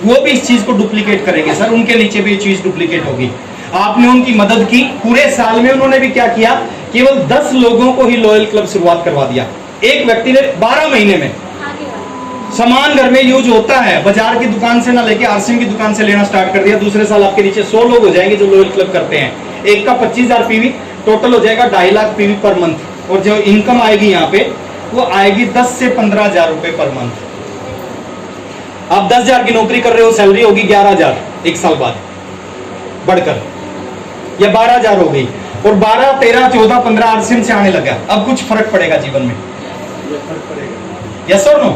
वो भी इस चीज को डुप्लीकेट करेंगे सर, उनके नीचे भी ये चीज डुप्लीकेट होगी। आपने उनकी मदद की, पूरे साल में उन्होंने भी क्या किया, केवल 10 लोगों को ही लॉयल क्लब शुरुआत करवा दिया। एक व्यक्ति ने 12 महीने में सामान घर में यूज होता है, बाजार की दुकान से ना लेके आरसीएम की दुकान से लेना स्टार्ट कर दिया। दूसरे साल आपके नीचे 100 लोग हो जाएंगे जो लॉयल क्लब करते हैं। एक का 25,000 पीवी, टोटल हो जाएगा 2.5 लाख पीवी पर मंथ। और जो इनकम आएगी यहाँ पे वो आएगी 10 से 15,000 रुपए पर मंथ। आप 10,000 की नौकरी कर रहे हो, सैलरी होगी 11,000 एक साल बाद बढ़कर, या 12,000 हो गई, और 12, 13, 14, 15 आरसीएम से आने लगा। अब कुछ फर्क पड़ेगा जीवन में? यस और नो?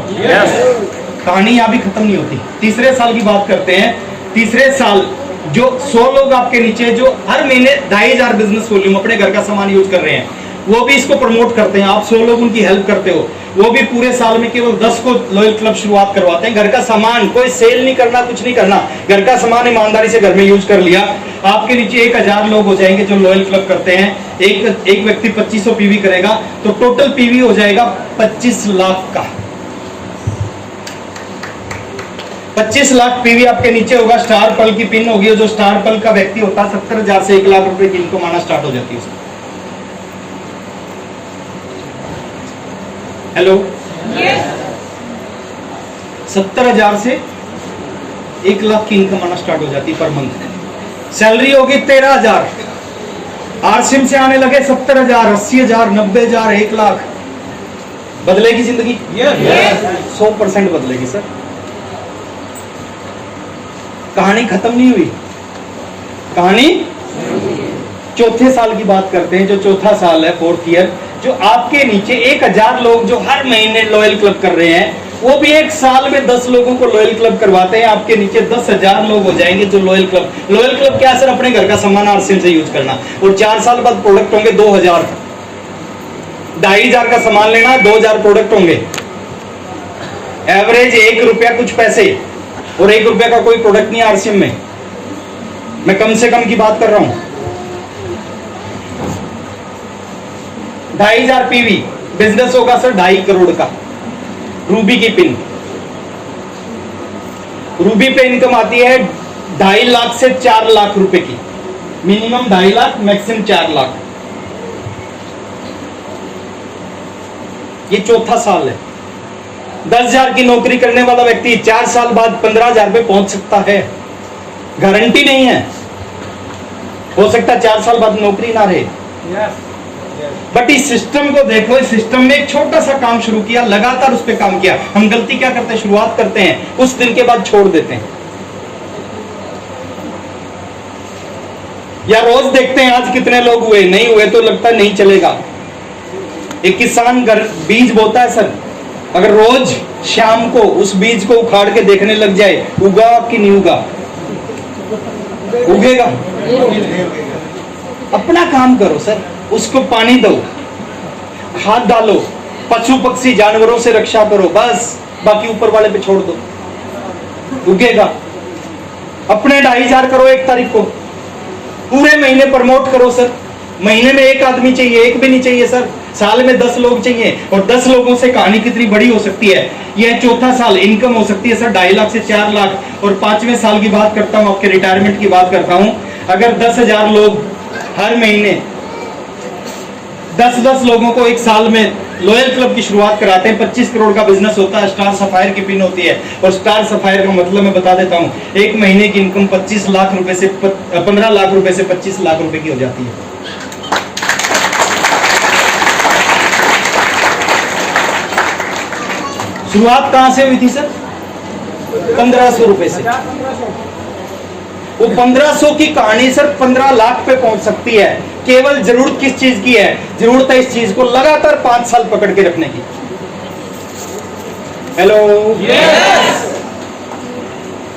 कहानी यहाँ भी खत्म नहीं होती। तीसरे साल की बात करते हैं। तीसरे साल जो 100 लोग आपके नीचे जो हर महीने 2,500 बिजनेस वॉल्यूम अपने घर का सामान यूज कर रहे हैं, वो भी इसको प्रमोट करते हैं। आप 100 लोग उनकी हेल्प करते हो, वो भी पूरे साल में केवल 10 को लॉयल क्लब शुरुआत करवाते हैं। घर का सामान कोई सेल नहीं करना, कुछ नहीं करना, घर का सामान ईमानदारी से घर में यूज कर लिया। आपके नीचे 1,000 लोग हो जाएंगे जो लॉयल क्लब करते हैं। एक व्यक्ति 2500 पीवी करेगा तो टोटल पीवी हो जाएगा 25 लाख का। 25 लाख पीवी आपके नीचे होगा। स्टार पल की पिन होगी, जो स्टार पल का व्यक्ति होता है 70,000 से 1 लाख रुपए की इनकम आना स्टार्ट हो जाती है उसको। हेलो, 70,000 से 1 लाख की इनकम आना स्टार्ट हो जाती है पर मंथ। सैलरी होगी 13,000, आरसीएम से आने लगे 70,000, 80,000, 90,000, 1 लाख। बदलेगी जिंदगी? 100% बदलेगी सर। कहानी खत्म नहीं हुई, कहानी चौथे साल की बात करते हैं। जो चौथा साल है, 4th ईयर, जो आपके नीचे 1000 लोग जो हर महीने लॉयल क्लब कर रहे हैं, वो भी एक साल में 10 लोगों को लॉयल क्लब करवाते हैं। आपके नीचे 10,000 लोग हो जाएंगे जो लॉयल क्लब क्या सर? अपने घर का सामान आरसीएम से यूज करना, और 4 साल बाद प्रोडक्ट होंगे 2000, 2500 का सामान लेना, 2000 प्रोडक्ट होंगे। एवरेज 1 रुपया कुछ पैसे, और 1 रुपया का कोई प्रोडक्ट नहीं आरसीएम में। मैं कम से कम की बात कर रहा हूं। 2500 पीवी बिजनेस होगा सर 2.5 करोड़ का। रूबी की पिन, रूबी पे इनकम आती है 2.5 लाख से 4 लाख रुपए की। Minimum 2.5 lakh, maximum 4 lakh. ये चौथा साल है। 10,000 की नौकरी करने वाला व्यक्ति 4 साल बाद 15,000 पे पहुंच सकता है। गारंटी नहीं है, हो सकता है 4 साल बाद नौकरी ना रहे। बट इस सिस्टम को देखो, इस सिस्टम ने एक छोटा सा काम शुरू किया, लगातार उस पर काम किया। हम गलती क्या करते हैं? शुरुआत करते हैं, कुछ दिन के बाद छोड़ देते हैं, या रोज देखते हैं आज कितने लोग हुए, नहीं हुए तो लगता है नहीं चलेगा। एक किसान घर बीज बोता है सर, अगर रोज शाम को उस बीज को उखाड़ के देखने लग जाए उगा कि नहीं उगा, उगेगा। अपना काम करो सर, उसको पानी दो, खाद डालो, पशु पक्षी जानवरों से रक्षा करो, बस बाकी ऊपर वाले पे छोड़ दो, उगेगा। अपने 2,500 करो 1 तारीख को, पूरे महीने प्रमोट करो सर। महीने में 1 आदमी चाहिए, 1 भी नहीं चाहिए सर, साल में 10 लोग चाहिए, और 10 लोगों से कहानी कितनी बड़ी हो सकती है। यह चौथा साल, इनकम हो सकती है सर 2.5 लाख से 4 लाख। और 5वें साल की बात करता हूं, आपके रिटायरमेंट की बात करता हूं। अगर 10,000 लोग हर महीने 10-10 लोगों को एक साल में लॉयल क्लब की शुरुआत कराते हैं, 25 करोड़ का बिजनेस होता है। स्टार सफायर की पिन होती है, और स्टार सफायर का मतलब मैं बता देता हूं, एक महीने की इनकम 25 लाख रुपए से 15 लाख रुपए से 25 लाख रुपए की हो जाती है। शुरुआत कहां से हुई थी सर? 1500 रुपए से। वो 1500 की कहानी सर 15 लाख पे पहुंच सकती है। केवल जरूरत किस चीज की है? जरूरत है इस चीज को लगातार 5 साल पकड़ के रखने की। हेलो,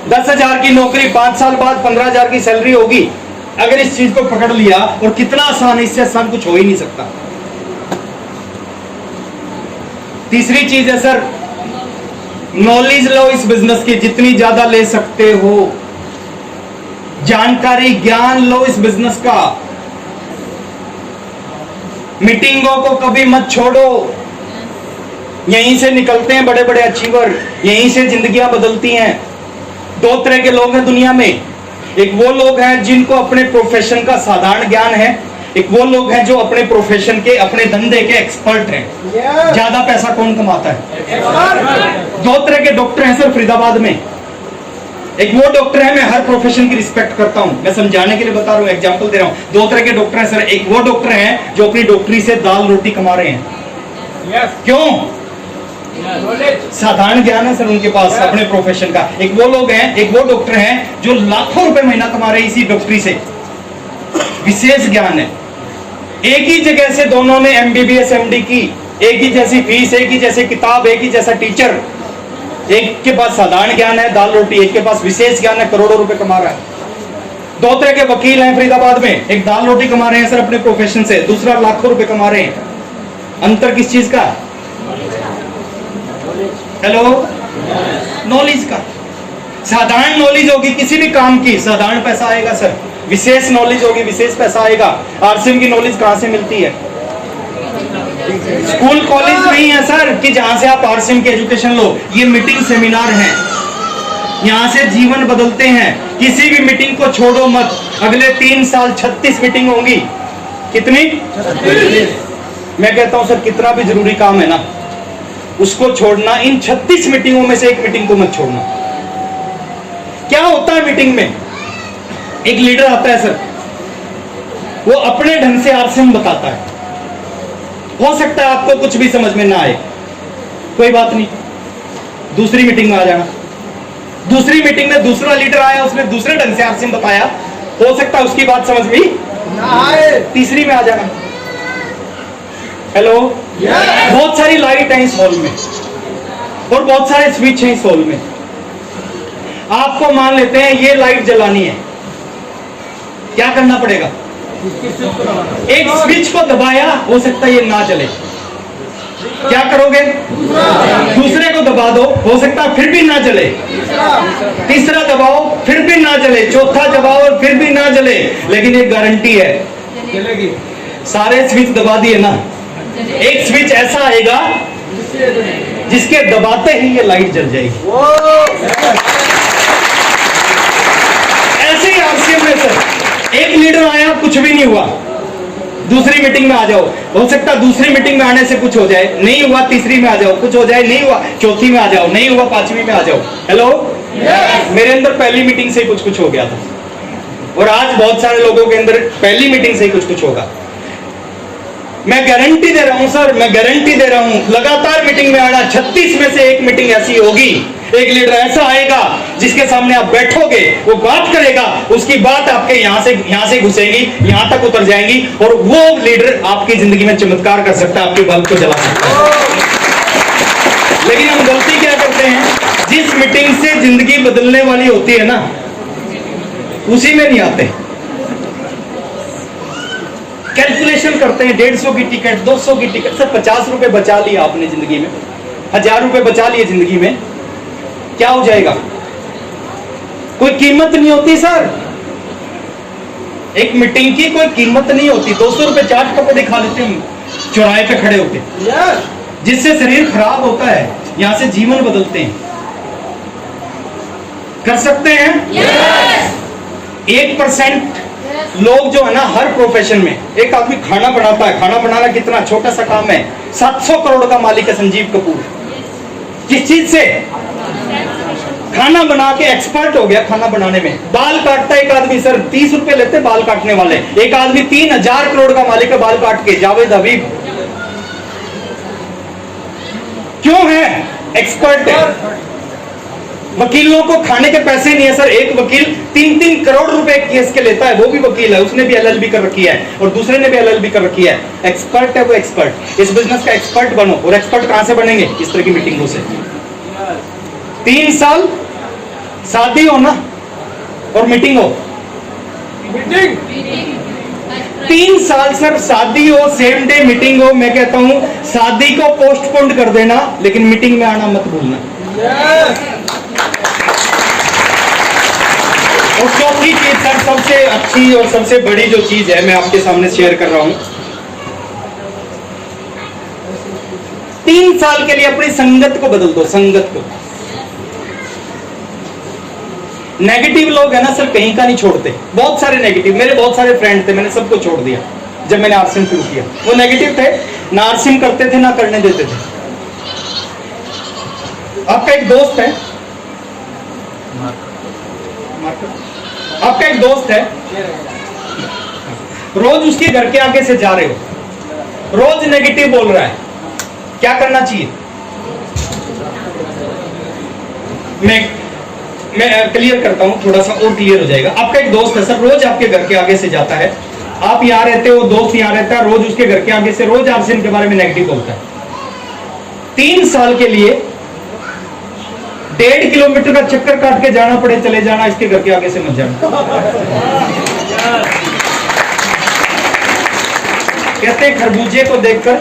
10,000 की नौकरी, 5 साल बाद 15,000 की सैलरी होगी, अगर इस चीज को पकड़ लिया। और कितना आसान, इससे आसान कुछ हो ही नहीं सकता। तीसरी चीज है सर, नॉलेज लो इस बिजनेस की, जितनी ज्यादा ले सकते हो। जानकारी, ज्ञान लो इस बिजनेस का। मीटिंगों को कभी मत छोड़ो, यहीं से निकलते हैं बड़े बड़े अचीवर, यहीं से जिंदगियां बदलती हैं। 2 तरह के लोग हैं दुनिया में, एक वो लोग हैं जिनको अपने प्रोफेशन का साधारण ज्ञान है, एक वो लोग हैं जो अपने प्रोफेशन के, अपने धंधे के एक्सपर्ट हैं। ज्यादा पैसा कौन कमाता है? 2 तरह के डॉक्टर हैं सर फरीदाबाद में। एक वो डॉक्टर है, मैं हर प्रोफेशन की रिस्पेक्ट करता हूं, मैं समझाने के लिए बता रहा हूं, एग्जांपल दे रहा हूं। 2 तरह के डॉक्टर हैं सर। एक वो डॉक्टर हैं जो अपनी डॉक्टरी से दाल रोटी कमा रहे हैं। क्यों? साधारण ज्ञान है सर उनके पास अपने प्रोफेशन का। एक वो लोग हैं, एक वो डॉक्टर हैं जो लाखों रुपए महीना कमा रहे हैं इसी डॉक्टरी से, विशेष ज्ञान है। एक ही जगह से दोनों ने MBBS MD की, एक ही जैसी फीस, एक ही जैसे किताब, एक ही जैसा टीचर। एक के पास साधारण ज्ञान है, दाल रोटी, एक के पास विशेष ज्ञान है, करोड़ों रुपए कमा रहा है। 2 तरह के वकील हैं फरीदाबाद में, एक दाल रोटी कमा रहे हैं सर अपने प्रोफेशन से, दूसरा लाखों रुपए कमा रहे हैं। अंतर किस चीज का? हेलो, नॉलेज का। साधारण नॉलेज होगी किसी भी काम की, साधारण पैसा आएगा सर। विशेष नॉलेज होगी, विशेष पैसा आएगा। आरसीएम की नॉलेज कहां से मिलती है? स्कूल कॉलेज नहीं है सर कि जहां से आप आरसीएम की एजुकेशन लो। ये मीटिंग सेमिनार है, यहां से जीवन बदलते हैं। किसी भी मीटिंग को छोड़ो मत। अगले 3 साल 36 मीटिंग होंगी। कितनी? 36। मैं कहता हूं सर कितना भी जरूरी काम है ना, उसको छोड़ना, इन 36 मीटिंगों में से एक मीटिंग को मत छोड़ना। क्या होता है मीटिंग में? एक लीडर आता है सर, वो अपने ढंग से आरसीएम बताता है। हो सकता है आपको कुछ भी समझ में ना आए, कोई बात नहीं, दूसरी मीटिंग में आ जाना। दूसरी मीटिंग में दूसरा लीडर आया, उसने दूसरे ढंग से आरसीएम बताया, हो सकता है उसकी बात समझ में ना आए, तीसरी में आ जाना। हेलो, बहुत सारी लाइट है इस हॉल में और बहुत सारे स्विच हैं इस हॉल में। आपको मान लेते हैं ये लाइट जलानी है, क्या करना पड़ेगा? एक स्विच को दबाया, हो सकता है ये ना जले, क्या करोगे? दूसरे को दबा दो, हो सकता है फिर भी ना जले, तीसरा दबाओ फिर भी ना जले, चौथा दबाओ और फिर भी ना जले। लेकिन एक गारंटी है, जलेगी। सारे स्विच दबा दिए ना, एक स्विच ऐसा आएगा जिसके दबाते ही ये लाइट जल जाएगी। ऐसे ही आरसीएम में सर, एक लीडर आया, कुछ भी नहीं हुआ, दूसरी मीटिंग में आ जाओ, हो सकता है दूसरी मीटिंग में आने से कुछ हो जाए, नहीं हुआ तीसरी में आ जाओ, कुछ हो जाए, नहीं हुआ चौथी में आ जाओ, नहीं हुआ पांचवी में आ जाओ। हेलो, मेरे अंदर पहली मीटिंग से ही कुछ कुछ हो गया था और आज बहुत सारे लोगों के अंदर पहली मीटिंग से ही कुछ कुछ होगा। मैं गारंटी दे रहा हूं सर, मैं गारंटी दे रहा हूं, लगातार मीटिंग में आना, 36 में से एक मीटिंग ऐसी होगी, एक लीडर ऐसा आएगा जिसके सामने आप बैठोगे, वो बात करेगा, उसकी बात आपके यहां से घुसेगी, यहां तक उतर जाएंगी और वो लीडर आपकी जिंदगी में चमत्कार कर सकता है, आपके बल्ब को जला सकता है। लेकिन हम गलती क्या करते हैं, जिस मीटिंग से जिंदगी बदलने वाली होती है ना, उसी में नहीं आते। कैलकुलेशन करते हैं, 150 की टिकट, 200 की टिकट, सर 50 रुपए बचा लिए आपने जिंदगी में, 1000 रुपए बचा लिए जिंदगी में, क्या हो जाएगा? कोई कीमत नहीं होती सर, एक मीटिंग की कोई कीमत नहीं होती। 200 रुपए चाट कपड़े दिखा देते हैं चौराहे पे खड़े होते, जिससे शरीर खराब होता है, यहां से जीवन बदलते हैं। कर सकते हैं? 1% लोग जो है ना, हर प्रोफेशन में, एक आदमी खाना बनाता है, खाना बनाना कितना छोटा सा काम है, 700 करोड़ का मालिक है संजीव कपूर। किस चीज से? खाना बना के एक्सपर्ट हो गया खाना बनाने में। बाल काटता है एक आदमी, सर 30 रुपए लेते बाल काटने वाले, एक आदमी 3000 करोड़ का मालिक है बाल काट के, जावेद हबीब। क्यों है? एक्सपर्ट है। वकीलों को खाने के पैसे नहीं है सर, एक वकील 3-3 करोड़ रुपए केस के लेता है, वो भी वकील है, उसने भी एलएलबी कर रखी है और दूसरे ने भी एलएलबी कर रखी है। एक्सपर्ट है वो, एक्सपर्ट। इस बिजनेस का एक्सपर्ट बनो। और एक्सपर्ट कहां से बनेंगे? इस तरह की मीटिंगों से। 3 साल शादी हो ना और मीटिंग हो, 3 साल सर शादी हो, सेम डे मीटिंग हो। मैं कहता हूं शादी को पोस्टपोन कर देना, लेकिन मीटिंग में आना मत भूलना। और चौथी चीज सर, सबसे अच्छी और सबसे बड़ी जो चीज है, मैं आपके सामने शेयर कर रहा हूं, 3 साल के लिए अपनी संगत को बदल दो, संगत को। नेगेटिव लोग है ना सर, कहीं का नहीं छोड़ते। बहुत सारे नेगेटिव, मेरे बहुत सारे फ्रेंड थे, मैंने सबको छोड़ दिया जब मैंने आरसीएम शुरू किया। वो नेगेटिव थे, ना आरसीएम करते थे ना करने देते थे। आपका एक दोस्त है, आपका एक दोस्त है, रोज उसके घर के आगे से जा रहे हो, रोज नेगेटिव बोल रहा है, क्या करना चाहिए? मैं क्लियर करता हूं, थोड़ा सा और क्लियर हो जाएगा। आपका एक दोस्त है सर, रोज आपके घर के आगे से जाता है, आप यहां रहते हो, दोस्त यहां रहता है, रोज उसके घर के आगे से रोज आरसीएम के बारे में नेगेटिव बोलता है। 3 साल के लिए 1.5 किलोमीटर का चक्कर काट के जाना पड़े, चले जाना, इसके घर के आगे से मत जाना। कहते हैं खरबूजे को देखकर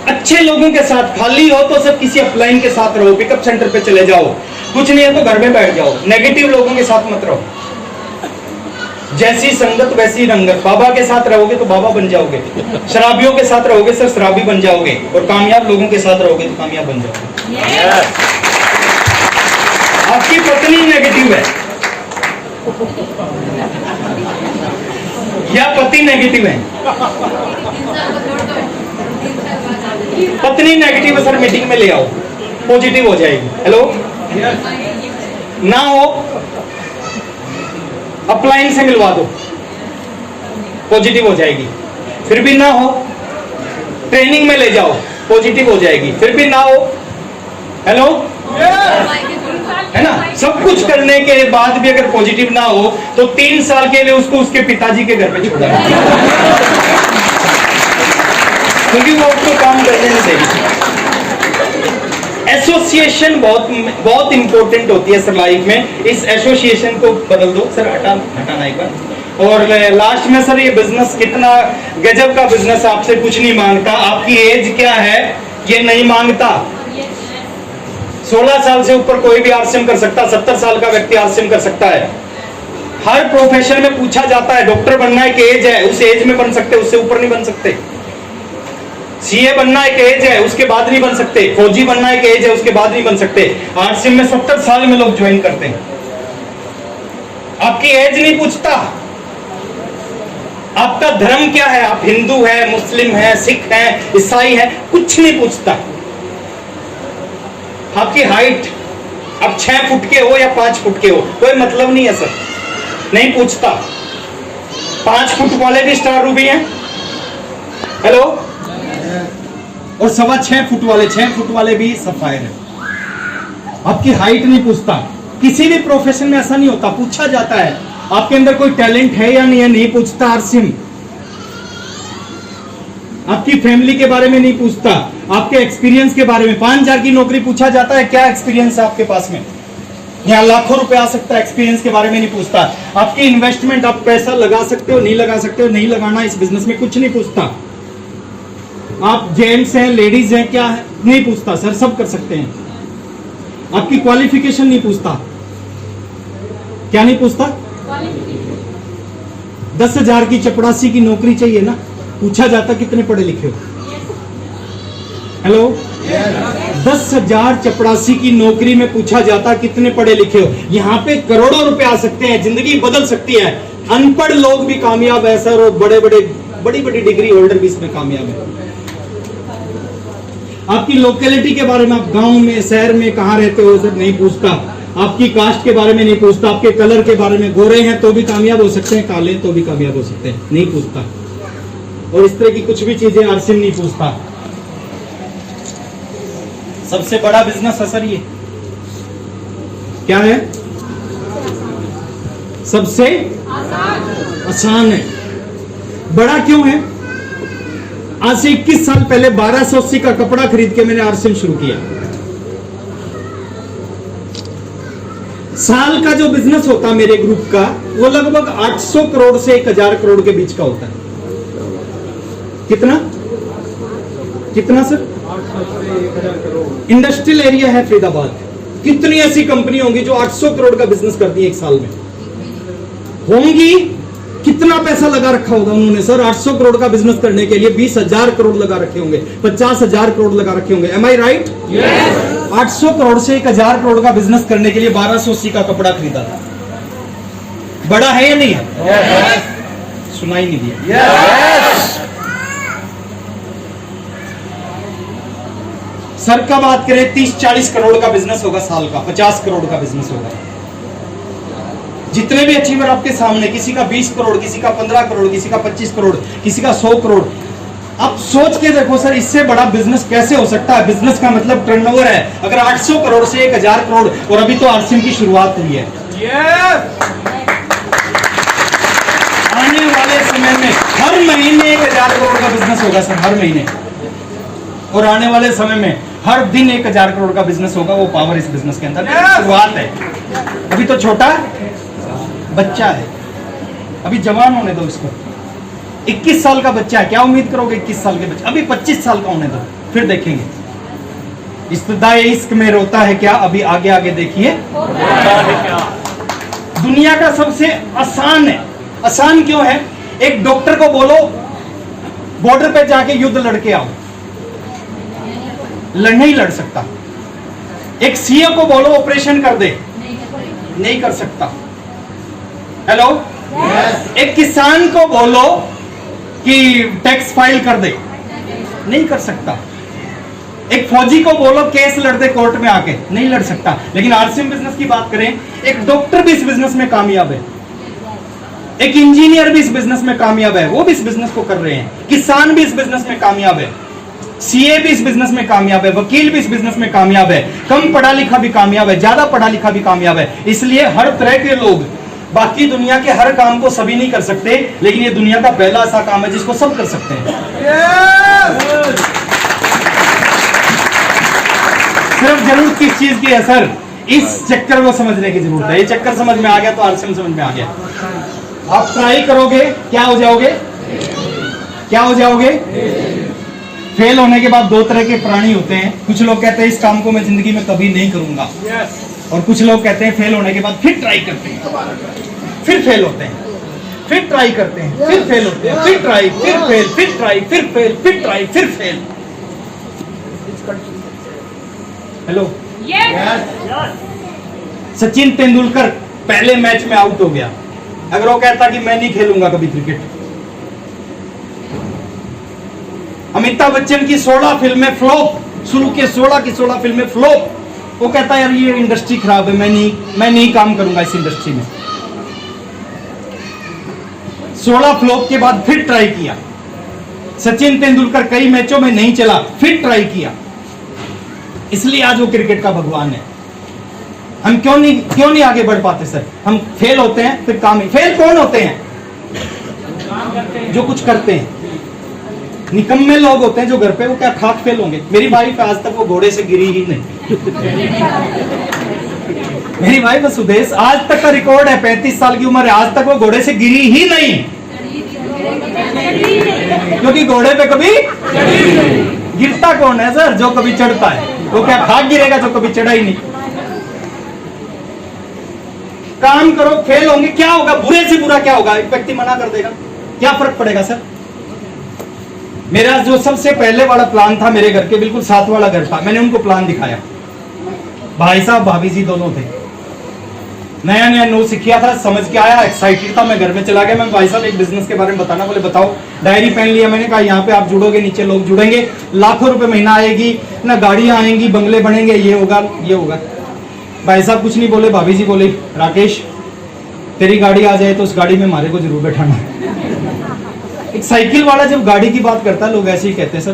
अच्छे लोगों के साथ, खाली हो तो सब किसी अपलाइन के साथ रहो, पिकअप सेंटर पे चले जाओ, कुछ नहीं है तो घर में बैठ जाओ, नेगेटिव लोगों के साथ मत रहो। जैसी संगत वैसी रंगत। बाबा के साथ रहोगे तो बाबा बन जाओगे, शराबियों के साथ रहोगे सर शराबी बन जाओगे, और कामयाब लोगों के साथ रहोगे तो कामयाब बन जाओगे। आपकी पत्नी नेगेटिव है या पति नेगेटिव है? पत्नी नेगेटिव है सर, मीटिंग में ले आओ, पॉजिटिव हो जाएगी। हेलो, ना हो अपलाइन से मिलवा दो, पॉजिटिव हो जाएगी। फिर भी ना हो ट्रेनिंग में ले जाओ, पॉजिटिव हो जाएगी। फिर भी ना हो, हेलो, है ना, सब कुछ करने के बाद भी अगर पॉजिटिव ना हो तो 3 साल के लिए उसको उसके पिताजी के घर पे छोड़ा, क्योंकि वो उसको काम करने नहीं देगी। एसोसिएशन बहुत इंपॉर्टेंट होती है सर लाइफ में। इस एसोसिएशन को बदल दो सर, हटाना एक बार। और लास्ट में सर, ये बिजनेस कितना गजब का बिजनेस, आपसे कुछ नहीं मांगता, आपकी एज क्या है ये नहीं मांगता। 16 साल से ऊपर कोई भी आरसीएम कर सकता, 70 साल का व्यक्ति आरसीएम कर सकता है। हर प्रोफेशन में पूछा जाता है, डॉक्टर बनना एक एज है, उस एज में बन सकते, उससे ऊपर नहीं बन सकते। सीए बनना एक एज है, उसके बाद नहीं बन सकते। फौजी बनना एक एज है, उसके बाद नहीं बन सकते। आरसीएम में 70 साल में लोग ज्वाइन करते हैं। आपकी एज नहीं पूछता, आपका धर्म क्या है, आप हिंदू है, मुस्लिम है, सिख है, ईसाई है, कुछ नहीं पूछता। आपकी हाइट, आप 6 फुट के हो या 5 फुट के हो, कोई मतलब नहीं है सर, नहीं पूछता। 5 फुट वाले भी स्टार रूबी हैं, हेलो, और 6.25 फुट वाले, 6 फुट वाले भी सफायर है। आपकी हाइट नहीं पूछता। किसी भी प्रोफेशन में ऐसा नहीं होता, पूछा जाता है आपके अंदर कोई टैलेंट है या नहीं है, नहीं पूछता आरसीएम। आपकी फैमिली के बारे में नहीं पूछता, आपके एक्सपीरियंस के बारे में। 5,000 की नौकरी पूछा जाता है, क्या एक्सपीरियंस है आपके पास में, यहाँ लाखों रुपए आ सकता है, एक्सपीरियंस के बारे में नहीं पूछता। आपकी इन्वेस्टमेंट, आप पैसा लगा सकते हो, नहीं लगा सकते हो, नहीं लगाना इस बिजनेस में, कुछ नहीं पूछता। आप जेंट्स हैं, लेडीज हैं, क्या है, नहीं पूछता सर, सब कर सकते हैं। आपकी क्वालिफिकेशन नहीं पूछता, क्या नहीं पूछता। 10,000 की चपरासी की नौकरी चाहिए ना, पूछा जाता कितने पढ़े लिखे हो, हेलो, 10,000 चपरासी की नौकरी में पूछा जाता कितने पढ़े लिखे हो। यहाँ पे करोड़ों रुपए आ सकते हैं, जिंदगी बदल सकती है। अनपढ़ लोग भी कामयाब है सर, और बड़ी बड़ी डिग्री होल्डर भी इसमें कामयाब है। आपकी लोकेलिटी के बारे में, आप गांव में, शहर में कहाँ रहते हो सर, नहीं पूछता। आपकी कास्ट के बारे में नहीं पूछता, आपके कलर के बारे में, गोरे हैं तो भी कामयाब हो सकते हैं, काले तो भी कामयाब हो सकते हैं, नहीं पूछता। और इस तरह की कुछ भी चीजें आरसीएम नहीं पूछता। सबसे बड़ा बिजनेस है सर ये, क्या है, सबसे आसान है। बड़ा क्यों है? आज से 21 साल पहले 1280 का कपड़ा खरीद के मैंने आरसीएम शुरू किया। साल का जो बिजनेस होता मेरे ग्रुप का, वो लगभग 800 करोड़ से 1000 करोड़ के बीच का होता है। कितना सर? इंडस्ट्रियल एरिया है फरीदाबाद, कितनी ऐसी कंपनी होंगी जो 800 करोड़ का बिजनेस करती है एक साल में, होंगी। कितना पैसा लगा रखा होगा उन्होंने सर 800 करोड़ का बिजनेस करने के लिए? 20,000 करोड़ लगा रखे होंगे, 50,000 करोड़ लगा रखे होंगे। एम आई राइट? 800 करोड़ से 1000 करोड़ का बिजनेस करने के लिए 1280 का कपड़ा खरीदा था। बड़ा है या नहीं है? सुनाई नहीं दिया। सर का बात करें 30-40 करोड़ का बिजनेस होगा साल का, 50 करोड़ का बिजनेस होगा। जितने भी अचीवर आपके सामने, किसी का 20 करोड़, किसी का 15 करोड़, किसी का 25 करोड़, किसी का 100 करोड़। आप सोच के देखो सर, इससे बड़ा बिजनेस कैसे हो सकता है? बिजनेस का मतलब टर्नओवर है। अगर 800 करोड़ से 1000 करोड़, और अभी तो आरसीएम की शुरुआत हुई है। आने वाले समय में हर महीने 1000 करोड़ का बिजनेस होगा सर, हर महीने। और आने वाले समय में हर दिन 1000 करोड़ का बिजनेस होगा। वो पावर इस बिजनेस के अंदर शुरुआत है। अभी तो छोटा बच्चा है, अभी जवान होने दो इसको। 21 साल का बच्चा है, क्या उम्मीद करोगे 21 साल के बच्चे? अभी 25 साल का होने दो, फिर देखेंगे। इब्तिदाए इश्क में रोता है क्या, अभी आगे आगे देखिए। दुनिया का सबसे आसान है। आसान क्यों है? एक डॉक्टर को बोलो बॉर्डर पे जाके युद्ध लड़के आओ, नहीं लड़ सकता। एक सीए को बोलो ऑपरेशन कर दे, नहीं कर सकता। हेलो, एक किसान को बोलो कि टैक्स फाइल कर दे, नहीं कर सकता। एक फौजी को बोलो केस लड़ दे कोर्ट में आके, नहीं लड़ सकता। लेकिन आरसीएम बिजनेस की बात करें, एक डॉक्टर भी इस बिजनेस में कामयाब है, एक इंजीनियर भी इस बिजनेस में कामयाब है, वो भी इस बिजनेस को कर रहे हैं। किसान भी इस बिजनेस में कामयाब है। सीए भी इस बिजनेस में कामयाब है, वकील भी इस बिजनेस में कामयाब है, कम पढ़ा लिखा भी कामयाब है, ज्यादा पढ़ा लिखा भी कामयाब है। इसलिए हर तरह के लोग, बाकी दुनिया के हर काम को सभी नहीं कर सकते, लेकिन ये दुनिया का पहला ऐसा काम है जिसको सब कर सकते हैं। सिर्फ जरूरत किस चीज की है सर? इस चक्कर को समझने की जरूरत है। ये चक्कर समझ में आ गया तो आरसीएम समझ में आ गया। आप ट्राई करोगे, क्या हो जाओगे? क्या हो जाओगे? फेल होने के बाद दो तरह के प्राणी होते हैं। कुछ लोग कहते हैं इस काम को मैं जिंदगी में कभी नहीं करूंगा, और कुछ लोग कहते हैं फेल होने के बाद फिर ट्राई करते हैं, फिर फेल होते हैं, फिर ट्राई करते हैं, फिर फेल होते हैं, फिर ट्राई, फिर फेल, फिर ट्राई, फिर फेल, फिर ट्राई, फिर फेल। हेलो, सचिन तेंदुलकर पहले मैच में आउट हो गया। अगर वो कहता कि मैं नहीं खेलूंगा कभी क्रिकेट। अमिताभ बच्चन की 16 फिल्में फ्लॉप, शुरू के 16 की 16 फिल्में फ्लॉप। वो कहता है यार ये इंडस्ट्री खराब है, मैं नहीं काम करूंगा इस इंडस्ट्री में। 16 फ्लॉप के बाद फिर ट्राई किया। सचिन तेंदुलकर कई मैचों में नहीं चला, फिर ट्राई किया। इसलिए आज वो क्रिकेट का भगवान है। हम क्यों नहीं आगे बढ़ पाते सर? हम फेल होते हैं, फिर काम ही। फेल कौन होते हैं? जो कुछ करते हैं। निकम्मे लोग होते हैं जो घर पे, वो क्या खाक फेल होंगे? मेरी वाइफ आज तक वो घोड़े से गिरी ही नहीं। मेरी वाइफ सुदेश आज तक का रिकॉर्ड है, 35 साल की उम्र है, आज तक वो घोड़े से गिरी ही नहीं, क्योंकि घोड़े पे कभी गिरता कौन है सर? जो कभी चढ़ता है। वो क्या खाक गिरेगा जो कभी चढ़ा ही नहीं? काम करो, फेल होंगे, क्या होगा? बुरे से बुरा क्या होगा? एक व्यक्ति मना कर देगा, क्या फर्क पड़ेगा सर? मेरा जो सबसे पहले वाला प्लान था, मेरे घर के बिल्कुल साथ वाला घर था, मैंने उनको प्लान दिखाया। भाई साहब भाभी जी दोनों थे, नया नया नो सीखा था, समझ के आया, एक्साइटेड था। मैं घर में चला गया, मैं भाई साहब एक बिजनेस के बारे में बताना। बोले बताओ। डायरी पेन लिया, मैंने कहा यहाँ पे आप जुड़ोगे, नीचे लोग जुड़ेंगे, लाखों रुपए महीना आएगी ना, गाड़ियां आएंगी, बंगले बनेंगे, ये होगा ये होगा। भाई साहब कुछ नहीं बोले, भाभी जी बोले राकेश तेरी गाड़ी आ जाए तो उस गाड़ी में हमारे को जरूर बैठाना। एक साइकिल वाला जब गाड़ी की बात करता है, लोग ऐसे ही कहते हैं सर।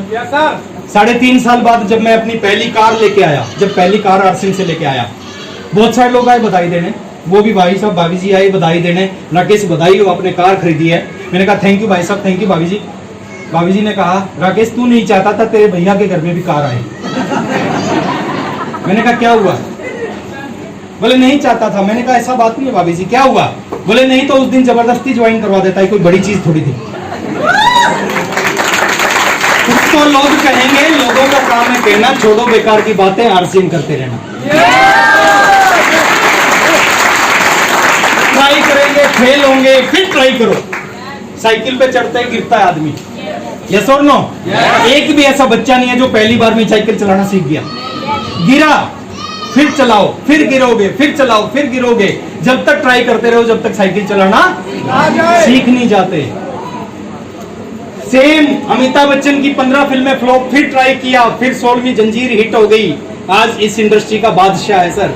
3.5 साल बाद जब मैं अपनी पहली कार लेके आया, जब पहली कार आरसीएम से लेके आया, बहुत सारे लोग आए बधाई देने, वो भी भाई साहब भाभी जी आए बधाई देने, राकेश बधाई हो आपने कार खरीदी है। मैंने कहा थैंक यू भाई साहब, थैंक यू भाभी जी। भाभी जी ने कहा राकेश तू नहीं चाहता था तेरे भैया के घर में भी कार आए। मैंने कहा क्या हुआ? बोले नहीं चाहता था। मैंने कहा ऐसा बात नहीं है भाभी जी, क्या हुआ? बोले नहीं तो उस दिन जबरदस्ती ज्वाइन करवा देता है, कोई बड़ी चीज थोड़ी थी। तो लोग कहेंगे, लोगों का काम है कहना छोड़ो बेकार की बातें, आरसीएम करते रहना। ट्राई करेंगे, फेल होंगे, फिर ट्राई करो। साइकिल पे चढ़ते ही गिरता है आदमी, यस और नो? एक भी ऐसा बच्चा नहीं है जो पहली बार में साइकिल चलाना सीख गया। गिरा, फिर चलाओ, फिर गिरोगे, फिर चलाओ, फिर गिरोगे। जब तक ट्राई करते रहो, जब तक साइकिल चलाना सीख नहीं जाते। सेम अमिताभ बच्चन की 15 फिल्में फ्लॉप, फिर ट्राई किया, फिर 16वीं जंजीर हिट हो गई। आज इस इंडस्ट्री का बादशाह है सर।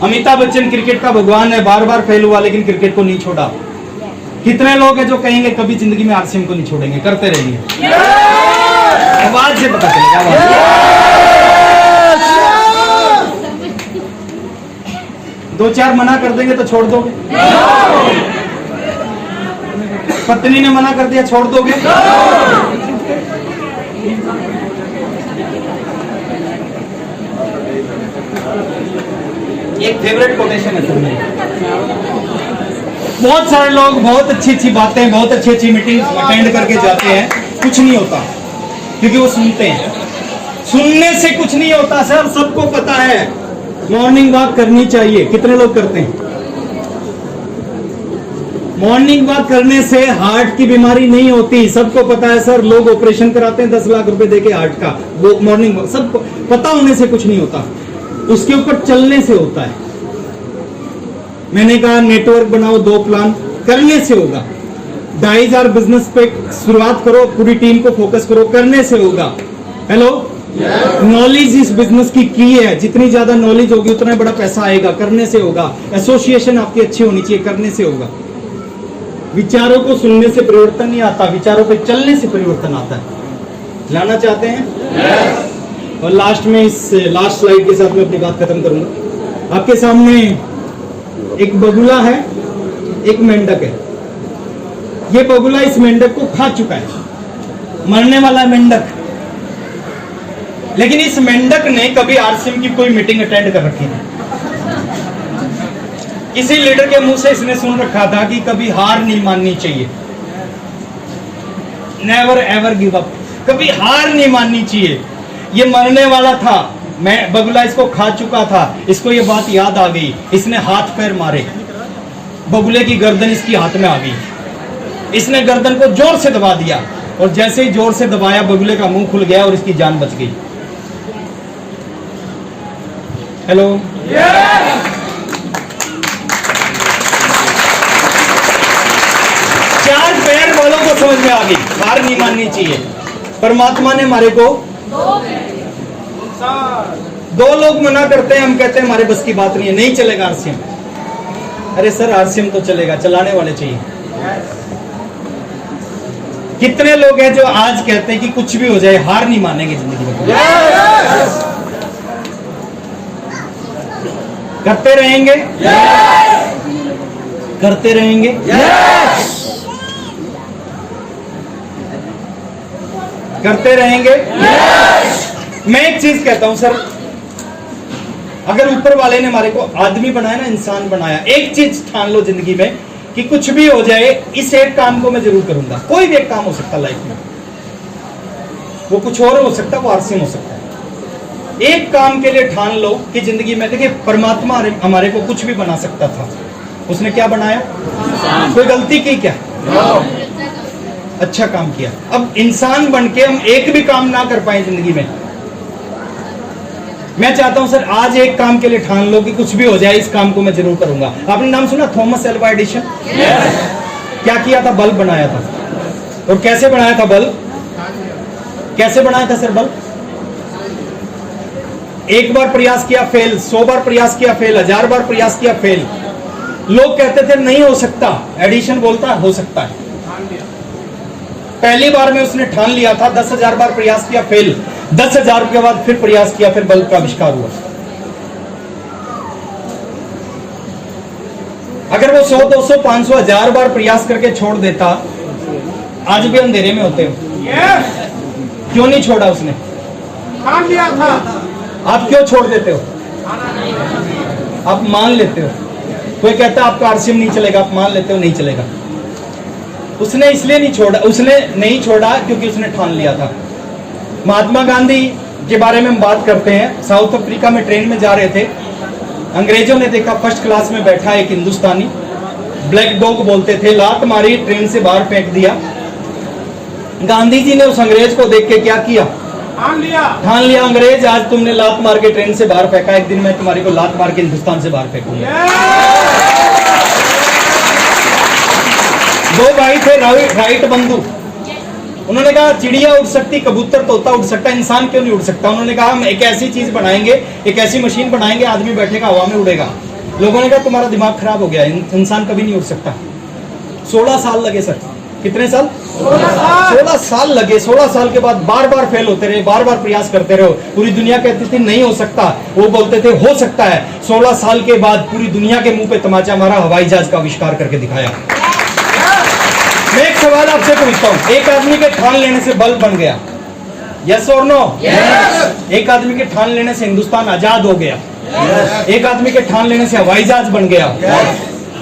अमिताभ बच्चन क्रिकेट का भगवान है, बार बार फेल हुआ लेकिन क्रिकेट को नहीं छोड़ा। कितने लोग हैं जो कहेंगे कभी जिंदगी में आरसीएम को नहीं छोड़ेंगे? करते रहेंगे। आवाज से पता चलेगा। 2-4 मना कर देंगे तो छोड़ दोगे? पत्नी ने मना कर दिया, छोड़ दोगे? एक फेवरेट कोटेशन है सर। बहुत सारे लोग बहुत अच्छी अच्छी बातें, बहुत अच्छी अच्छी मीटिंग अटेंड करके जाते हैं, कुछ नहीं होता क्योंकि वो सुनते हैं। सुनने से कुछ नहीं होता सर, सबको पता है। मॉर्निंग वॉक करनी चाहिए, कितने लोग करते हैं? मॉर्निंग वॉक करने से हार्ट की बीमारी नहीं होती, सबको पता है सर। लोग ऑपरेशन कराते हैं 10 लाख रुपए देके हार्ट का, वो मॉर्निंग वॉक सबको पता होने से कुछ नहीं होता, उसके ऊपर चलने से होता है। मैंने कहा नेटवर्क बनाओ, 2 प्लान करने से होगा। 2,500 बिजनेस पे शुरुआत करो, पूरी टीम को फोकस करो, करने से होगा। हेलो, नॉलेज इस बिजनेस की है। जितनी ज्यादा नॉलेज होगी उतना बड़ा पैसा आएगा, करने से होगा। एसोसिएशन आपकी अच्छी होनी चाहिए, करने से होगा। विचारों को सुनने से परिवर्तन नहीं आता, विचारों पे चलने से परिवर्तन आता है। लाना चाहते हैं? और लास्ट में इस लास्ट स्लाइड के साथ मैं अपनी बात खत्म करूंगा। आपके सामने एक बगुला है, एक मेंढक है। ये बगुला इस मेंढक को खा चुका है, मरने वाला मेंढक। लेकिन इस मेंढक ने कभी आरसीएम की कोई मीटिंग अटेंड कर रखी थी। किसी लीडर के मुंह से इसने सुन रखा था कि कभी हार नहीं माननी चाहिए, नेवर एवर गिव अप, कभी हार नहीं माननी चाहिए। ये मरने वाला था, मैं बगुला इसको खा चुका था, इसको ये बात याद आ गई, इसने हाथ पैर मारे, बगुले की गर्दन इसकी हाथ में आ गई, इसने गर्दन को जोर से दबा दिया और जैसे ही जोर से दबाया बगुले का मुंह खुल गया और इसकी जान बच गई। हेलो, चार पैर वालों को समझ में आ गई, हार नहीं माननी चाहिए। परमात्मा ने हमारे को दो लोग मना करते हैं, हम कहते हैं हमारे बस की बात नहीं है, नहीं चलेगा आरसीएम। अरे सर आरसीएम तो चलेगा, चलाने वाले चाहिए। कितने लोग हैं जो आज कहते हैं कि कुछ भी हो जाए हार नहीं मानेंगे जिंदगी में? करते रहेंगे, करते रहेंगे। करते रहेंगे। मैं एक चीज कहता हूं सर, अगर ऊपर वाले ने हमारे को आदमी बनाया ना, इंसान बनाया, एक चीज ठान लो जिंदगी में कि कुछ भी हो जाए इस एक काम को मैं जरूर करूंगा। कोई भी एक काम हो सकता है लाइफ में, वो कुछ और हो सकता है, वो आरसीएम हो सकता है। एक काम के लिए ठान लो कि जिंदगी में, देखिए परमात्मा हमारे को कुछ भी बना सकता था, उसने क्या बनाया? कोई गलती की क्या? अच्छा काम किया। अब इंसान बन के हम एक भी काम ना कर पाए जिंदगी में। मैं चाहता हूं सर आज एक काम के लिए ठान लो कि कुछ भी हो जाए इस काम को मैं जरूर करूंगा। आपने नाम सुना थॉमस एल्वा एडिशन? क्या किया था? बल्ब बनाया था। और कैसे बनाया था बल्ब? कैसे बनाया था सर बल्ब? एक बार प्रयास किया फेल, 100 बार प्रयास किया फेल, 1000 बार प्रयास किया फेल। लोग कहते थे नहीं हो सकता, एडिशन बोलता हो सकता है। पहली बार में उसने ठान लिया था, 10,000 बार प्रयास किया फेल, 10,000 के बाद फिर प्रयास किया, फिर बल्ब का आविष्कार हुआ। अगर वो 100, 200, 500, 1000 बार प्रयास करके छोड़ देता, आज भी अंधेरे में होते हो। क्यों नहीं छोड़ा उसने? ठान लिया था। आप क्यों छोड़ देते हो? आप मान लेते हो। कोई कहता है आपका आरसीएम नहीं चलेगा, आप मान लेते हो नहीं चलेगा। उसने इसलिए नहीं छोड़ा, उसने नहीं छोड़ा क्योंकि उसने ठान लिया था। महात्मा गांधी के बारे में हम बात करते हैं। साउथ अफ्रीका में ट्रेन में जा रहे थे, अंग्रेजों ने देखा फर्स्ट क्लास में बैठा एक हिंदुस्तानी, ब्लैक डॉग बोलते थे, लात मारी, ट्रेन से बाहर फेंक दिया। गांधी जी ने उस अंग्रेज को देख के क्या किया? ठान लिया अंग्रेज आज तुमने लात मार के ट्रेन से बाहर फेंका, एक दिन मैं तुम्हारी को लात मार के हिंदुस्तान से बाहर फेंकूंगा। दो भाई थे राइट बंधु, उन्होंने कहा चिड़िया उड़ सकती, कबूतर तोता उड़ सकता, इंसान क्यों नहीं उड़ सकता? उन्होंने कहा हम एक ऐसी चीज बनाएंगे, एक ऐसी मशीन बनाएंगे, आदमी बैठेगा हवा में उड़ेगा। लोगों ने कहा तुम्हारा दिमाग खराब हो गया, इंसान कभी नहीं उड़ सकता। 16 साल लगे सर। कितने साल? 16 साल लगे। 16 साल के बाद बार बार फेल होते रहे, बार बार प्रयास करते रहे। पूरी दुनिया कहती थी नहीं हो सकता, वो बोलते थे हो सकता है। 16 साल के बाद पूरी दुनिया के मुंह पे तमाचा मारा, हवाई जहाज का आविष्कार करके दिखाया। मैं एक सवाल आपसे पूछता हूँ, एक आदमी के ठान लेने से बल्ब बन गया, यस और नो? एक आदमी के ठान लेने से हिंदुस्तान आजाद हो गया, एक आदमी के ठान लेने से हवाई जहाज बन गया।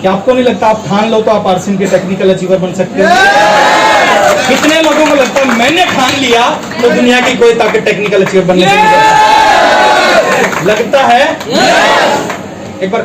क्या आपको नहीं लगता आप ठान लो तो आप आरसीएम के टेक्निकल अचीवर बन सकते हो? कितने लोगों को लगता है मैंने ठान लिया तो दुनिया की कोई ताकत टेक्निकल अचीवर बनने से नहीं सकती? लगता है? एक बार